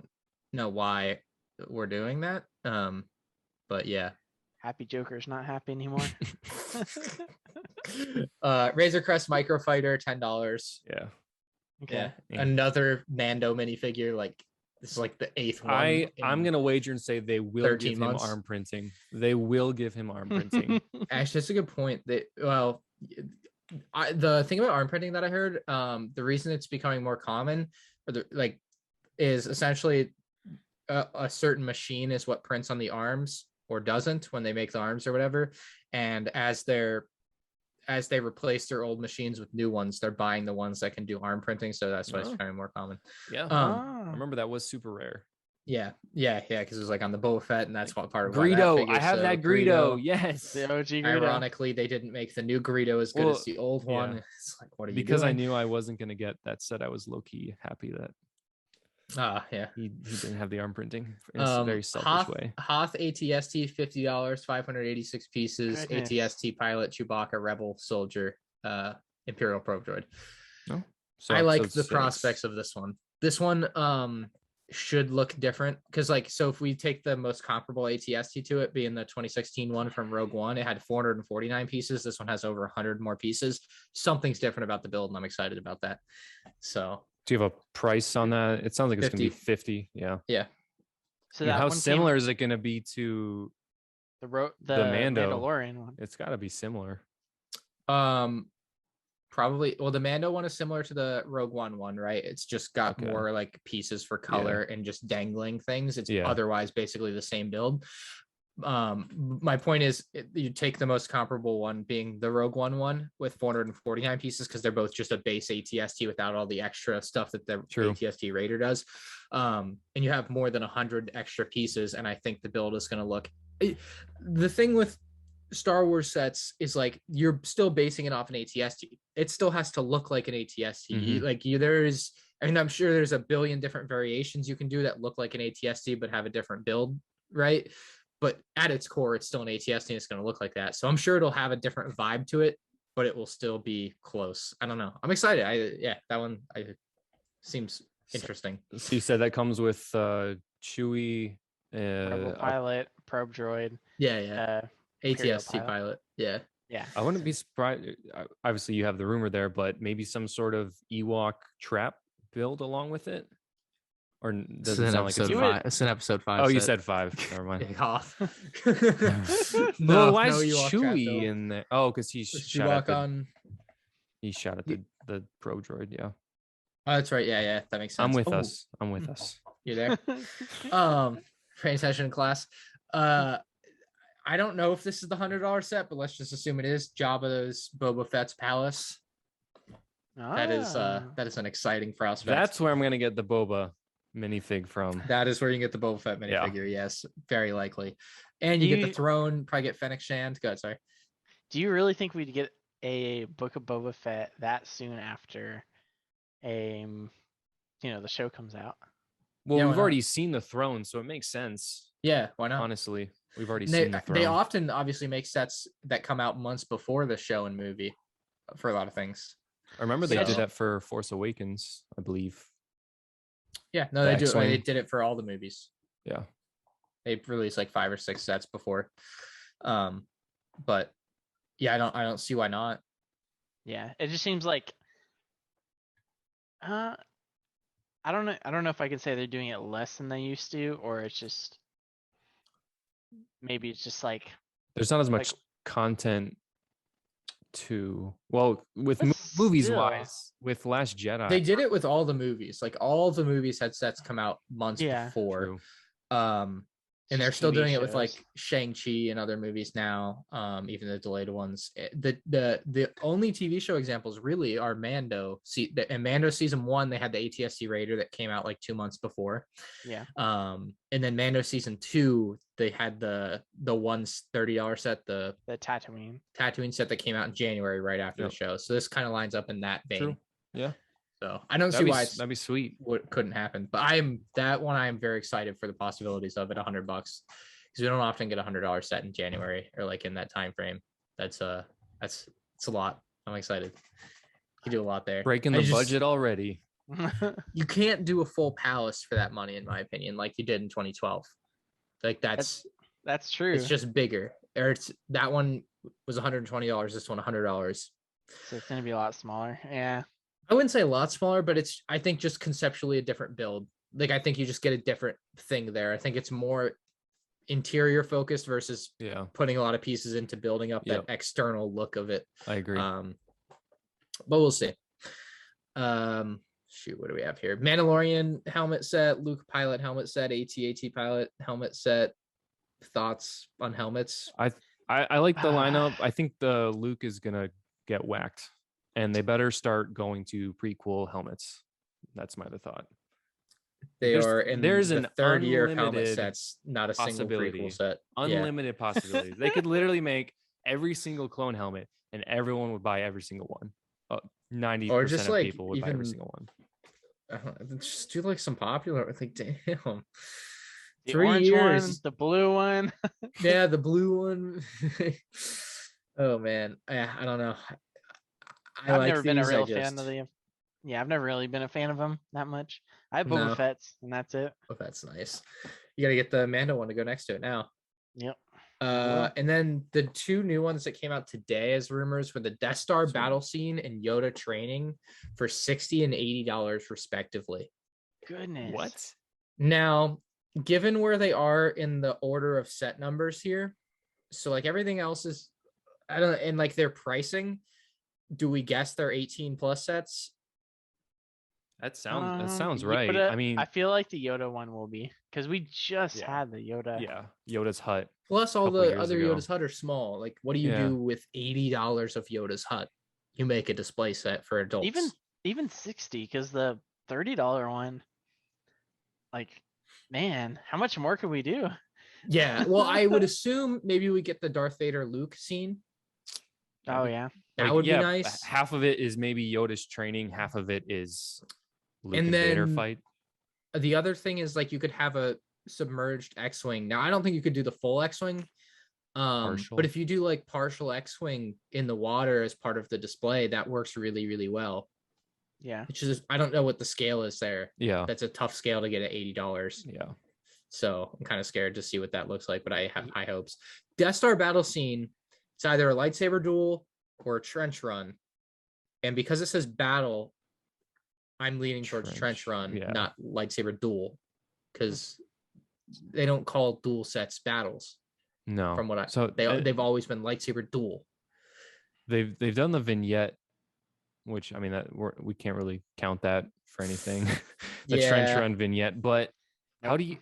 Speaker 2: know why we're doing that. But yeah.
Speaker 3: Happy Joker's not happy anymore.
Speaker 2: Razor Crest Microfighter, $10.
Speaker 1: Yeah.
Speaker 3: Okay.
Speaker 2: Yeah. Another Mando minifigure, like this is like the 8th one.
Speaker 1: I'm gonna wager and say they will give him arm printing. They will give him arm printing.
Speaker 2: Actually, that's a good point. The thing about arm printing that I heard, the reason it's becoming more common, is essentially a certain machine is what prints on the arms or doesn't when they make the arms or whatever, and as they replace their old machines with new ones, they're buying the ones that can do arm printing, so that's why it's becoming more common.
Speaker 1: Yeah. I remember that was super rare.
Speaker 2: Yeah, because it was like on the Boba Fett, and that's what part of
Speaker 1: Greedo. I have that Greedo. Yes,
Speaker 3: the OG Greedo.
Speaker 2: Ironically, they didn't make the new Greedo as good as the old one. It's like, what are you
Speaker 1: because
Speaker 2: doing?
Speaker 1: I knew I wasn't gonna get that set. I was low key happy that he didn't have the arm printing in a very selfish way.
Speaker 2: Hoth ATST $50, 586 pieces.
Speaker 3: Goodness.
Speaker 2: ATST pilot, Chewbacca, Rebel soldier, Imperial probe droid.
Speaker 1: No, so
Speaker 2: I like the prospects of this one. This one should look different because, like, so if we take the most comparable ATST to it, being the 2016 one from Rogue One, it had 449 pieces. This one has over 100 more pieces. Something's different about the build, and I'm excited about that. So,
Speaker 1: do you have a price on that? It sounds like it's 50. Gonna be 50. Yeah.
Speaker 2: Yeah.
Speaker 3: So
Speaker 1: how similar is it going to be to
Speaker 3: the
Speaker 1: Mando?
Speaker 3: Mandalorian one?
Speaker 1: It's got to be similar.
Speaker 2: Probably. Well, the Mando one is similar to the Rogue One one, right? It's just got more like pieces for color and just dangling things. It's otherwise basically the same build. My point is, you take the most comparable one being the Rogue One with 449 pieces, because they're both just a base ATST without all the extra stuff that the ATST Raider does. And you have more than 100 extra pieces, and I think the build is going to look. The thing with Star Wars sets is like you're still basing it off an ATST. It still has to look like an ATST. Mm-hmm. I'm sure there's a billion different variations you can do that look like an ATST but have a different build, right? But at its core, it's still an ATST and it's going to look like that. So I'm sure it'll have a different vibe to it, but it will still be close. I don't know. I'm excited. That one seems interesting.
Speaker 1: So you said that comes with Chewie,
Speaker 3: pilot, probe droid.
Speaker 2: ATST pilot. Yeah.
Speaker 1: I wouldn't be surprised. Obviously, you have the rumor there, but maybe some sort of Ewok trap build along with it. Or does it sound like
Speaker 2: it's an episode 5?
Speaker 1: Oh, you said 5. Never mind.
Speaker 2: No,
Speaker 1: why is Chewie in there? Oh, because he shot at the probe droid. Yeah.
Speaker 2: Oh, that's right. Yeah, that makes sense.
Speaker 1: I'm with us.
Speaker 2: You're there. Paying attention in class. I don't know if this is the $100 set, but let's just assume it is. Jabba's Boba Fett's palace. That is an exciting prospect.
Speaker 1: That's where I'm gonna get the Boba minifig from.
Speaker 2: That is where you can get the Boba Fett minifigure. Yes, very likely. And you get the throne. Probably get Fennec Shand. Go ahead, sorry.
Speaker 3: Do you really think we'd get a Book of Boba Fett that soon after the show comes out?
Speaker 1: Well, we've already seen the throne, so it makes sense.
Speaker 2: Yeah, why not?
Speaker 1: Honestly, we've already seen the throne.
Speaker 2: They often obviously make sets that come out months before the show and movie for a lot of things.
Speaker 1: I remember they did that for Force Awakens, I believe.
Speaker 2: Yeah, no, they do. They did it for all the movies.
Speaker 1: Yeah,
Speaker 2: they released like 5 or 6 sets before. But yeah, I don't see why not.
Speaker 3: Yeah, it just seems like I don't know if I can say they're doing it less than they used to, or it's just maybe it's just like
Speaker 1: there's not as much content with movies wise with Last Jedi.
Speaker 2: They did it with all the movies. Like all the movies had sets come out months before.
Speaker 1: True.
Speaker 2: And they're still
Speaker 3: TV
Speaker 2: doing it with
Speaker 3: shows.
Speaker 2: like Shang-Chi and other movies now, even the delayed ones. The only TV show examples really are Mando. And Mando season 1, they had the ATSC Raider that came out like 2 months before.
Speaker 3: Yeah.
Speaker 2: And then Mando season 2, they had the one's $30 set, the Tatooine set that came out in January right after the show. So this kind of lines up in that vein.
Speaker 1: True. Yeah.
Speaker 2: So I don't see why
Speaker 1: that'd be sweet.
Speaker 2: What couldn't happen, but I am very excited for the possibilities of it. $100 because we don't often get $100 set in January or like in that time frame. That's a lot. I'm excited. You do a lot there.
Speaker 1: Breaking the budget already.
Speaker 2: You can't do a full palace for that money, in my opinion, like you did in 2012. Like that's
Speaker 3: true.
Speaker 2: It's just bigger. Or that one was $120. This one $100.
Speaker 3: So it's gonna be a lot smaller. Yeah.
Speaker 2: I wouldn't say a lot smaller, but I think just conceptually a different build. Like I think you just get a different thing there. I think it's more interior focused versus putting a lot of pieces into building up that external look of it.
Speaker 1: I agree.
Speaker 2: But we'll see. Shoot, what do we have here? Mandalorian helmet set, Luke pilot helmet set, AT-AT pilot helmet set. Thoughts on helmets?
Speaker 1: I like the lineup. I think the Luke is gonna get whacked. And they better start going to prequel helmets. That's my other thought.
Speaker 2: There's the third year of helmet sets, not a single prequel set.
Speaker 1: Unlimited possibilities. They could literally make every single clone helmet, and everyone would buy every single one. 90% of people would buy every single one.
Speaker 2: Just do like some popular. Like, damn.
Speaker 3: The 3 years. One, the blue one.
Speaker 2: Yeah, the blue one. Oh man, I don't know.
Speaker 3: I've never been a real fan of the. Yeah, I've never really been a fan of them that much. I have Boba Fett's, and that's it.
Speaker 2: Oh, that's nice. You got to get the Mando one to go next to it now.
Speaker 3: Yep.
Speaker 2: And then the 2 new ones that came out today as rumors were the Death Star battle scene and Yoda training for $60 and $80 respectively.
Speaker 3: Goodness.
Speaker 1: What?
Speaker 2: Now, given where they are in the order of set numbers here, so like everything else is, I don't know, and like their pricing. Do we guess they're 18 plus sets?
Speaker 1: That sounds right.
Speaker 3: I mean, I feel like the Yoda one will be because we just had the Yoda.
Speaker 1: Yeah, Yoda's hut.
Speaker 2: Plus, all the other Yoda's hut are small. Like, what do you do with $80 of Yoda's hut? You make a display set for adults.
Speaker 3: Even 60, because the $30 one. Like, man, how much more could we do?
Speaker 2: Yeah, well, I would assume maybe we get the Darth Vader Luke scene.
Speaker 3: Oh yeah,
Speaker 2: that would be nice.
Speaker 1: Half of it is maybe Yoda's training, half of it is Luke and Vader fight.
Speaker 2: The other thing is like you could have a submerged X-wing. Now I don't think you could do the full X-wing, but if you do like partial X-wing in the water as part of the display, that works really, really well.
Speaker 3: Yeah,
Speaker 2: which is I don't know what the scale is there.
Speaker 1: Yeah,
Speaker 2: that's a tough scale to get at $80.
Speaker 1: Yeah,
Speaker 2: so I'm kind of scared to see what that looks like, but I have high hopes. Death Star battle scene. It's either a lightsaber duel or a trench run. And because it says battle, I'm leaning towards trench run, not lightsaber duel. Because they don't call duel sets battles.
Speaker 1: No.
Speaker 2: From what they've always been lightsaber duel.
Speaker 1: They've done the vignette, which I mean that we can't really count that for anything. The trench run vignette. But how do you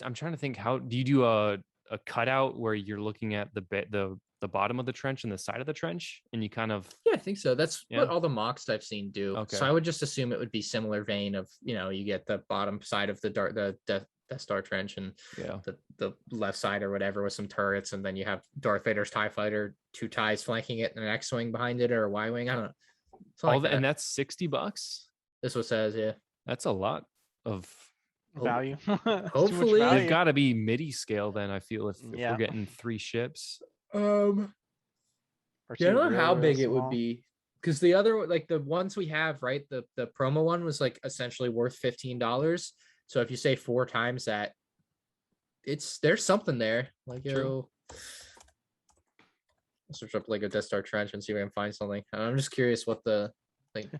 Speaker 1: I'm trying to think, how do you do a cutout where you're looking at the bottom of the trench and the side of the trench, and you kind of
Speaker 2: I think so. That's what all the mocks I've seen do. Okay. So I would just assume it would be similar vein of you get the bottom side of the Death Star trench and the left side or whatever with some turrets, and then you have Darth Vader's TIE fighter, 2 TIEs flanking it, and an X-wing behind it or a Y-wing. I don't know.
Speaker 1: And that's $60.
Speaker 2: This what says,
Speaker 1: that's a lot of
Speaker 3: value.
Speaker 2: Hopefully
Speaker 1: they've got to be MIDI scale then. I feel if we're getting 3 ships.
Speaker 2: I don't know how big it would be, because the other, like the ones we have, right, the promo one was like essentially worth $15. So if you say 4 times that, there's something there. Like I'll search up like a Death Star trench and see if I can find something. I'm just curious what the like.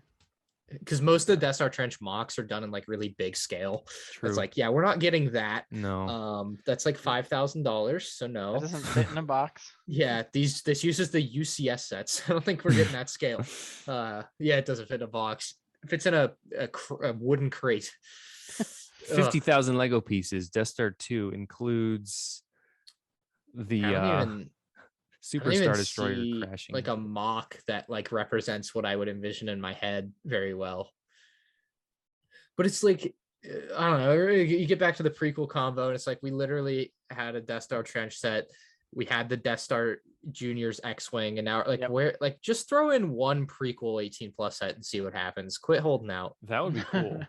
Speaker 2: Because most of the Death Star trench mocks are done in like really big scale. True. It's like, we're not getting that.
Speaker 1: No.
Speaker 2: That's like $5,000. So no.
Speaker 3: That doesn't fit in a box.
Speaker 2: Yeah, this uses the UCS sets. I don't think we're getting that scale. It doesn't fit in a box. It fits in a wooden crate.
Speaker 1: 50,000 Lego pieces. Death Star 2 includes the Super Star Destroyer crashing.
Speaker 2: Like a mock that like represents what I would envision in my head very well. But it's like, I don't know, you get back to the prequel combo and it's like we literally had a Death Star trench set. We had the Death Star Junior's X-Wing, and now like where like just throw in one prequel 18+ set and see what happens. Quit holding out.
Speaker 1: That would be cool.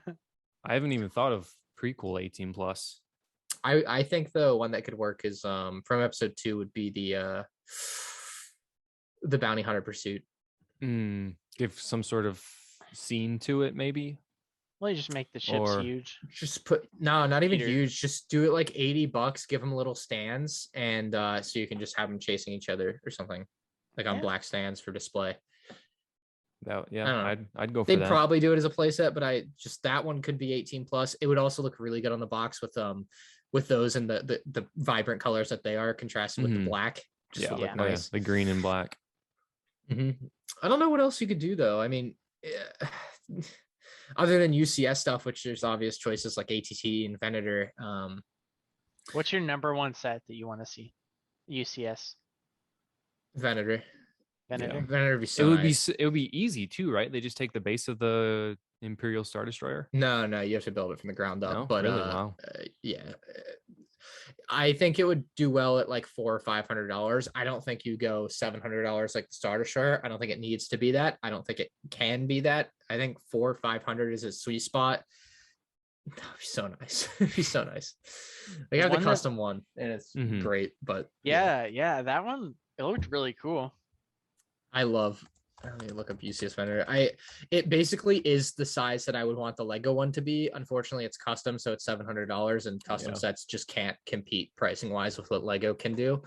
Speaker 1: I haven't even thought of prequel 18+.
Speaker 2: I think the one that could work is from episode 2 would be the Bounty Hunter Pursuit.
Speaker 1: Give some sort of scene to it, maybe.
Speaker 3: Well, you just make the ships huge.
Speaker 2: Just put not even huge. Just do it like $80. Give them little stands, and so you can just have them chasing each other or something, like on black stands for display.
Speaker 1: I'd go for that.
Speaker 2: They'd probably do it as a playset, but that one could be 18+. It would also look really good on the box with those and the vibrant colors that they are contrasted with the black. Just would look nice.
Speaker 1: The green and black.
Speaker 2: I don't know what else you could do though. I mean, other than UCS stuff, which there's obvious choices like ATT and Venator.
Speaker 3: What's your number one set that you want to see? UCS.
Speaker 2: Venator.
Speaker 3: Venator
Speaker 2: would be so nice.
Speaker 1: It would be easy too, right? They just take the base of the Imperial Star Destroyer.
Speaker 2: No, you have to build it from the ground up.
Speaker 1: No?
Speaker 2: But
Speaker 1: really? Wow.
Speaker 2: Yeah, I think it would do well at like $400 or $500. I don't think you go $700 like the Star Destroyer. I don't think it needs to be that. I don't think it can be that. I think $400 or $500 is a sweet spot. That'd be so nice. It'd be so nice. They have the custom one, and it's great. But
Speaker 3: yeah, that one it looked really cool.
Speaker 2: Let me look up UCS Venator. It basically is the size that I would want the Lego one to be. Unfortunately, it's custom, so it's $700, and custom sets just can't compete pricing wise with what Lego can do.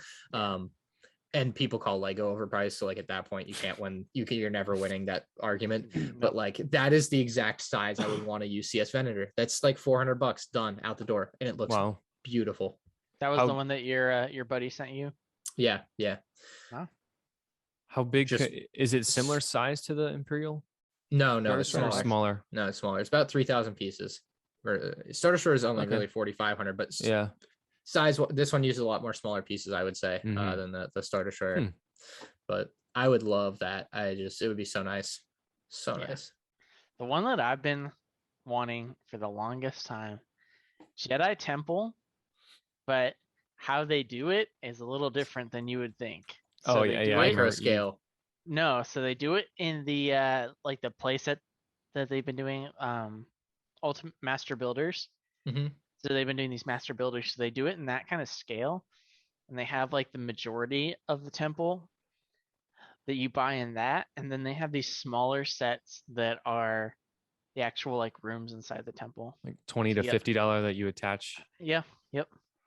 Speaker 2: And people call Lego overpriced, so like at that point, you can't win. You're never winning that argument. But like that is the exact size I would want a UCS Venator. That's like $400 done out the door, and it looks beautiful.
Speaker 3: That was the one that your buddy sent you.
Speaker 2: Yeah.
Speaker 3: Wow.
Speaker 1: How big is it? Similar size to the Imperial?
Speaker 2: No, it's
Speaker 1: smaller.
Speaker 2: No, it's smaller. It's about 3,000 pieces. Star Destroyer is only really 4,500, but size. This one uses a lot more smaller pieces, I would say, than the Star Destroyer. But I would love that. It would be so nice, nice.
Speaker 3: The one that I've been wanting for the longest time, Jedi Temple, but how they do it is a little different than you would think.
Speaker 2: So micro scale.
Speaker 3: No, so they do it in the like the playset that they've been doing, Ultimate Master Builders. So they've been doing these Master Builders, so they do it in that kind of scale, and they have like the majority of the temple that you buy in that, and then they have these smaller sets that are the actual like rooms inside the temple,
Speaker 1: like $20 to $50 that you attach.
Speaker 3: Yep,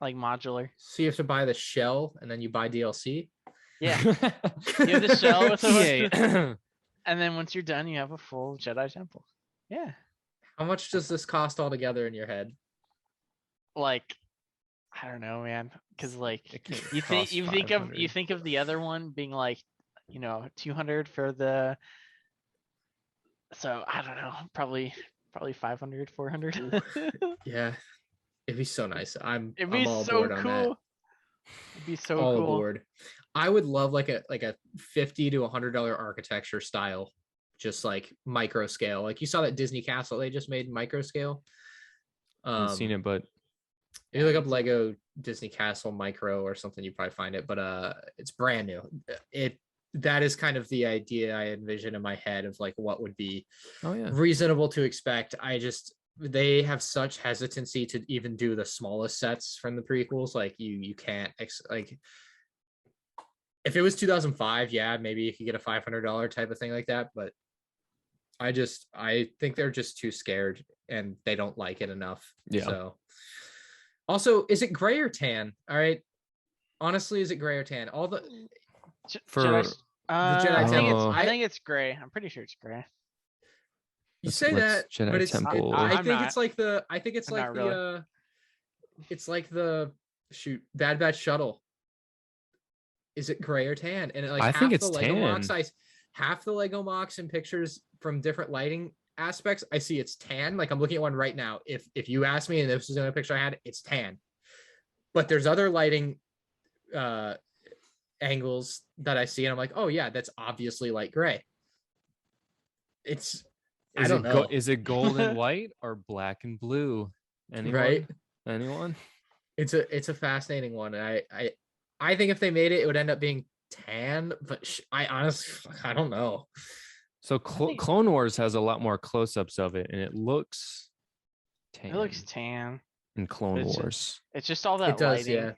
Speaker 3: like modular.
Speaker 2: So you have to buy the shell, and then you buy DLC.
Speaker 3: Yeah, you have the shell with the and then once you're done, you have a full Jedi Temple. Yeah.
Speaker 2: How much does this cost altogether in your head?
Speaker 3: Like, I don't know, man. Because like you think of the other one being like, $200 for the. So I don't know, probably $500, $400.
Speaker 2: Yeah, it'd be so nice. I'm all
Speaker 3: so
Speaker 2: aboard
Speaker 3: cool.
Speaker 2: On that.
Speaker 3: It'd be so
Speaker 2: all
Speaker 3: cool.
Speaker 2: Aboard. I would love like a $50 to $100 architecture style, just like micro scale. Like you saw that Disney castle they just made micro scale.
Speaker 1: I haven't seen it, but
Speaker 2: if you look up Lego Disney Castle micro or something, you probably find it. But it's brand new. That is kind of the idea I envision in my head of like what would be reasonable to expect. They have such hesitancy to even do the smallest sets from the prequels. Like you can't like. If it was 2005, maybe you could get a $500 type of thing like that. But I think they're just too scared and they don't like it enough.
Speaker 1: Yeah.
Speaker 2: So also, is it gray or tan? All right. Honestly, is it gray or tan? All the
Speaker 3: Jedi
Speaker 2: Temple.
Speaker 3: I think it's gray. I'm pretty sure it's gray.
Speaker 2: You say that,
Speaker 1: Jedi
Speaker 2: but it's.
Speaker 1: Temple.
Speaker 2: I think it's like the. I think it's like the. It's like the Bad Batch shuttle. Is it gray or tan? And like
Speaker 1: I think it's
Speaker 2: the Lego
Speaker 1: tan.
Speaker 2: MOX half the Lego MOX and pictures from different lighting aspects, I see it's tan. Like I'm looking at one right now. If you ask me, and this is the only picture I had, it's tan. But there's other lighting angles that I see, and I'm like, oh yeah, that's obviously light gray. I don't know.
Speaker 1: Is it gold and white or black and blue? Anyone?
Speaker 2: Right?
Speaker 1: Anyone?
Speaker 2: It's a fascinating one. I think if they made it, it would end up being tan. But I honestly, I don't know.
Speaker 1: So Clone Wars has a lot more close-ups of it, and it looks tan.
Speaker 3: It looks tan.
Speaker 1: In Clone Wars.
Speaker 3: It's just all that
Speaker 2: it does,
Speaker 3: lighting.
Speaker 2: Yeah.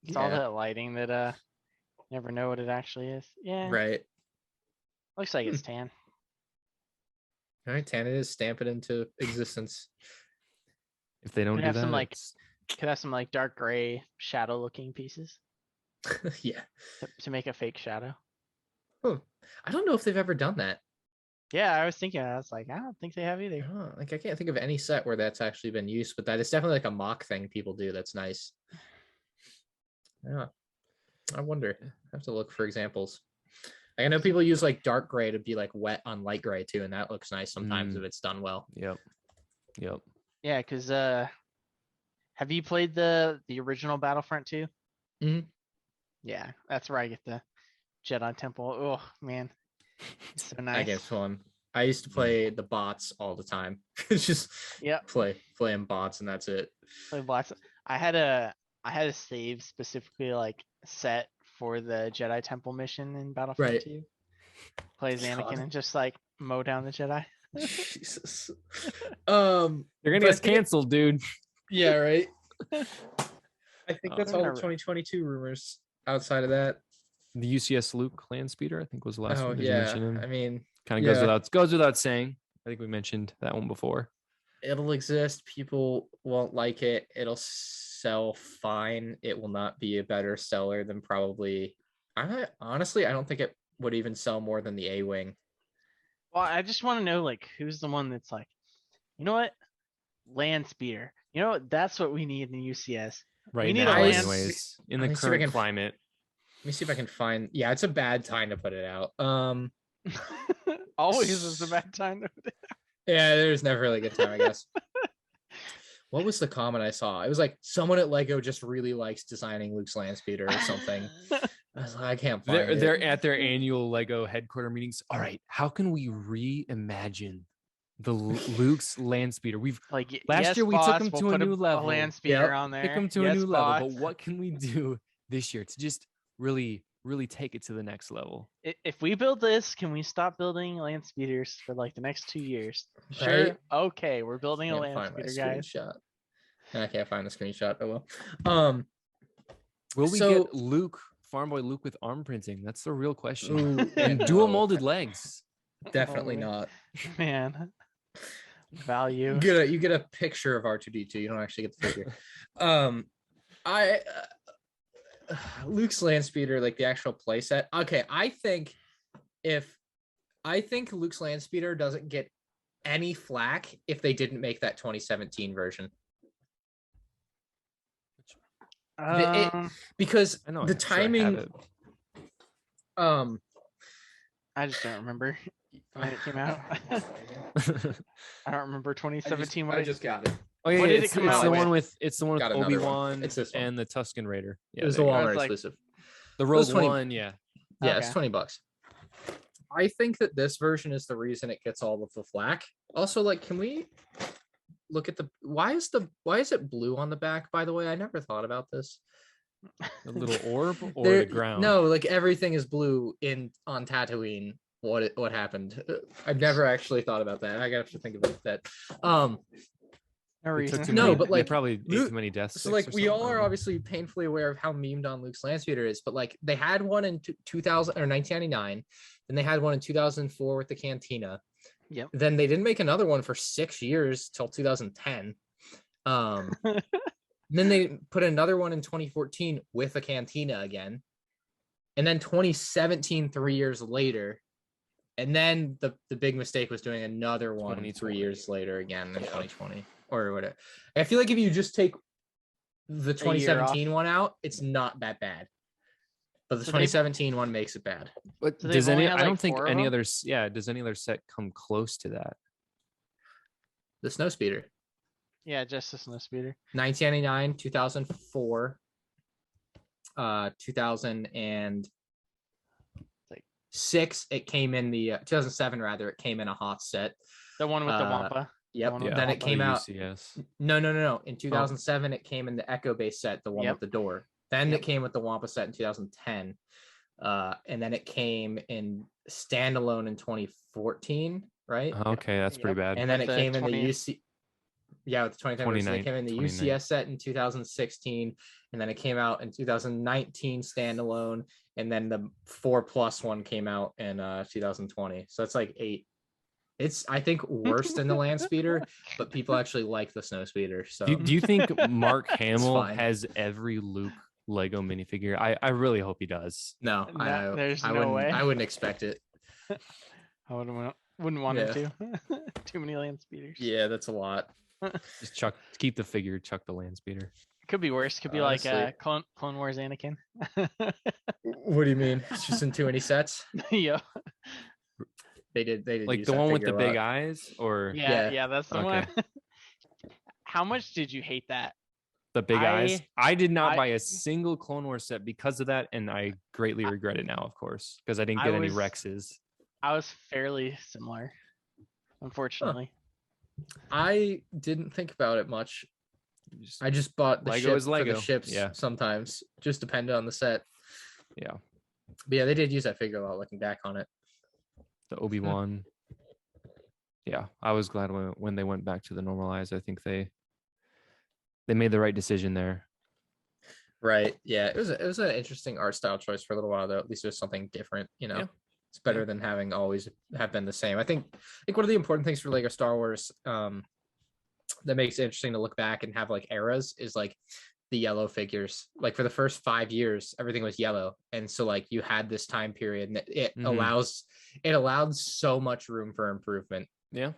Speaker 3: It's all that lighting that never know what it actually is. Yeah.
Speaker 2: Right.
Speaker 3: Looks like it's tan.
Speaker 2: All right, tan it is. Stamp it into existence.
Speaker 1: If they don't do that,
Speaker 3: could have some like dark gray shadow looking pieces.
Speaker 2: Yeah.
Speaker 3: To make a fake shadow.
Speaker 2: Oh, I don't know if they've ever done that.
Speaker 3: Yeah, I was thinking. I was like, I don't think they have either.
Speaker 2: I can't think of any set where that's actually been used, but that is definitely like a mock thing people do. That's nice. Yeah, I wonder. I have to look for examples. I know people use like dark gray to be like wet on light gray too, and that looks nice sometimes if it's done well.
Speaker 1: Yep.
Speaker 3: Yeah, because have you played the original Battlefront 2?
Speaker 2: Mm-hmm.
Speaker 3: Yeah, that's where I get the Jedi Temple. Oh man, it's so nice.
Speaker 2: That game's fun. I used to play the bots all the time. It's just playing bots and that's it.
Speaker 3: Play bots. I had a save specifically like set for the Jedi Temple mission in Battlefront 2. Play as Anakin and just like mow down the Jedi.
Speaker 2: Jesus.
Speaker 1: You're gonna get us canceled, dude.
Speaker 2: Yeah, right. I think that's all the 2022 rumors. Outside of that,
Speaker 1: the UCS Luke Landspeeder, I think, was the last one.
Speaker 2: Yeah, I mean,
Speaker 1: kind of goes without saying. I think we mentioned that one before.
Speaker 2: It'll exist. People won't like it. It'll sell fine. It will not be a better seller than probably. Honestly, I don't think it would even sell more than the A-Wing.
Speaker 3: Well, I just want to know, like, who's the one that's like, you know what, Landspeeder. You know what? That's what we need in UCS.
Speaker 1: Right now, anyways, in the current climate.
Speaker 2: Let me see if I can find. Yeah, it's a bad time to put it out.
Speaker 3: Always is a bad time to put it out.
Speaker 2: Yeah, there's never really a good time, I guess. What was the comment I saw? It was like someone at Lego just really likes designing Luke's Landspeeder or something. I was like, I can't find it.
Speaker 1: They're at their annual Lego headquarter meetings. All right, how can we reimagine the Luke's Landspeeder? We've like last year we took him to a new level.
Speaker 3: Landspeeder on there.
Speaker 1: Took him to a new level. But what can we do this year to just really take it to the next level?
Speaker 3: If we build this, can we stop building Landspeeders for like the next 2 years?
Speaker 2: Right?
Speaker 3: Sure. Okay, we're building a Landspeeder, guys.
Speaker 2: I can't find the screenshot. Oh well.
Speaker 1: Will we get Luke, Farm Boy Luke, with arm printing? That's the real question. And dual molded legs.
Speaker 2: Definitely not.
Speaker 3: Man. Value.
Speaker 2: You get a picture of R2D2. You don't actually get the figure. Luke's Landspeeder, like the actual playset. Okay, I think Luke's Landspeeder doesn't get any flack if they didn't make that 2017 version. Because the timing.
Speaker 3: I just don't remember when it came out. I don't remember 2017.
Speaker 2: I just got it.
Speaker 1: Oh yeah,
Speaker 3: did it come out with?
Speaker 1: It's the one with Obi-Wan and the Tusken Raider. Yeah,
Speaker 2: it was the Walmart exclusive.
Speaker 1: The Rogue One, yeah.
Speaker 2: Yeah, it's $20. I think that this version is the reason it gets all of the flack. Also, like, can we look at why is it blue on the back, by the way? I never thought about this.
Speaker 1: The little orb or the ground?
Speaker 2: No, like everything is blue on Tatooine. What happened? I've never actually thought about that. I have to think about that.
Speaker 3: No reason.
Speaker 2: No, but like
Speaker 1: they probably ate too many deaths.
Speaker 2: So like we all are obviously painfully aware of how memed on Luke's Landspeeder is, but like they had one in 2000 or 1999, then they had one in 2004 with the Cantina.
Speaker 3: Yep.
Speaker 2: Then they didn't make another one for 6 years till 2010. Then they put another one in 2014 with a Cantina again, and then 2017, 3 years later. And then the big mistake was doing another one 3 years later again in 2020 or whatever. I feel like if you just take the 2017 one out, it's not that bad. But the 2017 one makes it bad.
Speaker 1: But does any? I don't think any others. Yeah. Does any other set come close to that?
Speaker 2: The Snowspeeder.
Speaker 3: Yeah, just the Snowspeeder.
Speaker 2: 1999, 2004, 2006. It came in the 2007 rather. It came in a hot set.
Speaker 3: The one with the Wampa.
Speaker 2: Yep. Then it came out.
Speaker 1: UCS.
Speaker 2: No. In 2007, it came in the Echo Base set, the one with the door. Then it came with the Wampa set in 2010. And then it came in standalone in 2014, right?
Speaker 1: Okay, that's pretty bad.
Speaker 2: And then it came in the UC. Yeah, with the 2010, it came in the UCS set in 2016, and then it came out in 2019 standalone, and then the 4+ one came out in 2020. So it's like 8. It's, I think, worse than the Landspeeder, but people actually like the Snowspeeder. So
Speaker 1: do you think Mark Hamill has every Luke Lego minifigure? I really hope he does.
Speaker 2: No,
Speaker 3: there's no way.
Speaker 2: I wouldn't expect it.
Speaker 3: I wouldn't want him to. Too many Landspeeders.
Speaker 2: Yeah, that's a lot.
Speaker 1: Just keep the figure, chuck the Landspeeder.
Speaker 3: Could be worse. Could be like Clone Wars Anakin.
Speaker 2: What do you mean? It's just in too many sets?
Speaker 3: Yeah.
Speaker 2: They did
Speaker 1: like the one with the big eyes, or
Speaker 3: yeah, that's the one. How much did you hate that?
Speaker 1: The big eyes? I did not buy a single Clone Wars set because of that, and I greatly regret it now, of course, because I didn't get any Rexes.
Speaker 3: I was fairly similar, unfortunately.
Speaker 2: I didn't think about it much. I just bought the
Speaker 1: Lego
Speaker 2: ship for the ships sometimes. Just depended on the set.
Speaker 1: Yeah.
Speaker 2: But yeah, they did use that figure a lot looking back on it.
Speaker 1: The Obi-Wan. Yeah, I was glad when they went back to the normalized. I think they made the right decision there.
Speaker 2: Right. Yeah, it was an interesting art style choice for a little while, though. At least it was something different, you know. Yeah. It's better than having always have been the same. I think one of the important things for Lego Star Wars that makes it interesting to look back and have like eras is like the yellow figures. Like for the first 5 years, everything was yellow, and so like you had this time period, and it allowed so much room for improvement.
Speaker 1: Yeah.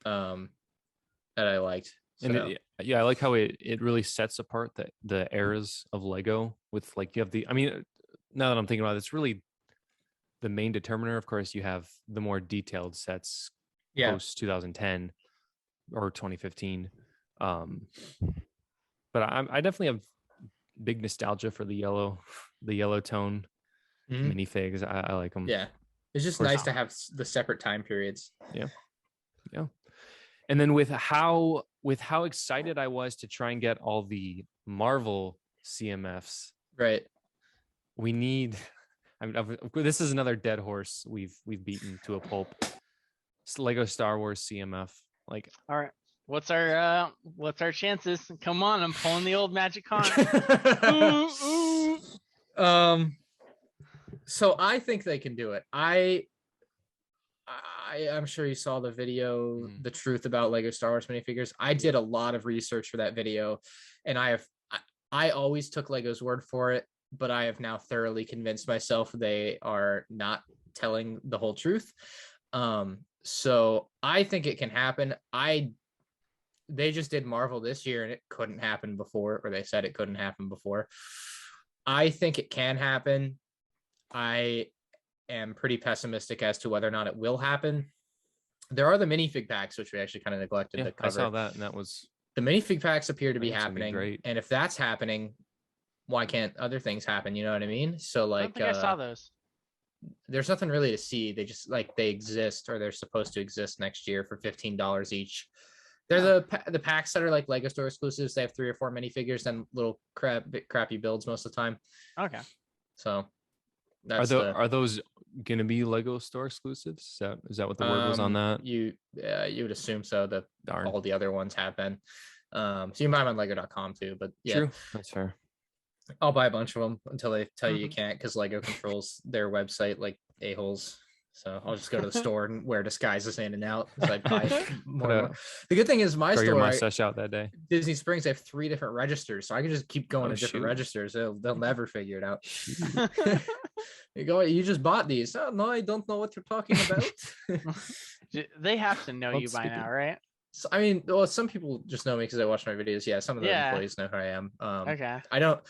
Speaker 2: That I liked. So.
Speaker 1: And I like how it really sets apart the eras of Lego with like you have the. I mean, now that I'm thinking about it, it's really the main determiner. Of course, you have the more detailed sets post 2010 or 2015. But I definitely have big nostalgia for the yellow tone minifigs. I like them.
Speaker 2: Yeah, it's just nice to have the separate time periods.
Speaker 1: Yeah. And then with how excited I was to try and get all the Marvel CMFs.
Speaker 2: Right.
Speaker 1: We need. I mean, this is another dead horse we've beaten to a pulp. It's Lego Star Wars CMF. Like,
Speaker 3: all right, what's our chances? Come on, I'm pulling the old Magic Con.
Speaker 2: So I think they can do it. I'm sure you saw the video, The Truth About Lego Star Wars Minifigures. I did a lot of research for that video, and I always took Lego's word for it, but I have now thoroughly convinced myself they are not telling the whole truth. So I think it can happen. They just did Marvel this year, and it couldn't happen before, or they said it couldn't happen before. I think it can happen. I am pretty pessimistic as to whether or not it will happen. There are the minifig packs, which we actually kind of neglected to cover.
Speaker 1: I saw that, and that was
Speaker 2: the minifig packs appear to be happening. And if that's happening, why can't other things happen? You know what I mean? So like,
Speaker 3: I don't think I saw those. There's
Speaker 2: nothing really to see. They just they exist, or they're supposed to exist next year for $15 each. They're the packs that are like Lego Store exclusives. They have 3 or 4 minifigures and little crappy builds most of the time.
Speaker 3: Okay.
Speaker 2: So
Speaker 1: are those gonna be Lego Store exclusives? Is that what the word was on that?
Speaker 2: You would assume so. All the other ones have been. So you can buy them on Lego.com too. But yeah,
Speaker 1: true. That's fair.
Speaker 2: I'll buy a bunch of them until they tell you can't, because Lego controls their website like a-holes. So I'll just go to the store and wear disguises in and out as I buy more. The good thing is my store,
Speaker 1: my mustache out that day.
Speaker 2: Disney Springs, they have 3 different registers, so I can just keep going to different registers. They'll never figure it out. You just bought these. Oh no, I don't know what you're talking about.
Speaker 3: They have to know you by now, right?
Speaker 2: So, I mean, well, some people just know me because I watch my videos. Yeah, some of the employees know who I am.
Speaker 3: Okay.
Speaker 2: I don't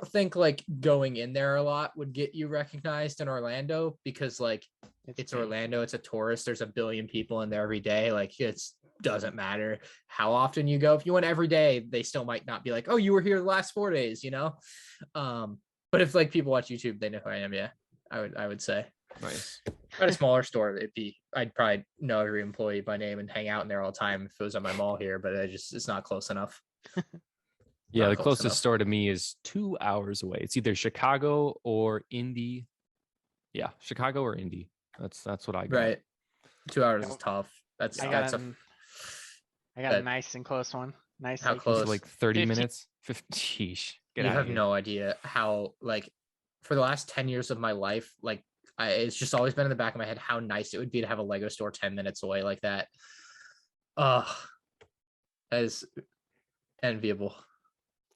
Speaker 2: think like going in there a lot would get you recognized in Orlando, because like it's Orlando, it's a tourist. There's a billion people in there every day. Like it's doesn't matter how often you go. If you went every day, they still might not be like, oh, you were here the last 4 days, you know? But if like people watch YouTube, they know who I am. Yeah, I would say.
Speaker 1: Nice.
Speaker 2: At a smaller store, I'd probably know every employee by name and hang out in there all the time if it was at my mall here, but it's not close enough.
Speaker 1: Yeah, the closest store to me is 2 hours away. It's either Chicago or Indy. Yeah, Chicago or Indy. That's what I got.
Speaker 2: Right. 2 hours is tough. I got
Speaker 3: a nice and close one. Nice.
Speaker 2: How close?
Speaker 1: Like 30 minutes. 50. Sheesh.
Speaker 2: You have no idea how, like, for the last 10 years of my life, like, it's just always been in the back of my head how nice it would be to have a Lego store 10 minutes away like that. That is enviable.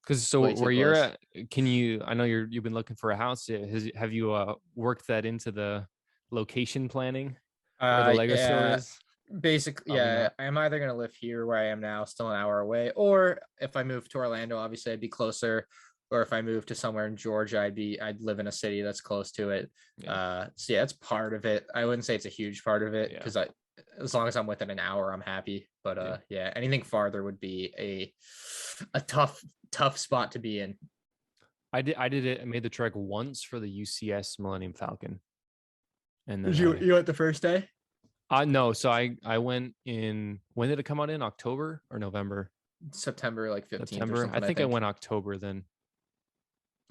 Speaker 1: Because so where you're at, I know you've been looking for a house. Have you worked that into the location planning where the Lego store is?
Speaker 2: Basically, yeah. I'm either going to live here where I am now, still an hour away, or if I move to Orlando, obviously I'd be closer. Or if I move to somewhere in Georgia, I'd live in a city that's close to it. So yeah, that's part of it. I wouldn't say it's a huge part of it because as long as I'm within an hour, I'm happy. But yeah, anything farther would be a tough spot to be in.
Speaker 1: I did it. I made the trek once for the UCS Millennium Falcon. And then
Speaker 2: you went the first day?
Speaker 1: No. So I went in. When did it come out in? October or November?
Speaker 2: September, like 15th.
Speaker 1: September. I think I went October then.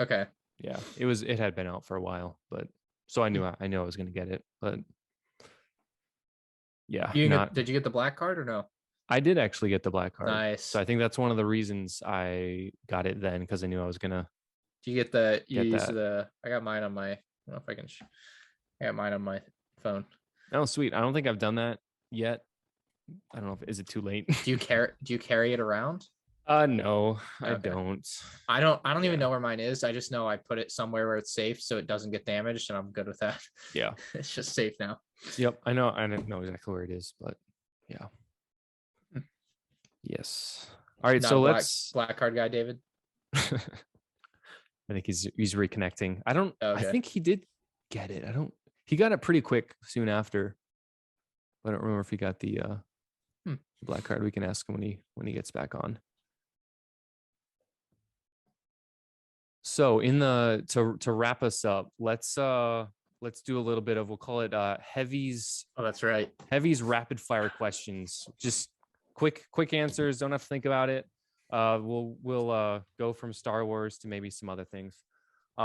Speaker 2: Okay.
Speaker 1: Yeah, it had been out for a while, but so I knew I was going to get it, but yeah.
Speaker 2: Did you get the black card or no?
Speaker 1: I did actually get the black card.
Speaker 2: Nice.
Speaker 1: So I think that's one of the reasons I got it then, because I knew I was gonna.
Speaker 2: Do you get the? I got mine on my. I don't know if I can. I got mine on my phone.
Speaker 1: Oh, sweet! I don't think I've done that yet. I don't know is it too late.
Speaker 2: Do you carry it around?
Speaker 1: No,
Speaker 2: okay.
Speaker 1: I don't.
Speaker 2: I don't even know where mine is. I just know I put it somewhere where it's safe so it doesn't get damaged, and I'm good with that.
Speaker 1: Yeah.
Speaker 2: It's just safe now.
Speaker 1: Yep. I know exactly where it is, but yeah. Yes. All right. So let's
Speaker 2: black card guy, David.
Speaker 1: I think he's reconnecting. Okay. I think he did get it. He got it pretty quick soon after. I don't remember if he got the black card. We can ask him when he gets back on. So to wrap us up, let's do a little bit of, we'll call it Heavy's.
Speaker 2: Oh, that's right.
Speaker 1: Heavy's rapid fire questions. Just quick answers. Don't have to think about it. We'll go from Star Wars to maybe some other things.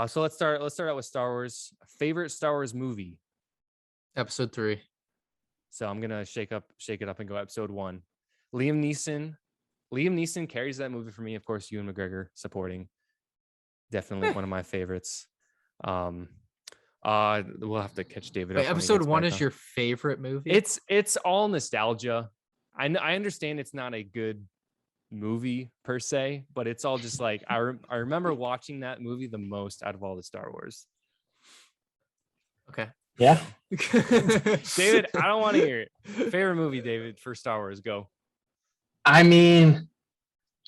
Speaker 1: So let's start out with Star Wars. Favorite Star Wars movie?
Speaker 2: Episode 3.
Speaker 1: So I'm gonna shake it up and go episode 1. Liam Neeson carries that movie for me. Of course, Ewan McGregor supporting. Definitely one of my favorites. We'll have to catch David.
Speaker 2: Wait, episode 1 is your favorite movie?
Speaker 1: It's all nostalgia. I understand it's not a good movie per se, but it's all just like I remember watching that movie the most out of all the Star Wars.
Speaker 2: Okay.
Speaker 4: Yeah.
Speaker 1: David, I don't want to hear it. Favorite movie, David, for Star Wars, go.
Speaker 4: I mean,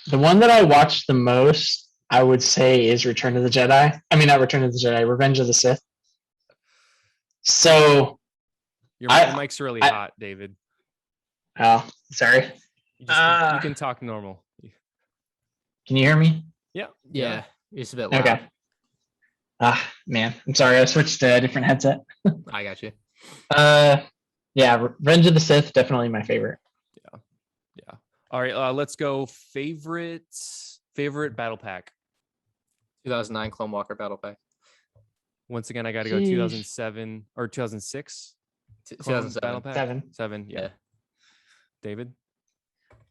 Speaker 4: the one that I watched the most, I would say, is Return of the Jedi. I mean, not Return of the Jedi, Revenge of the Sith. So
Speaker 1: your mic's really hot, David.
Speaker 4: Oh, sorry.
Speaker 1: You can talk normal.
Speaker 4: Can you hear me?
Speaker 2: Yeah. It's a bit loud.
Speaker 4: Okay. Man, I'm sorry. I switched to a different headset.
Speaker 2: I got you.
Speaker 4: Yeah, Revenge of the Sith, definitely my favorite.
Speaker 1: Yeah. All right, let's go. Favorite battle pack.
Speaker 2: 2009 Clone Walker battle pack.
Speaker 1: Once again, I got to go 2007 or 2006.
Speaker 2: 2007
Speaker 1: battle pack. 7. Yeah. David.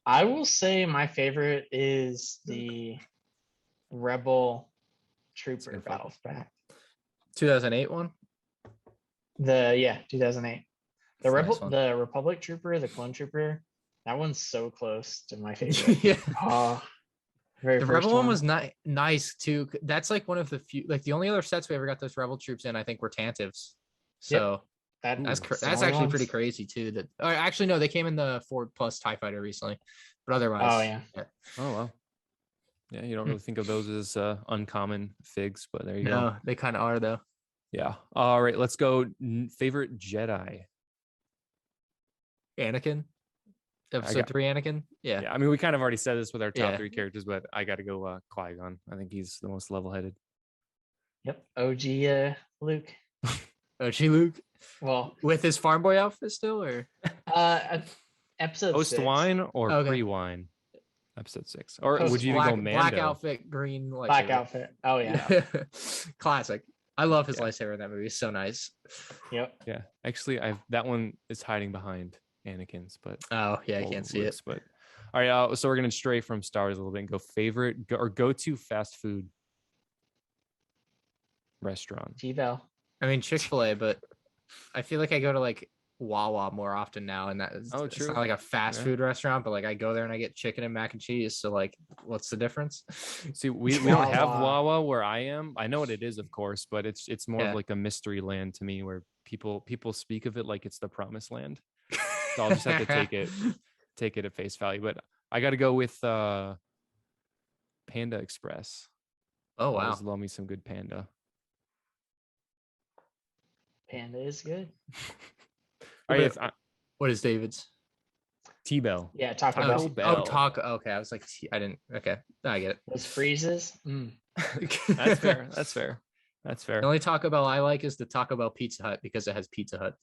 Speaker 4: I will say my favorite is the Rebel Trooper battle pack.
Speaker 2: 2008 one.
Speaker 4: 2008.
Speaker 2: Nice.
Speaker 4: The Republic Trooper, the Clone Trooper. That one's so close to my favorite.
Speaker 2: Yeah.
Speaker 4: The
Speaker 2: Rebel one was nice too. That's like one of the few, like the only other sets we ever got those Rebel troops in, I think, were Tantivs. So that's actually pretty crazy too. Actually, no, they came in the Ford Plus TIE Fighter recently, but otherwise.
Speaker 4: Oh yeah.
Speaker 1: Oh wow. Yeah, you don't really think of those as uncommon figs, but there you go.
Speaker 2: No, they kind of are though.
Speaker 1: Yeah. All right, let's go. Favorite Jedi.
Speaker 2: Anakin. Episode 3 Anakin. Yeah.
Speaker 1: I mean, we kind of already said this with our top 3 characters, but I got to go Qui-Gon. I think he's the most level-headed.
Speaker 4: Yep. OG Luke.
Speaker 2: OG Luke.
Speaker 4: Well,
Speaker 2: with his farm boy outfit still, or
Speaker 4: episode
Speaker 1: post
Speaker 4: 6.
Speaker 1: wine or pre-wine? Episode 6, or
Speaker 4: Post
Speaker 1: would you even go Mando?
Speaker 2: Black outfit, green lightsaber.
Speaker 4: Black outfit. Oh yeah.
Speaker 2: Classic. I love his lightsaber in that movie. It's so nice.
Speaker 4: Yep.
Speaker 1: Yeah. Actually, that one is hiding behind Anakin's, but
Speaker 2: I can't see it.
Speaker 1: But all right, so we're gonna stray from Star Wars a little bit and go favorite go to fast food restaurant.
Speaker 4: TiVo.
Speaker 2: I mean Chick-fil-A, but I feel like I go to like Wawa more often now, and it's not like a fast food restaurant, but like I go there and I get chicken and mac and cheese. So like, what's the difference?
Speaker 1: See, we don't have Wawa where I am. I know what it is, of course, but it's more of like a mystery land to me, where people speak of it like it's the promised land. So I'll just have to take it at face value. But I got to go with Panda Express.
Speaker 2: Oh wow,
Speaker 1: always love me some good Panda.
Speaker 4: Panda is good.
Speaker 1: All right,
Speaker 2: what is David's?
Speaker 1: T-Bell.
Speaker 4: Yeah, Taco Bell.
Speaker 2: Oh, Taco. Okay, I was like, I didn't. Okay, I get it.
Speaker 4: Those freezes.
Speaker 1: That's fair. That's fair.
Speaker 2: The only Taco Bell I like is the Taco Bell Pizza Hut because it has Pizza Hut.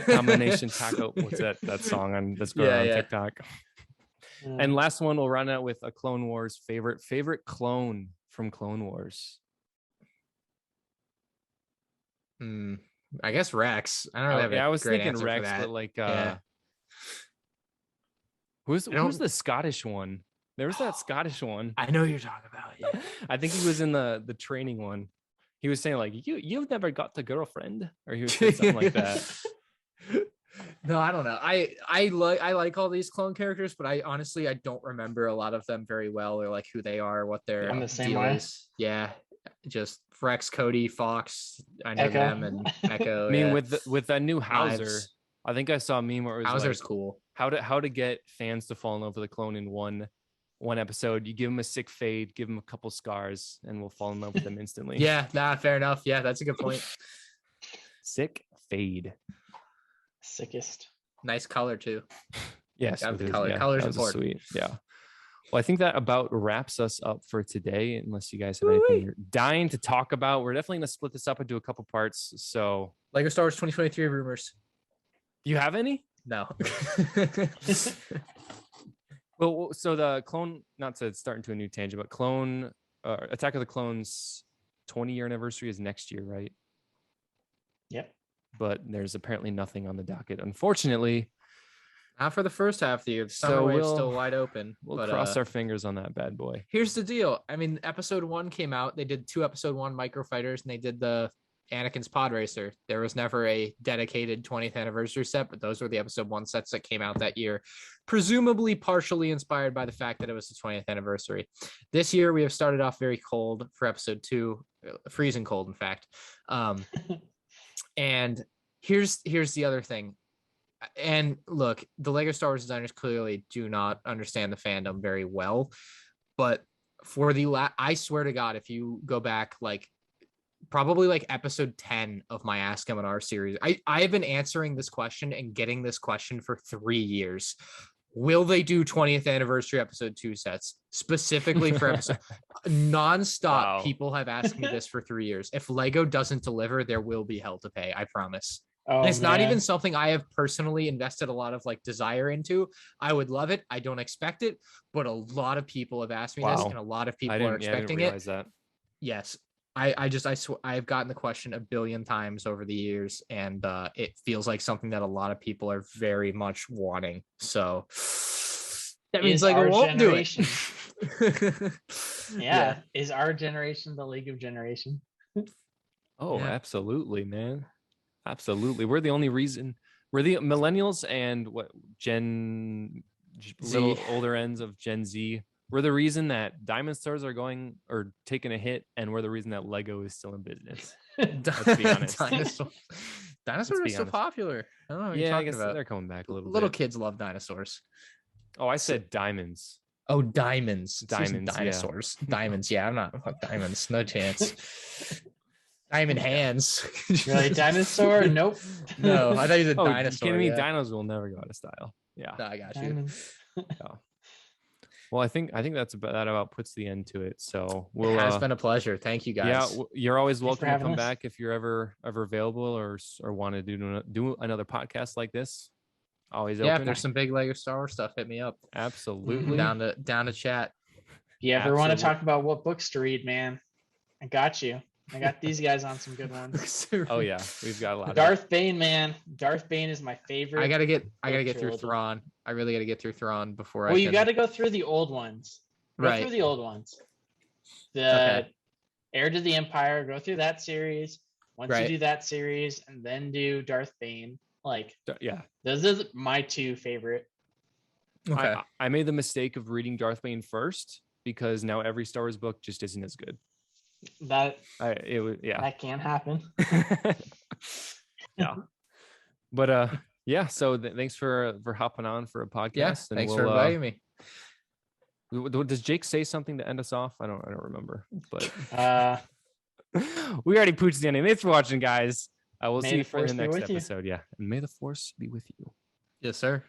Speaker 1: Combination taco. What's that song on that's going on TikTok? And last one, we'll run out with a Clone Wars favorite clone from Clone Wars.
Speaker 2: I guess Rex. I don't really have
Speaker 1: I was thinking Rex, but like who's the Scottish one? There was that Scottish one.
Speaker 2: I know who you're talking about. Yeah.
Speaker 1: I think he was in the training one. He was saying like you've never got the girlfriend, or he was saying something like that.
Speaker 2: No, I don't know. I like all these clone characters, but I honestly don't remember a lot of them very well, or like who they are, what their
Speaker 4: I'm the same
Speaker 2: deal
Speaker 4: way.
Speaker 2: is. Yeah, just Rex, Cody, Fox. I know
Speaker 4: Echo.
Speaker 2: them, and Echo.
Speaker 1: I mean, with that new Hauser,
Speaker 2: Knives.
Speaker 1: I think I saw a meme where it was
Speaker 2: Hauser's
Speaker 1: like,
Speaker 2: cool.
Speaker 1: how to get fans to fall in love with a clone in one episode. You give them a sick fade, give them a couple scars, and we'll fall in love with them instantly.
Speaker 2: Yeah, fair enough. Yeah, that's a good point.
Speaker 1: Sick fade.
Speaker 4: Sickest.
Speaker 2: Nice color too.
Speaker 1: Yes,
Speaker 2: color's important.
Speaker 1: Sweet. Yeah. Well, I think that about wraps us up for today, unless you guys have anything you're dying to talk about. We're definitely going to split this up into a couple parts. So
Speaker 2: Lego Star Wars 2023 rumors.
Speaker 1: You have any?
Speaker 2: No.
Speaker 1: Well, so the clone, not to start into a new tangent, but clone Attack of the Clones 20-year anniversary is next year, right?
Speaker 4: Yep.
Speaker 1: But there's apparently nothing on the docket, unfortunately.
Speaker 2: Not for the first half of the year. The summer wave's still wide open.
Speaker 1: We'll cross our fingers on that bad boy.
Speaker 2: Here's the deal. I mean, episode 1 came out. They did 2 episode 1 microfighters, and they did the Anakin's Pod Racer. There was never a dedicated 20th anniversary set, but those were the episode 1 sets that came out that year, presumably partially inspired by the fact that it was the 20th anniversary. This year, we have started off very cold for episode 2, freezing cold, in fact. And here's the other thing. And look, the Lego Star Wars designers clearly do not understand the fandom very well, but for I swear to God, if you go back probably episode 10 of my Ask M&R series, I have been answering this question and getting this question for 3 years. Will they do 20th anniversary episode 2 sets specifically for episode nonstop? Wow. People have asked me this for 3 years. If Lego doesn't deliver, there will be hell to pay. I promise. Oh, and it's not even something I have personally invested a lot of desire into. I would love it. I don't expect it, but a lot of people have asked me this, and a lot of people are expecting it. That. Yes. I swear I've gotten the question a billion times over the years, and it feels like something that a lot of people are very much wanting. So that means Lego won't do it.
Speaker 4: Yeah. Is our generation the League of Generation?
Speaker 1: Oh, yeah. Absolutely, man. Absolutely. We're the only reason. We're the millennials and little older ends of Gen Z. We're the reason that diamond stores are going or taking a hit, and we're the reason that Lego is still in business. Let's be honest.
Speaker 2: Dinosaurs are still popular. I don't know what you're talking about.
Speaker 1: They're coming back a little bit.
Speaker 2: Little kids love dinosaurs.
Speaker 1: Oh, I said diamonds.
Speaker 2: Oh, diamonds.
Speaker 1: Diamonds.
Speaker 2: Dinosaurs. Yeah. Diamonds. Yeah, I'm not diamonds. No chance. Diamond hands.
Speaker 4: You're like dinosaur? Nope.
Speaker 2: No, I thought he was a
Speaker 1: Oh,
Speaker 2: dinosaur.
Speaker 1: you kidding me?
Speaker 2: Yeah.
Speaker 1: Dinos will never go out of style. Yeah.
Speaker 2: No, I got you.
Speaker 4: Diamonds.
Speaker 1: Well, I think that about puts the end to it. So we'll.
Speaker 2: It has been a pleasure. Thank you, guys.
Speaker 1: Yeah, you're always
Speaker 4: Thanks for
Speaker 1: welcome to
Speaker 4: having
Speaker 1: come
Speaker 4: us.
Speaker 1: back if you're ever available or want to do another podcast like this. Always
Speaker 2: Yeah, if
Speaker 1: open.
Speaker 2: there's some big Lego Star Wars stuff, hit me up.
Speaker 1: Absolutely.
Speaker 2: Down to chat.
Speaker 4: If you ever want to
Speaker 1: Absolutely.
Speaker 4: talk about what books to read, man, I got you. I got these guys on some good ones.
Speaker 1: Oh yeah, we've got a lot.
Speaker 4: Darth Bane, man. Darth Bane is my favorite.
Speaker 2: I gotta get through
Speaker 4: trilogy.
Speaker 2: Thrawn. I really gotta get through Thrawn before
Speaker 4: Well,
Speaker 2: I
Speaker 4: you
Speaker 2: can.
Speaker 4: got to go through the old ones. Go
Speaker 2: Right.
Speaker 4: through the old ones. The
Speaker 2: Okay.
Speaker 4: Heir to the Empire. Go through that series. Once
Speaker 2: Right.
Speaker 4: you do that series, and then do Darth Bane. Like
Speaker 1: Yeah.
Speaker 4: those are my two favorite.
Speaker 2: Okay.
Speaker 1: I made the mistake of reading Darth Bane first because now every Star Wars book just isn't as good.
Speaker 4: That
Speaker 1: Yeah.
Speaker 4: that can happen.
Speaker 1: Yeah. But yeah, so thanks for hopping on for a podcast.
Speaker 2: Yeah.
Speaker 1: and
Speaker 2: Thanks
Speaker 1: we'll,
Speaker 2: for inviting me.
Speaker 1: Does Jake say something to end us off? I don't remember. But we already pooched the ending. Thanks for watching, guys. We'll
Speaker 4: May
Speaker 1: see
Speaker 4: the
Speaker 1: you for the
Speaker 4: Force be
Speaker 1: next
Speaker 4: with you.
Speaker 1: episode. Yeah. And may the force be with you.
Speaker 2: Yes, sir.